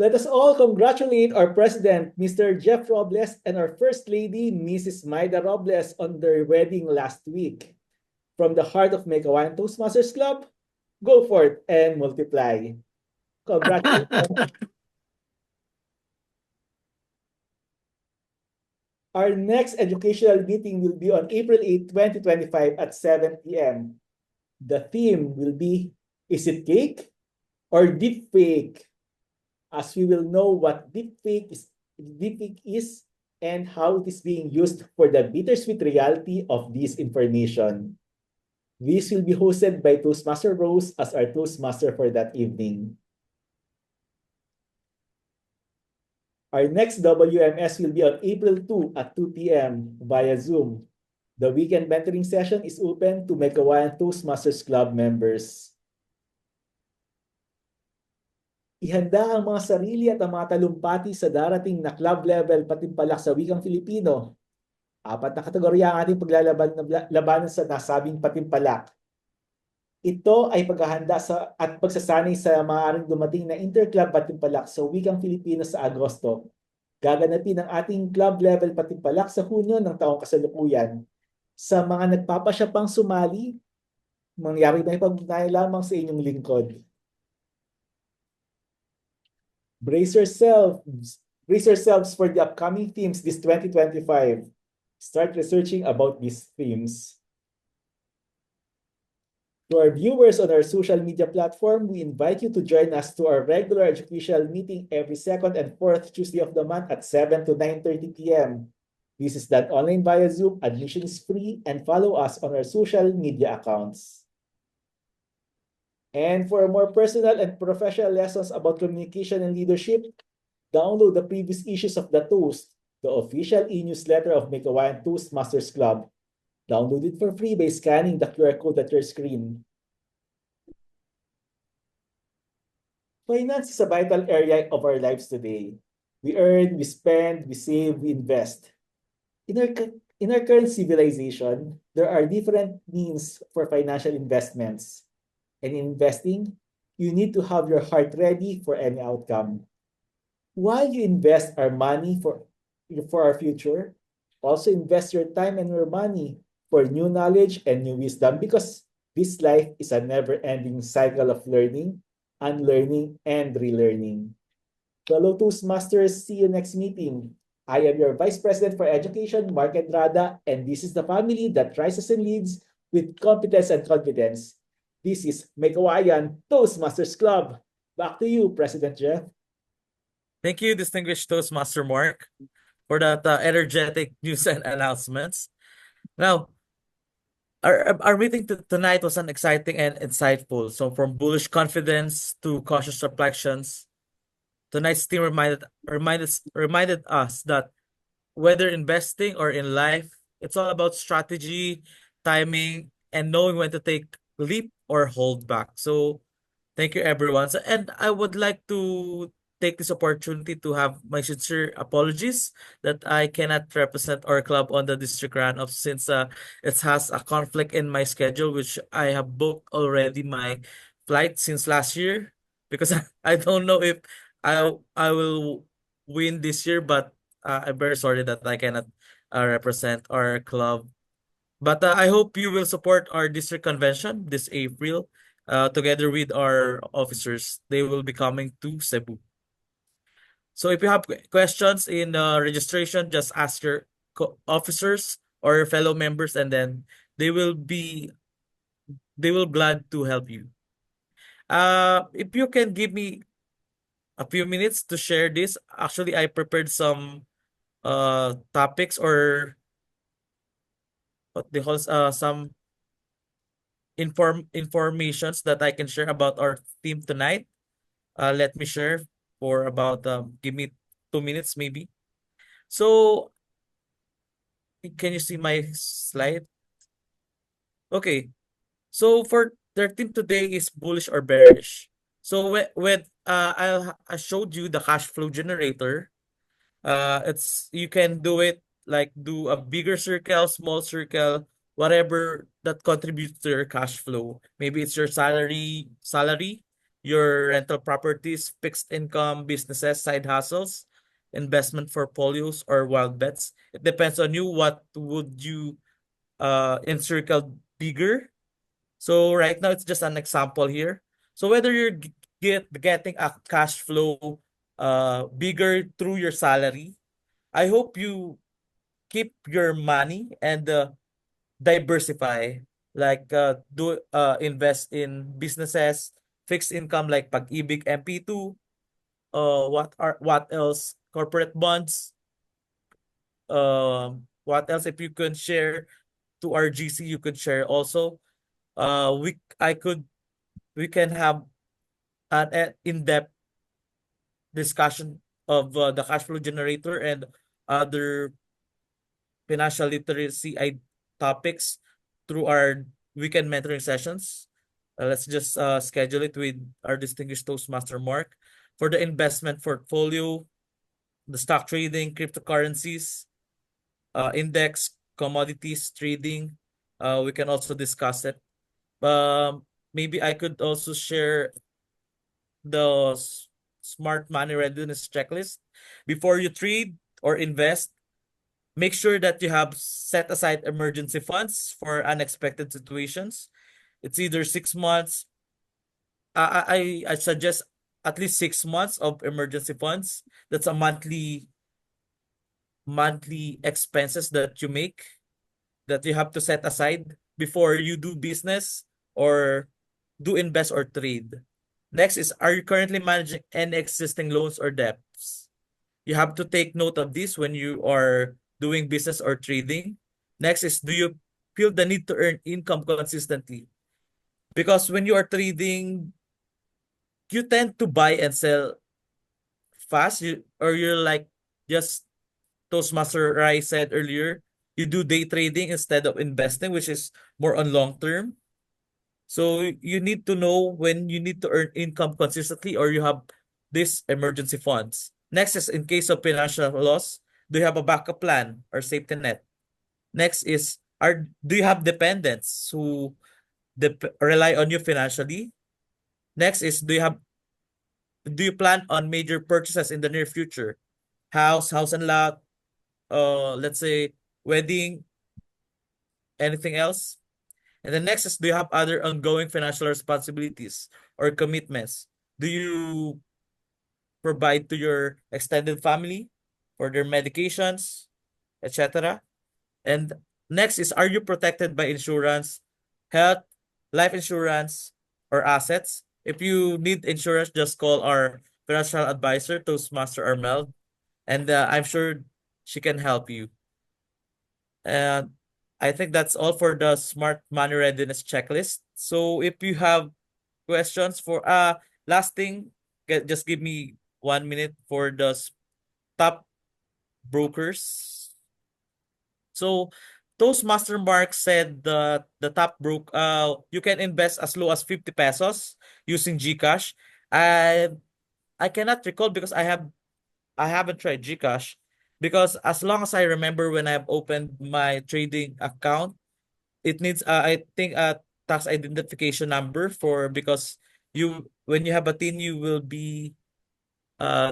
Let us all congratulate our President, Mr. Jeff Robles, and our First Lady, Mrs. Maida Robles, on their wedding last week. From the heart of Meycauayan Toastmasters Club, go forth and multiply. Congratulations. Our next educational meeting will be on April 8, 2025 at 7 p.m. The theme will be, is it cake or deep fake? As we will know what deepfake is and how it is being used for the bittersweet reality of this information. This will be hosted by Toastmaster Rose as our Toastmaster for that evening. Our next WMS will be on April 2 at 2 p.m. via Zoom. The weekend mentoring session is open to Meycauayan Toastmasters Club members. Ihanda ang mga sarili at ang mga talumpati sa darating na club level patimpalak sa wikang Filipino. 4 na kategorya ang ating paglalaban sa nasabing patimpalak. Ito ay paghahanda at pagsasanay sa maaaring dumating na interclub patimpalak sa wikang Filipino sa Agosto. Gaganapin ang ating club level patimpalak sa Hunyo ng taong kasalukuyan. Sa mga nagpapasya pang sumali, mangyari may pag-ugnayan lamang sa inyong lingkod. Brace yourselves for the upcoming themes this 2025. Start researching about these themes. To our viewers on our social media platform, we invite you to join us to our regular educational meeting every second and fourth Tuesday of the month at 7 to 9:30 p.m. This is done online via Zoom. Admission is free, and follow us on our social media accounts. And for more personal and professional lessons about communication and leadership, download the previous issues of The Toast, the official e-newsletter of Meycauayan Toastmasters Club. Download it for free by scanning the QR code at your screen. Finance is a vital area of our lives today. We earn, we spend, we save, we invest. In our current civilization, there are different means for financial investments. And in investing, you need to have your heart ready for any outcome. While you invest our money for our future, also invest your time and your money for new knowledge and new wisdom, because this life is a never-ending cycle of learning, unlearning, and relearning. Fellow Toastmasters, see you next meeting. I am your Vice President for Education, Mark Entrada, and this is the family that rises and leads with competence and confidence. This is Meycauayan Toastmasters Club. Back to you, President Jeff. Thank you, distinguished Toastmaster Mark, for that energetic news and announcements. Now, our meeting tonight was an exciting and insightful. So from bullish confidence to cautious reflections, tonight's theme reminded us that whether investing or in life, it's all about strategy, timing, and knowing when to take leap or hold back. So thank you, everyone. And I would like to take this opportunity to have my sincere apologies that I cannot represent our club on the district run-off, since it has a conflict in my schedule, which I have booked already my flight since last year, because I don't know if I will win this year, but I'm very sorry that I cannot represent our club. But I hope you will support our district convention this April, together with our officers. They will be coming to Cebu. So if you have questions in registration, just ask your officers or your fellow members, and then they will glad to help you. If you can give me a few minutes to share this. Actually, I prepared some topics, or what they call some informations that I can share about our theme tonight. Let me share for about give me 2 minutes maybe. So can you see my slide? Okay. So for their theme today is bullish or bearish. So I showed you the cash flow generator. It's you can do it like do a bigger circle, small circle, whatever that contributes to your cash flow. Maybe it's your salary, your rental properties, fixed income, businesses, side hustles, investment portfolios, or wild bets. It depends on you. What would you encircle bigger? So right now it's just an example here. So whether you're getting a cash flow bigger through your salary, I hope you keep your money and diversify. Like do invest in businesses, fixed income like Pag-ibig MP2, what else? Corporate bonds. What else if you can share to our GC you could share also. We can have an in-depth discussion of the cash flow generator and other financial literacy topics through our weekend mentoring sessions. Let's just schedule it with our distinguished Toastmaster Mark for the investment portfolio, the stock trading, cryptocurrencies, index, commodities trading. We can also discuss it. Maybe I could also share the smart money readiness checklist. Before you trade or invest, make sure that you have set aside emergency funds for unexpected situations. It's either 6 months. I suggest at least 6 months of emergency funds. That's a monthly expenses that you make that you have to set aside before you do business or do invest or trade. Next is, are you currently managing any existing loans or debts? You have to take note of this when you are doing business or trading. Next is, do you feel the need to earn income consistently? Because when you are trading, you tend to buy and sell fast, or you're like just Toastmaster Rai said earlier, you do day trading instead of investing, which is more on long term. So you need to know when you need to earn income consistently or you have these emergency funds. Next is, in case of financial loss, do you have a backup plan or safety net? Next is, do you have dependents who rely on you financially? Next is, do you plan on major purchases in the near future? House and lot, let's say wedding, anything else? And the next is, do you have other ongoing financial responsibilities or commitments? Do you provide to your extended family for their medications, etc.? And next is, are you protected by insurance, health, life insurance, or assets? If you need insurance, just call our financial advisor, Toastmaster Armel, and I'm sure she can help you. And I think that's all for the smart money readiness checklist. So if you have questions for last thing, just give me 1 minute for the top brokers. So Toastmaster Mark said that the top you can invest as low as 50 pesos using GCash. And I cannot recall because I haven't tried GCash, because as long as I remember when I've opened my trading account, it needs I think a tax identification number for, because you when you have a TIN you will be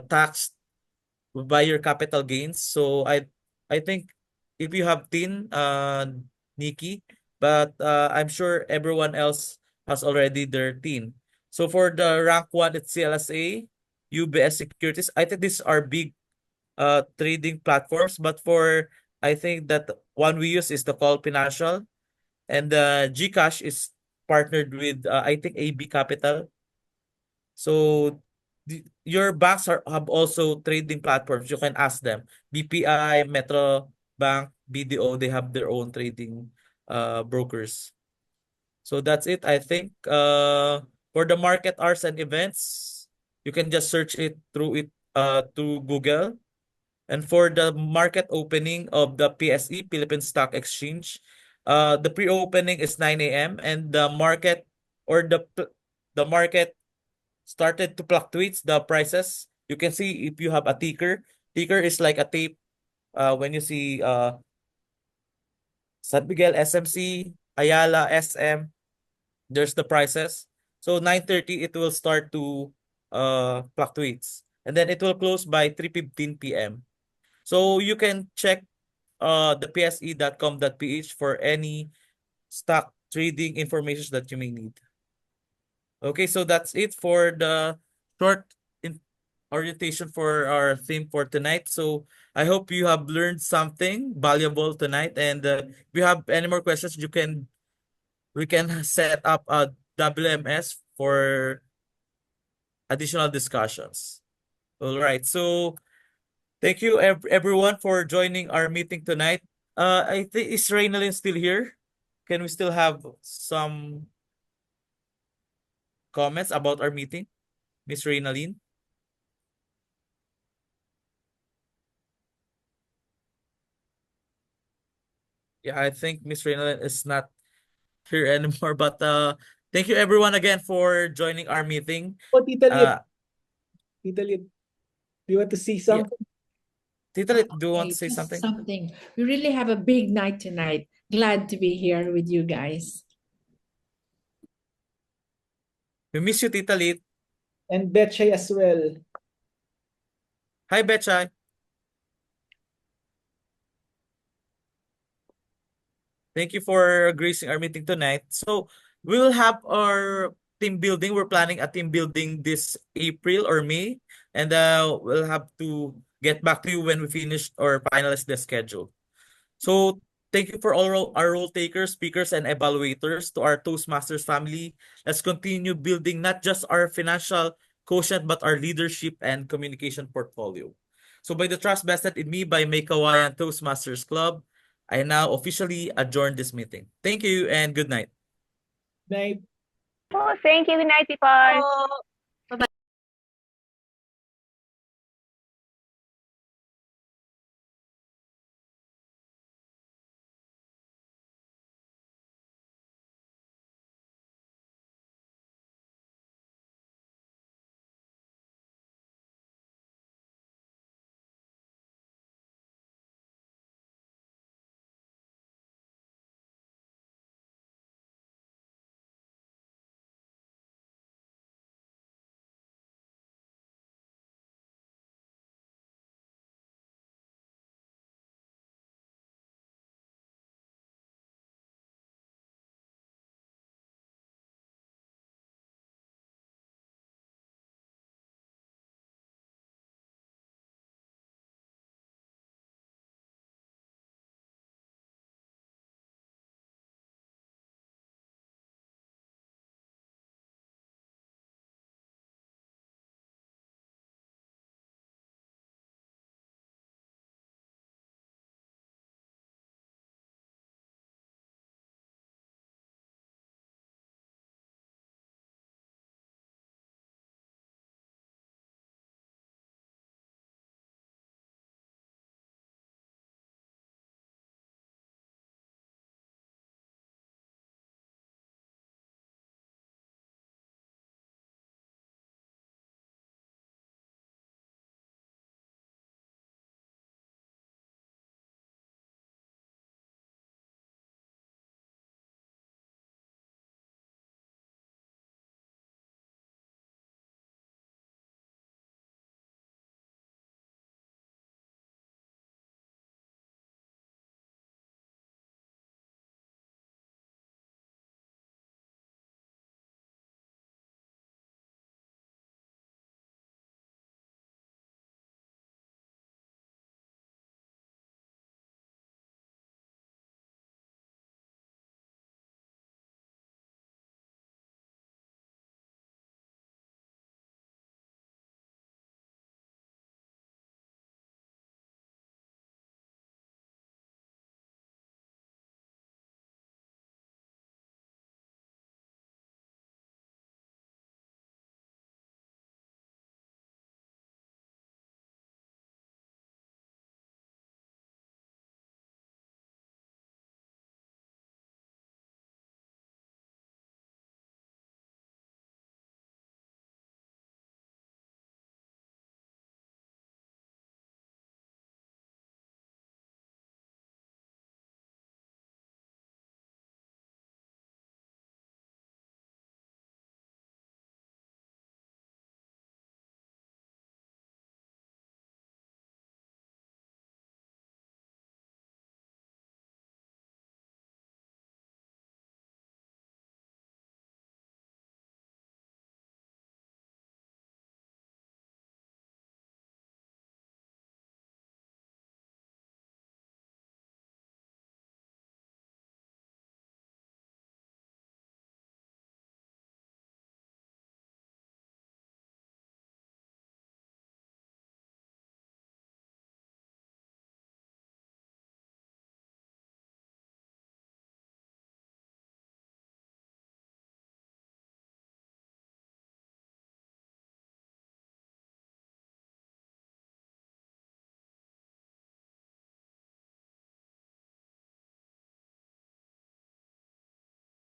taxed by your capital gains. So I think if you have TIN, Nikki, but I'm sure everyone else has already their TIN. So for the rank 1, it's CLSA, UBS Securities. I think these are big trading platforms, but for I think that one we use is the Call Financial, and GCash is partnered with I think AB Capital. So your banks have also trading platforms. You can ask them. BPI, Metro Bank, BDO, they have their own trading brokers. So that's it, I think. For the market hours and events, you can just search it through Google. And for the market opening of the PSE, Philippine Stock Exchange, the pre-opening is 9 a.m. and the market or the market started to fluctuate the prices. You can see if you have a ticker. Ticker is like a tape. When you see San Miguel, SMC, Ayala, SM, there's the prices. So 9:30 it will start to fluctuates. And then it will close by 3:15 p.m. So you can check the pse.com.ph for any stock trading information that you may need. Okay, so that's it for the short orientation for our theme for tonight. So I hope you have learned something valuable tonight. And if you have any more questions, we can set up a WMS for additional discussions. All right. So thank you everyone for joining our meeting tonight. I think is Reynalyn still here? Can we still have some comments about our meeting, Miss Reynalyn? Yeah, I think Miss Reynalyn is not here anymore. But thank you everyone again for joining our meeting. Oh, Tita Lid, Uh, do you want to say yeah, something? Tita Lit, do you want Okay, to say just something? something. We really have a big night tonight. Glad to be here with you guys. We miss you, Tita Lit. And Betchay as well. Hi, Betchay. Thank you for gracing our meeting tonight. So we'll have our team building. We're planning a team building this April or May, and we'll have to get back to you when we finish or finalize the schedule. So thank you for all our role takers, speakers, and evaluators, to our Toastmasters family. Let's continue building not just our financial quotient, but our leadership and communication portfolio. So by the trust vested in me by Meycauayan Toastmasters Club, I now officially adjourn this meeting. Thank you and good night. Night. Oh, thank you. Good night, people. Oh.